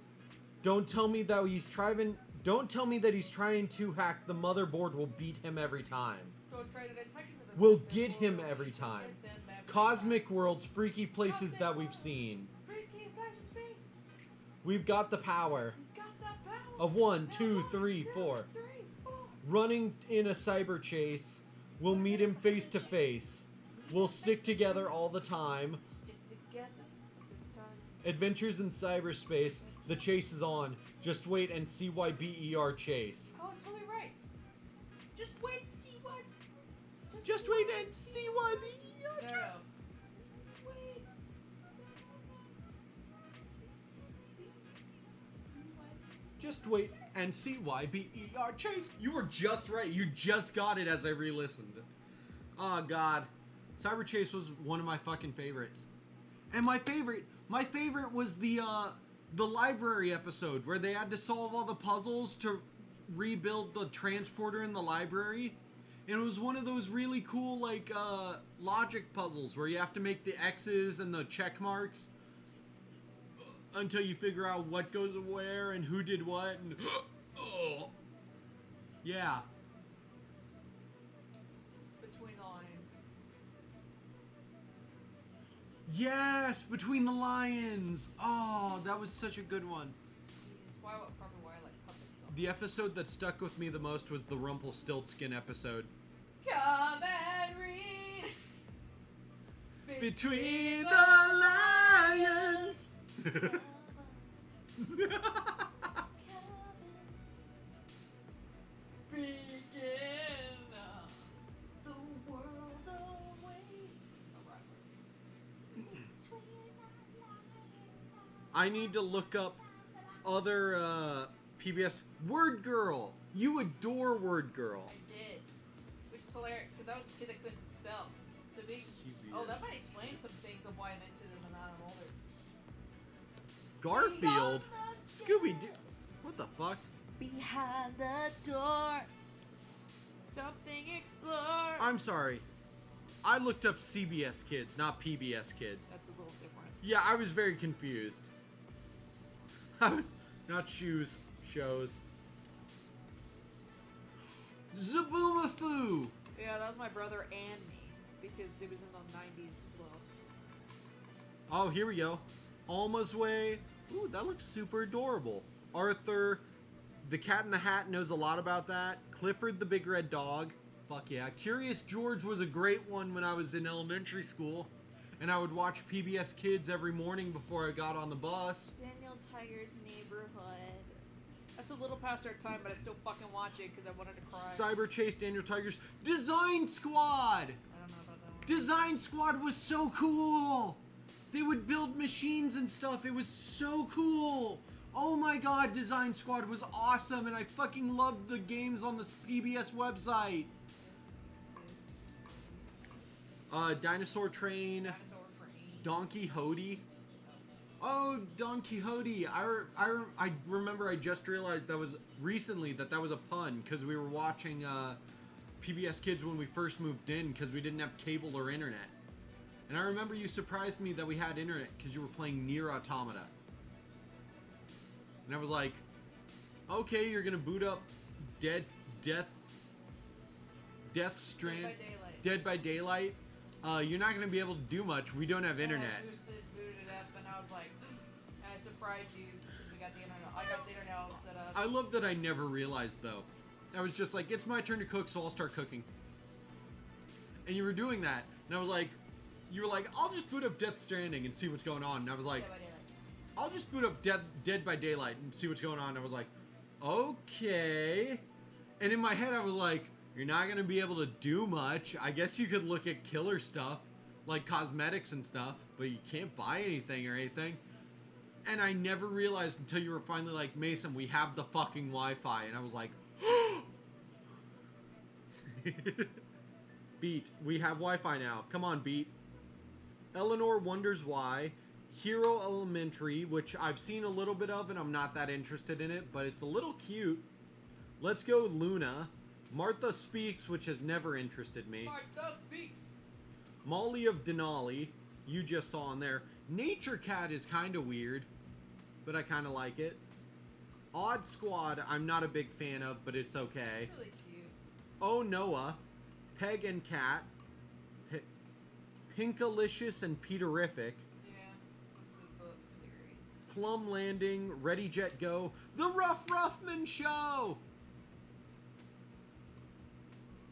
Don't tell me that he's trying. Don't tell me that he's trying to hack the motherboard. We'll beat him every time. Don't try to attack him to the We'll motherboard. get him every time. Get them every Cosmic time. worlds, freaky places that we've seen. We've got the power of 1, 2, 3, 4. Running in a cyber chase. We'll meet him face to face. We'll stick together all the time. Adventures in cyberspace. The chase is on. Just wait and see why BER chase. I was totally right. Just wait and see what. Just wait and see why BER chase. No. Just wait and see why BER chase. You were just right. You just got it as I re-listened. Oh god. Cyber Chase was one of my fucking favorites. And my favorite was the library episode where they had to solve all the puzzles to rebuild the transporter in the library. And it was one of those really cool like logic puzzles where you have to make the X's and the check marks until you figure out what goes where and who did what and oh. Yeah. Between the lines. Yes, Between the Lions. Oh, that was such a good one. Why probably why I like puppets so much. The episode that stuck with me the most was the Rumpelstiltskin episode. Come and read Between the Lions. Begin. The world awaits. I need to look up other PBS. Word Girl. You adore Word Girl. I did. Which is hilarious, because I was a kid that couldn't spell. So being... Oh, that might explain some things of why I'm into them and now I'm older. Garfield. Scooby-Doo. What the fuck? Behind the door. Something explore. I'm sorry. I looked up CBS Kids, not PBS Kids. That's a little different. Yeah, I was very confused. I was not shows. Zaboomafoo. Yeah, that was my brother and me, because it was in the 90s as well. Oh, here we go. Alma's Way. Ooh, that looks super adorable. Arthur, the Cat in the Hat knows a lot about that. Clifford the Big Red Dog. Fuck yeah. Curious George was a great one when I was in elementary school. and I would watch PBS Kids every morning before I got on the bus. Daniel Tiger's Neighborhood. That's a little past our time, but I still fucking watch it because I wanted to cry. Cyber Chase, Daniel Tiger's Design Squad. I don't know about that one. Design Squad was so cool. They would build machines and stuff. It was so cool. Oh my god, Design Squad was awesome, and I fucking loved the games on the PBS website. Dinosaur Train, Dinosaur Train. Don Quixote. Oh, Don Quixote. I remember I just realized that was recently that was a pun because we were watching PBS Kids when we first moved in because we didn't have cable or internet. And I remember you surprised me that we had internet because you were playing Nier Automata. And I was like, okay, you're going to boot up Death Strand, Dead by Daylight. You're not going to be able to do much. We don't have internet. Yeah, booted it up, and I was like, and I surprised you. We got the internet. I got the internet all set up. I love that I never realized, though. I was just like, it's my turn to cook, so I'll start cooking. And you were doing that. And I was like, you were like, I'll just boot up Death Stranding and see what's going on. And I was like, I'll just boot up Dead by Daylight and see what's going on. And I was like, okay. And in my head, I was like, you're not going to be able to do much. I guess you could look at killer stuff, like cosmetics and stuff, but you can't buy anything or anything. And I never realized until you were finally like, Mason, we have the fucking Wi-Fi. And I was like, Beat, we have Wi-Fi now. Come on, Beat. Eleanor Wonders Why. Hero Elementary, which I've seen a little bit of and I'm not that interested in it, but it's a little cute. Let's Go Luna. Martha Speaks, which has never interested me. Martha Speaks. Molly of Denali, you just saw on there. Nature Cat is kind of weird, but I kind of like it. Odd Squad, I'm not a big fan of, but it's okay. It's really cute. Oh Noah, Peg and Cat, Pinkalicious and Peterific, Yeah, it's a book series. Plum Landing, Ready Jet Go, The Rough Ruffman Show,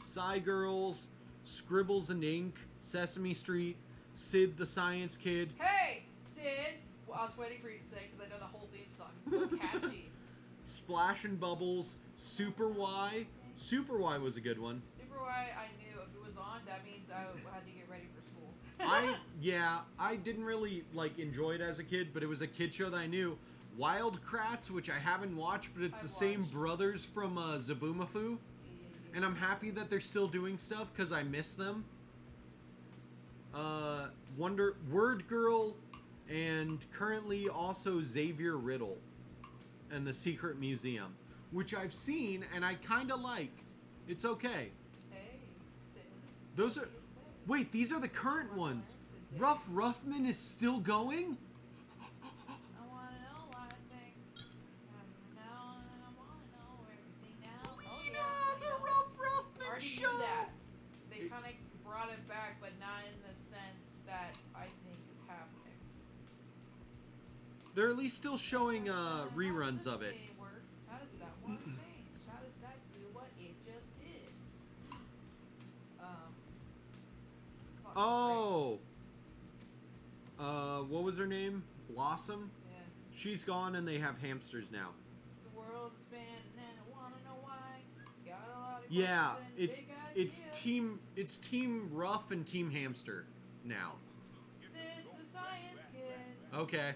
Psy Girls, Scribbles and Ink, Sesame Street, Sid the Science Kid. Hey, Sid! Well, I was waiting for you to say because I know the whole theme song. It's so catchy. Splash and Bubbles, Super Y. Super Y was a good one. Super Y, I knew if it was on, that means I had to get ready for school. I didn't really enjoy it as a kid, but it was a kid show that I knew. Wild Kratts, which I haven't watched, but it's the same brothers from Zaboomafoo. And I'm happy that they're still doing stuff because I miss them. Word Girl, and currently also Xavier Riddle and the Secret Museum, which I've seen and I kind of like. It's okay. Hey, Sid. Those what are. do you say? Wait, these are the current ones. Rough Ruffman is still going? I want to know why things happen now, and I want to know everything now. Oh, yeah, I The know. Rough Ruffman Already show. knew that. They kind of brought it back, but not in the sense that I think is happening. They're at least still showing reruns of it. How does that one change? How does that do what it just did? Fuck, Oh. What was her name? Blossom? Yeah. She's gone and they have hamsters now. The world is spinning and I wanna know why. Got a lot of Yeah, questions and big it's team Rough and team Hamster now. Sid the Science Kid. Okay.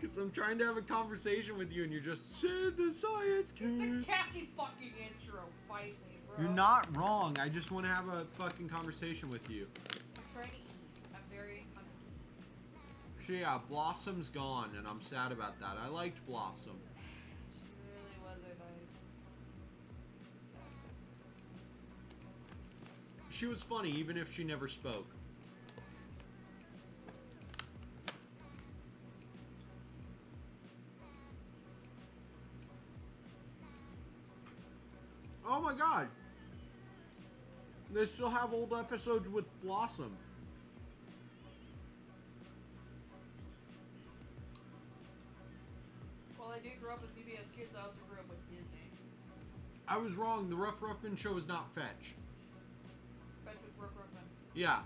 Cause I'm trying to have a conversation with you and you're just Sid the Science Kid. It's a catchy fucking intro. Fight me, bro. You're not wrong. I just want to have a fucking conversation with you. I'm trying to eat. I'm very hungry. So yeah, Blossom's gone and I'm sad about that. I liked Blossom. She really was a nice. She was funny even if she never spoke. Oh my god! They still have old episodes with Blossom. Well, I did grow up with PBS Kids. I also grew up with Disney. I was wrong. The Rough Ruffman show is not Fetch. Fetch with Rough Ruffman Yeah,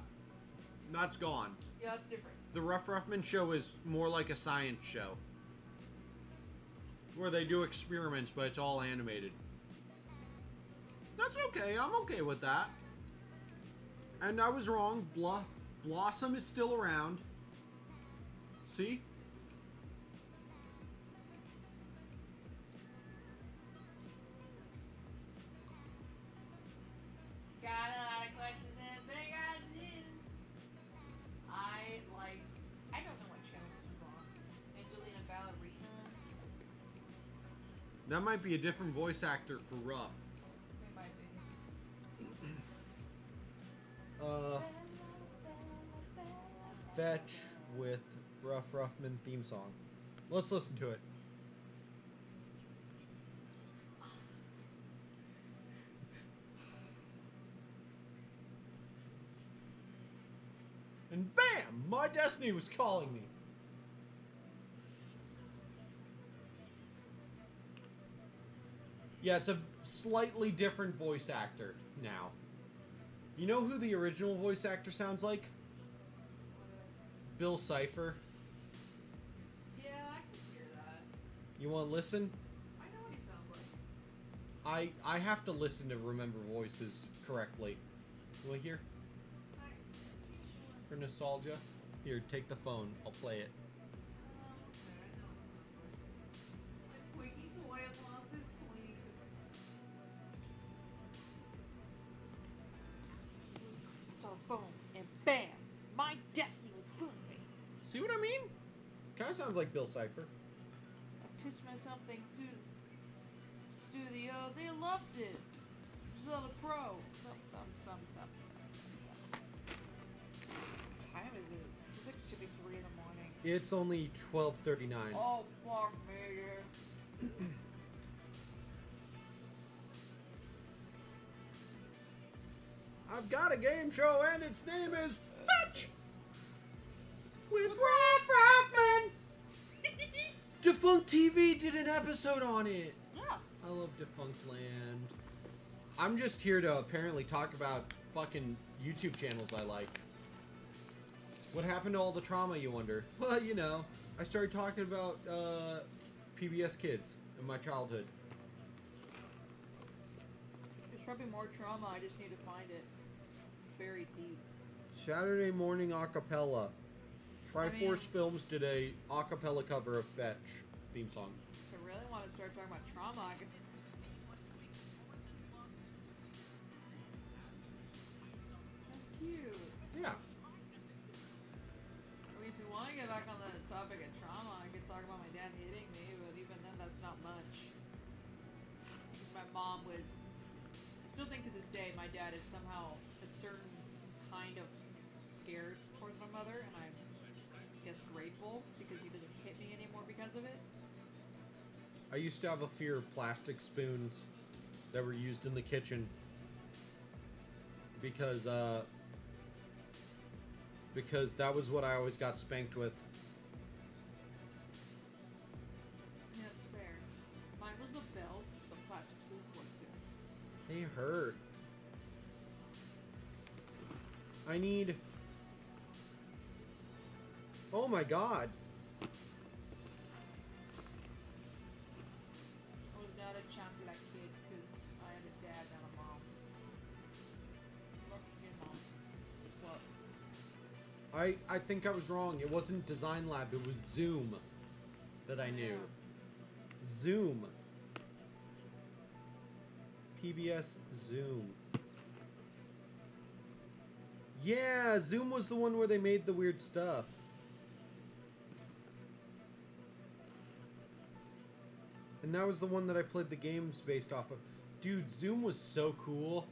that's gone. Yeah, that's different. The Rough Ruffman show is more like a science show. Where they do experiments, but it's all animated. That's okay, I'm okay with that. And I was wrong, Blossom is still around. See? Got a lot of questions and big ideas. I don't know what channel this was on. Angelina Ballerina. That might be a different voice actor for Ruff. It might be. Fetch with Rough Ruffman theme song. Let's listen to it. And bam! My destiny was calling me. Yeah, it's a slightly different voice actor now. You know who the original voice actor sounds like? Bill Cipher. Yeah, I can hear that. You want to listen? I know what he sounds like. I have to listen to remember voices correctly. You want to hear? For nostalgia? Here, take the phone. I'll play it. Okay, I know what it sounds like. A squeaky toy lost its squeak. So boom, and bam! My destiny was proven me. See what I mean? Kind of sounds like Bill Cipher. I've pitched my something to the studio. They loved it. Zelda Pro. Some. What time is it? It's like should be 3 in the morning. It's only 12:39. Oh fuck me, dude. I've got a game show and its name is Fetch with Rough Ruffman. Defunct TV did an episode on it. Yeah. I love Defunct Land. I'm just here to apparently talk about fucking YouTube channels I like. What happened to all the trauma, you wonder? Well, you know, I started talking about PBS Kids in my childhood. There's probably more trauma. I just need to find it. Buried deep. Saturday morning acapella. Triforce I mean- Films did a acapella cover of Fetch theme song. If I really want to start talking about trauma, I could. That's cute. Yeah. I mean, if you want to get back on the topic of trauma, I could talk about my dad hitting me, but even then, that's not much. Because my mom was. I still think to this day, my dad is somehow a certain kind of scared towards my mother, and I'm, I guess, grateful because he doesn't hit me anymore because of it. I used to have a fear of plastic spoons that were used in the kitchen because that was what I always got spanked with. Yeah, that's fair. Mine was the belt, but plastic spoons were too. They hurt. I need... Oh my god. I was not a chocolate kid because I had a dad and a mom. Lucky your mom. What? I think I was wrong. It wasn't Design Lab, it was Zoom that I knew. Yeah. Zoom. PBS Zoom. Yeah, Zoom was the one where they made the weird stuff. And that was the one that I played the games based off of. Dude, Zoom was so cool.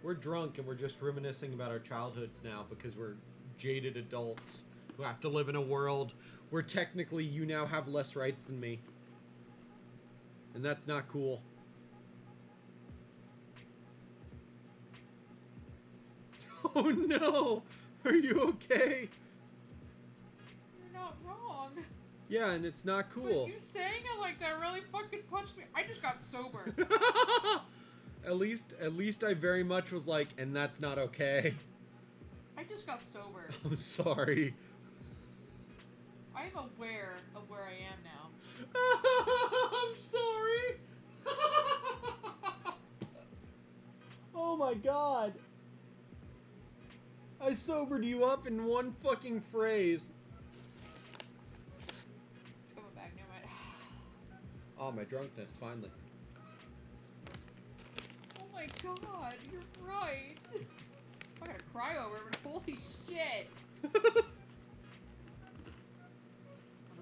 We're drunk and we're just reminiscing about our childhoods now because we're jaded adults who have to live in a world where technically you now have less rights than me. And that's not cool. Oh no! Are you okay? You're not wrong. Yeah, and it's not cool. But you saying it like that really fucking punched me. I just got sober. At least I very much was like, and that's not okay. I just got sober. I'm sorry. I am aware of where I am now. I'm sorry. Oh my god. I sobered you up in one fucking phrase. It's coming back, never mind. Oh, my drunkenness, finally. Oh my god, you're right. I'm gonna cry over it, but holy shit. I'm gonna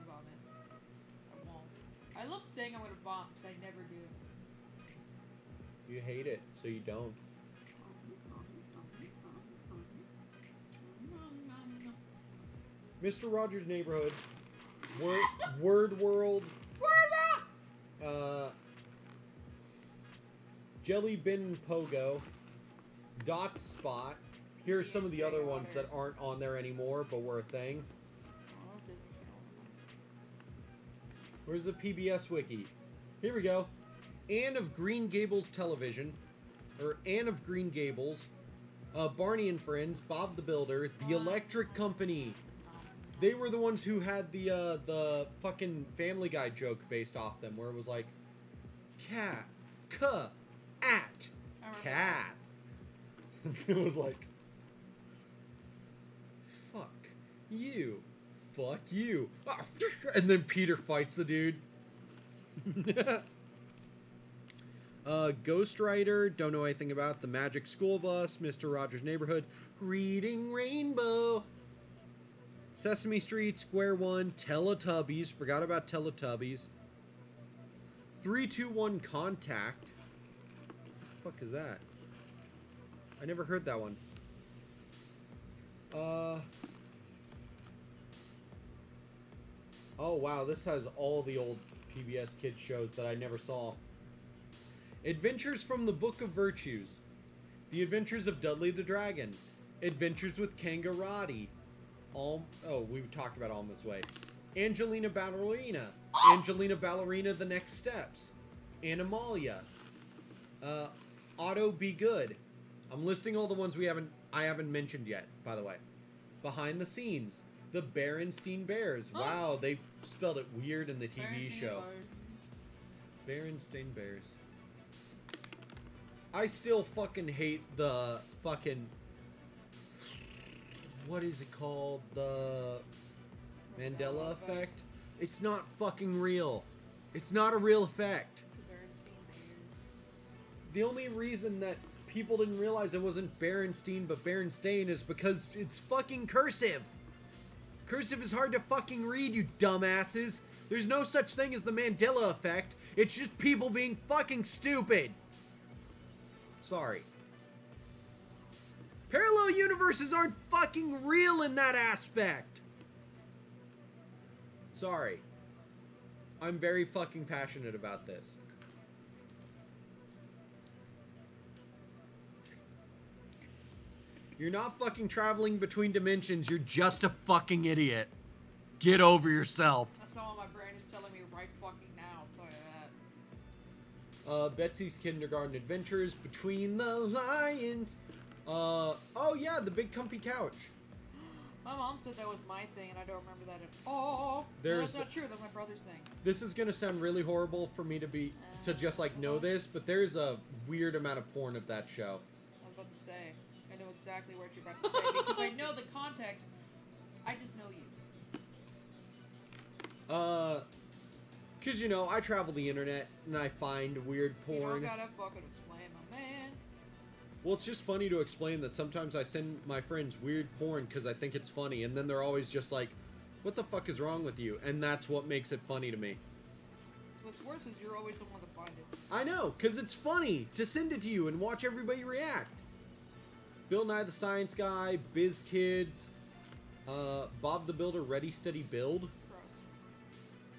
vomit. I won't. I love saying I'm gonna vomit because I never do. You hate it, so you don't. Mr. Rogers' Neighborhood, Word World, Jelly Bin Pogo, Dot Spot. Here are some of the other ones that aren't on there anymore, but were a thing. Where's the PBS wiki? Here we go. Anne of Green Gables Television, or Anne of Green Gables, Barney and Friends, Bob the Builder, The Electric Company. They were the ones who had the fucking Family Guy joke based off them, where it was like, cat, at, cat. It was like, fuck you, and then Peter fights the dude. Ghost Rider, don't know anything about. The Magic School Bus, Mr. Rogers' Neighborhood, Reading Rainbow, Sesame Street, Square One, Teletubbies, forgot about Teletubbies, 3-2-1 Contact. What the fuck is that? I never heard that one. Oh wow, this has all the old PBS Kids shows that I never saw. Adventures from the Book of Virtues, The Adventures of Dudley the Dragon, Adventures with Kangaroo, we've talked about Alma's Way, Angelina Ballerina, Angelina Ballerina The Next Steps, Animalia, Otto Be Good. I'm listing all the ones I haven't mentioned yet, by the way. Behind the Scenes, The Berenstein Bears. Wow, they spelled it weird in the TV show. Berenstein Bears. I still fucking hate the fucking... What is it called? The Mandela effect? It's not fucking real. It's not a real effect. The only reason that people didn't realize it wasn't Berenstein but Berenstain is because it's fucking cursive. Cursive is hard to fucking read, you dumbasses. There's no such thing as the Mandela effect. It's just people being fucking stupid. Sorry. Parallel universes aren't fucking real in that aspect. Sorry. I'm very fucking passionate about this. You're not fucking traveling between dimensions. You're just a fucking idiot. Get over yourself. That's not what my brain is telling me right fucking now. I'll tell you that. Betsy's Kindergarten Adventures, Between the Lions. Oh yeah, the big comfy couch. My mom said that was my thing, and I don't remember that at all. No, that's not true. That's my brother's thing. This is gonna sound really horrible for me to just like know this, but there's a weird amount of porn of that show. I was about to say. I know exactly what you're about to say because I know the context. I just know you. Cause you know I travel the internet and I find weird porn. You don't gotta fucking explain, my man. Well, it's just funny to explain that sometimes I send my friends weird porn because I think it's funny, and then they're always just like, "What the fuck is wrong with you?" And that's what makes it funny to me. What's worse is you're always the one to find it. I know, cause it's funny to send it to you and watch everybody react. Bill Nye the Science Guy, Biz Kids, Bob the Builder, Ready Steady Build. Gross.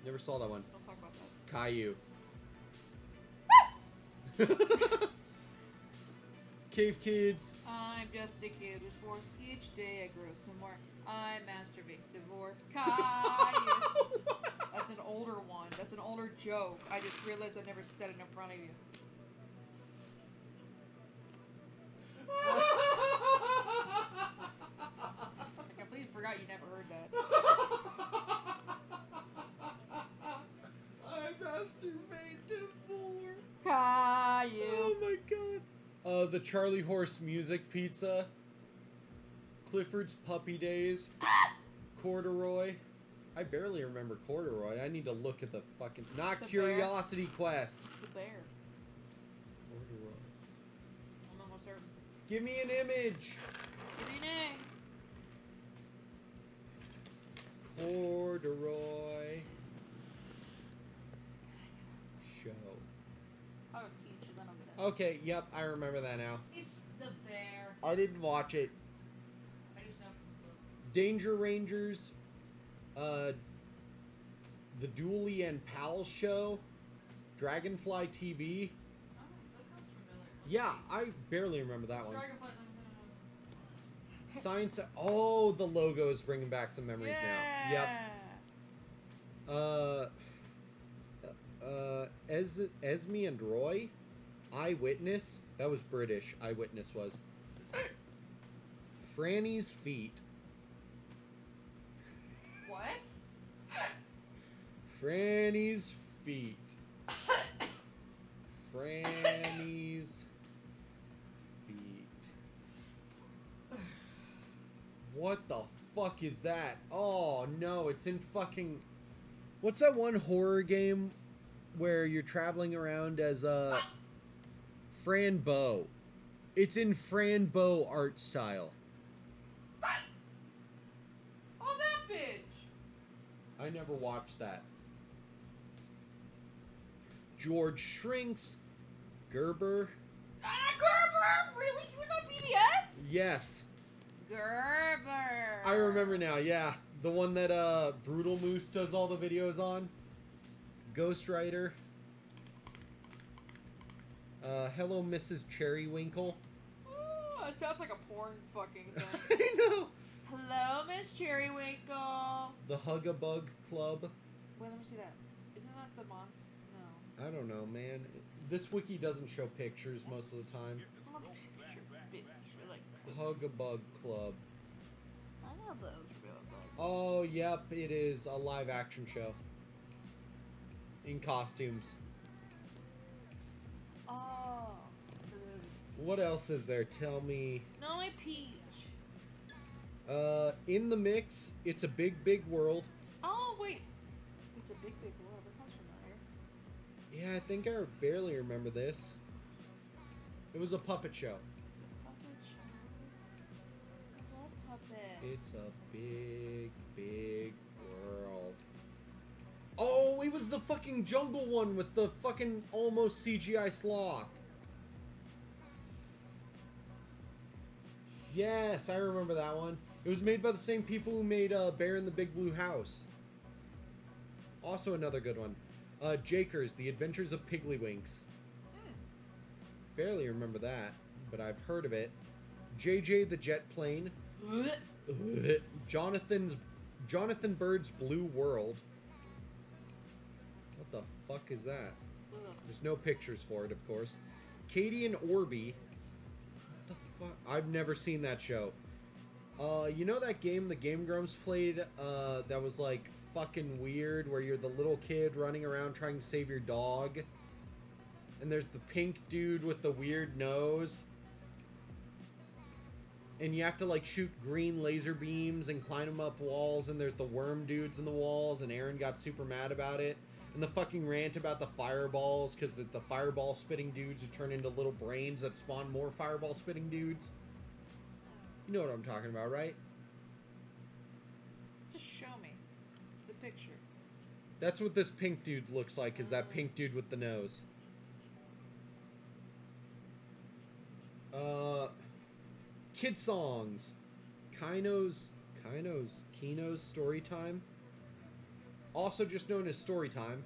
Never saw that one. Don't talk about that. Caillou. Cave Kids. I'm just a kid who's fourth. Each day I grow some more. I masturbate to more. Caillou. That's an older one. That's an older joke. I just realized I never said it in front of you. Masturbated for. Caillou. Oh my god. The Charlie Horse Music Pizza. Clifford's Puppy Days. Corduroy. I barely remember Corduroy. I need to look at the fucking... Not The Curiosity Quest. The bear. Corduroy. I'm almost certain. Give me an image. Give me an A. Corduroy. Show. I'll go peach and then I'll get it. Okay, yep, I remember that now. It's the bear. I didn't watch it. I just know from books. Danger Rangers. The Dooley and Pal Show. Dragonfly TV. Oh, that sounds familiar. Yeah, I barely remember that one. Dragonfly. Science. Oh, the logo is bringing back some memories now. Yep. Esme and Roy. Eyewitness. That was British. Eyewitness was. Franny's Feet. What? Franny's Feet. Franny's Feet. What the fuck is that? Oh no, it's in fucking... What's that one horror game where you're traveling around as Fran Bow? It's in Fran Bow art style. Oh, that bitch! I never watched that. George Shrinks. Gerber. Ah, Gerber! Really? You was on PBS? Yes. Gerber. I remember now, yeah. The one that Brutal Moose does all the videos on. Ghost Rider. Hello, Mrs. Cherrywinkle. Oh, it sounds like a porn fucking thing. I know. Hello, Miss Cherrywinkle. The Hug-a-Bug Club. Wait, let me see that. Isn't that the monster? No. I don't know, man. This wiki doesn't show pictures most of the time. I'm a picture bitch. Like, Hug-a-Bug Club. I know those real good. Oh, yep, it is a live action show. In costumes. Oh. What else is there? Tell me. No, my peach. In the Mix, It's a Big, Big World. Oh, wait. It's a big, big world. That sounds familiar. Yeah, I think I barely remember this. It was a puppet show. It's a puppet show. I love puppets. It's a big, big world. Oh, it was the fucking jungle one with the fucking almost CGI sloth. Yes, I remember that one. It was made by the same people who made Bear in the Big Blue House. Also another good one. Jakers, The Adventures of Piggly-Winks. Barely remember that, but I've heard of it. JJ the Jet Plane. Jonathan Bird's Blue World. What the fuck is that? Ugh. There's no pictures for it, of course. Katie and Orby. What the fuck? I've never seen that show. You know that game the Game Grumps played that was like fucking weird, where you're the little kid running around trying to save your dog? And there's the pink dude with the weird nose. And you have to like shoot green laser beams and climb them up walls, and there's the worm dudes in the walls, and Aaron got super mad about it. And the fucking rant about the fireballs, because the fireball spitting dudes who turn into little brains that spawn more fireball spitting dudes. You know what I'm talking about, right? Just show me the picture. That's what this pink dude looks like, is that pink dude with the nose. Kid songs. Kino's Story Time. Also just known as Story Time.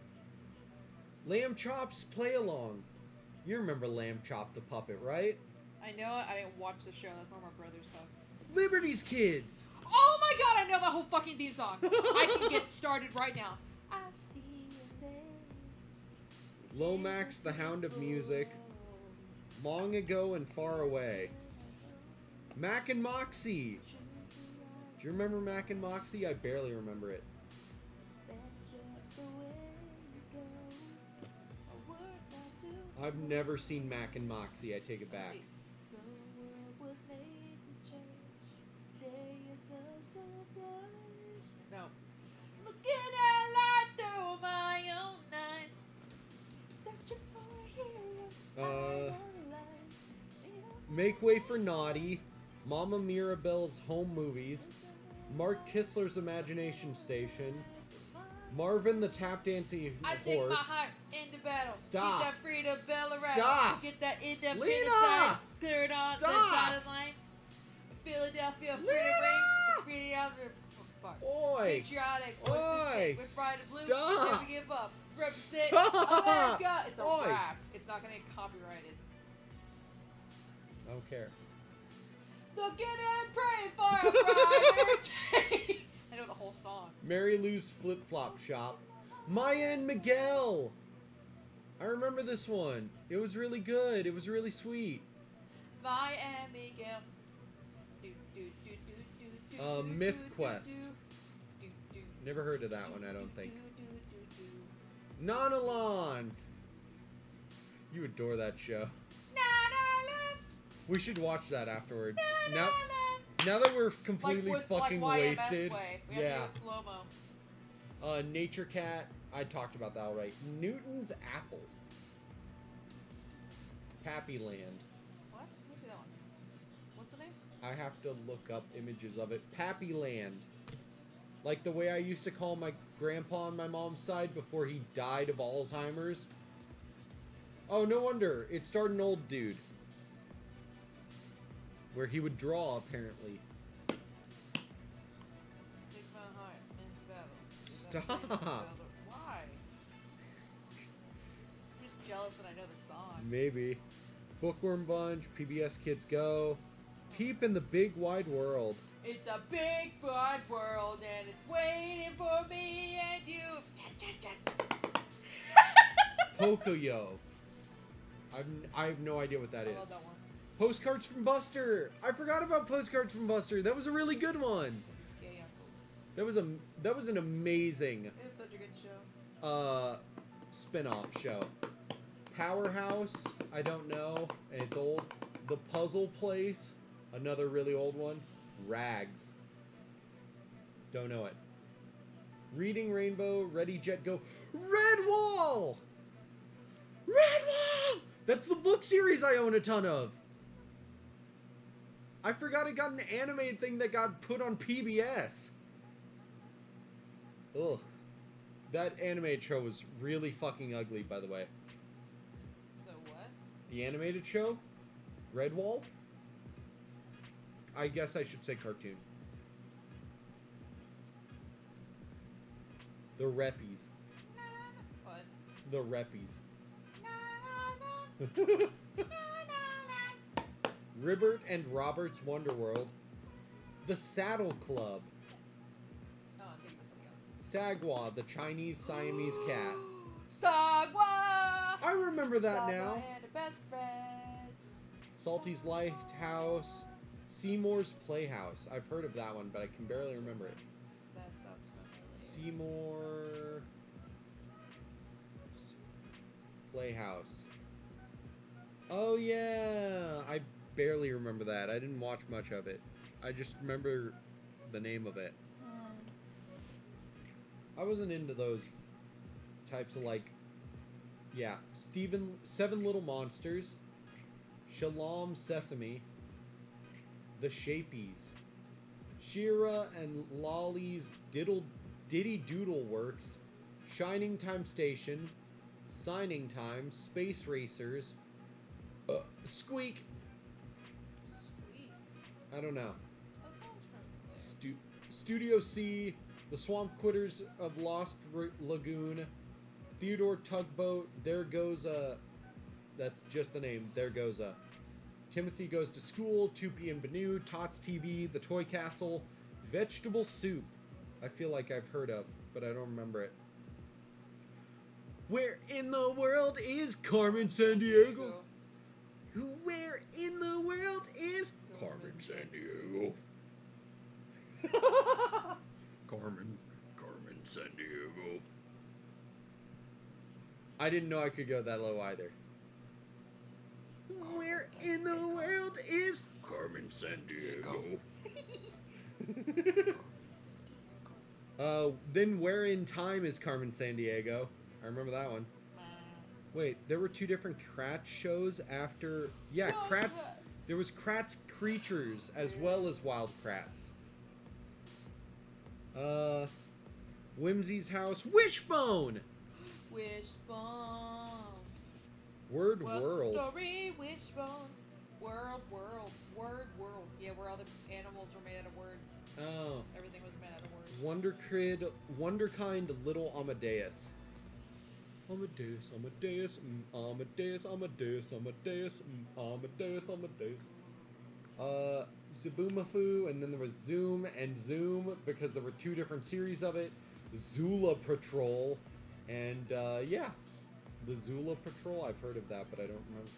Lamb Chop's Play Along. You remember Lamb Chop the puppet, right? I know it. I didn't watch the show. That's one of my brother's stuff. Liberty's Kids. Oh my god, I know that whole fucking theme song. I can get started right now. I see you there. Lomax, the Hound of Music. Long Ago and Far Away. Mac and Moxie. Do you remember Mac and Moxie? I barely remember it. I've never seen Mac and Moxie. I take it Let's back. see. The world was made to change. Today is a surprise. No. Looking at life through my own eyes. Searching for a hero. I don't lie. Make Way for Naughty, Mama Mirabelle's Home Movies, Mark Kissler's Imagination Station, Marvin the Tap Dancing I Horse. take my heart into battle. Stop. Get that freedom bell around. Stop. Get that independent Lena. side. Clear it on the Stop. dotted line. Philadelphia, Lena. freedom ring. Philadelphia, fuck. Oi! Patriotic, Oi. voices sick with pride and blue. Stop. Never give up. Represent Stop. America. It's a Oi. rap. It's not gonna get copyrighted. I don't care. Looking and praying for a brighter day. I know the whole song. Mary Lou's Flip Flop Shop, Maya and Miguel. I remember this one. It was really good. It was really sweet. Miami Miguel. Myth Quest. Never heard of that one, I don't think. Nanalon. You adore that show. We should watch that afterwards. Now that we're completely fucking wasted. Way. We Yeah. have to do it slow-mo. Nature Cat. I talked about that alright. Newton's Apple. Pappy Land. What? Let's see that one. What's the name? I have to look up images of it. Pappy Land. Like the way I used to call my grandpa on my mom's side before he died of Alzheimer's. Oh, no wonder. It starred an old dude. Where he would draw, apparently. Take my heart into battle. Stop. Why? I'm just jealous that I know the song. Maybe. Bookworm Bunch, PBS Kids Go. Peep in the Big Wide World. It's a big, broad world, and it's waiting for me and you. Pocoyo. I have no idea what that I is. love that one. Postcards from Buster. I forgot about Postcards from Buster. That was a really good one. It's gay uncles. That was an amazing It was such a good show. spin-off show. Powerhouse, I don't know, and it's old. The Puzzle Place, another really old one. Rags. Don't know it. Reading Rainbow, Ready Jet Go. Redwall! Redwall! That's the book series I own a ton of. I forgot it got an animated thing that got put on PBS. Ugh. That animated show was really fucking ugly, by the way. The what? The animated show? Redwall? I guess I should say cartoon. The Reppies. What? The Reppies. Ribbert and Robert's Wonderworld. The Saddle Club. Oh, I'm thinking of something else. Sagwa, the Chinese Siamese cat. Sagwa! I remember that Sagwa now. and a best friend. Salty's Lighthouse. Seymour's Playhouse. I've heard of that one, but I can barely remember it. That sounds familiar. Seymour Playhouse. Oh yeah, I barely remember that. I didn't watch much of it. I just remember the name of it. I wasn't into those types of yeah, Seven Little Monsters, Shalom Sesame, The Shapies, Shira and Lolly's Diddy Doodle Works, Shining Time Station, Signing Time, Space Racers, Squeak. Sweet. I don't know. That sounds familiar. Studio C, The Swamp Quitters of Lost Lagoon, Theodore Tugboat, There Goes a... That's just the name, There Goes a... Timothy Goes to School, Tupi and Banu, Tots TV, The Toy Castle, Vegetable Soup. I feel like I've heard of, but I don't remember it. Where in the world is Carmen Sandiego? Where in the world is Carmen Sandiego? Carmen Sandiego. I didn't know I could go that low either. Where in the world is Carmen Sandiego? Then where in time is Carmen Sandiego? I remember that one. Wait, there were two different Kratz shows after. Yeah, Kratz. There was Kratz Creatures as well as Wild Kratz. Whimsy's House. Wishbone! Wishbone. Word What's World. the story? Wishbone. World. Word world. Yeah, where all the animals were made out of words. Oh. Everything was made out of words. Wonderkind Little Amadeus. Amadeus, Amadeus, Amadeus, Amadeus, Amadeus, Amadeus, Amadeus. Zaboomafoo, and then there was Zoom and Zoom because there were two different series of it. Zula Patrol, and yeah, the Zula Patrol. I've heard of that, but I don't remember.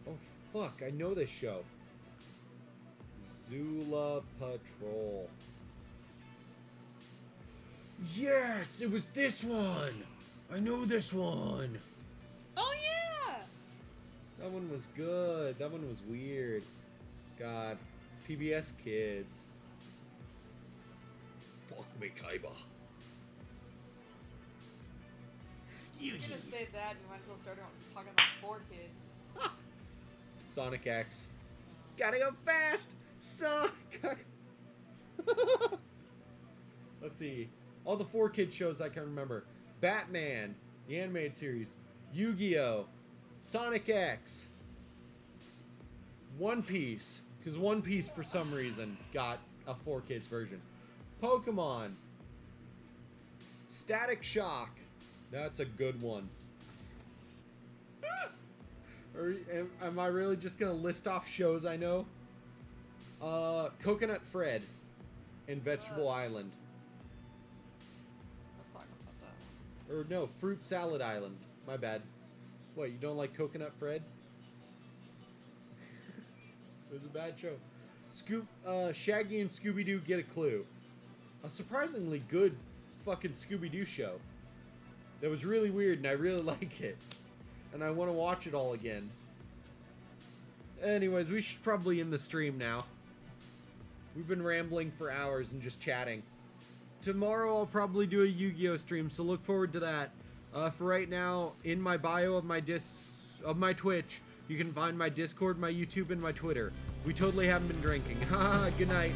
Oh fuck, I know this show. Zula Patrol. Yes, it was this one. I know this one. Oh yeah. That one was good. That one was weird. God. PBS Kids. Fuck me, Kaiba. You're gonna say that, you might as well start talking about 4Kids. Sonic X. Gotta go fast! Sonic! Let's see. All the 4Kids shows I can remember. Batman, the animated series. Yu-Gi-Oh! Sonic X. One Piece. Because One Piece, for some reason, got a 4Kids version. Pokemon. Static Shock. That's a good one. Am I really just gonna list off shows I know? Coconut Fred and Vegetable Island. Let's talk about that one. Or no, Fruit Salad Island. My bad. What, you don't like Coconut Fred? It was a bad show. Shaggy and Scooby-Doo Get a Clue. A surprisingly good fucking Scooby-Doo show. That was really weird and I really like it. And I want to watch it all again. Anyways, we should probably end the stream now. We've been rambling for hours and just chatting. Tomorrow I'll probably do a Yu-Gi-Oh stream, so look forward to that. For right now, in my bio of my Twitch, you can find my Discord, my YouTube, and my Twitter. We totally haven't been drinking. Haha, good night.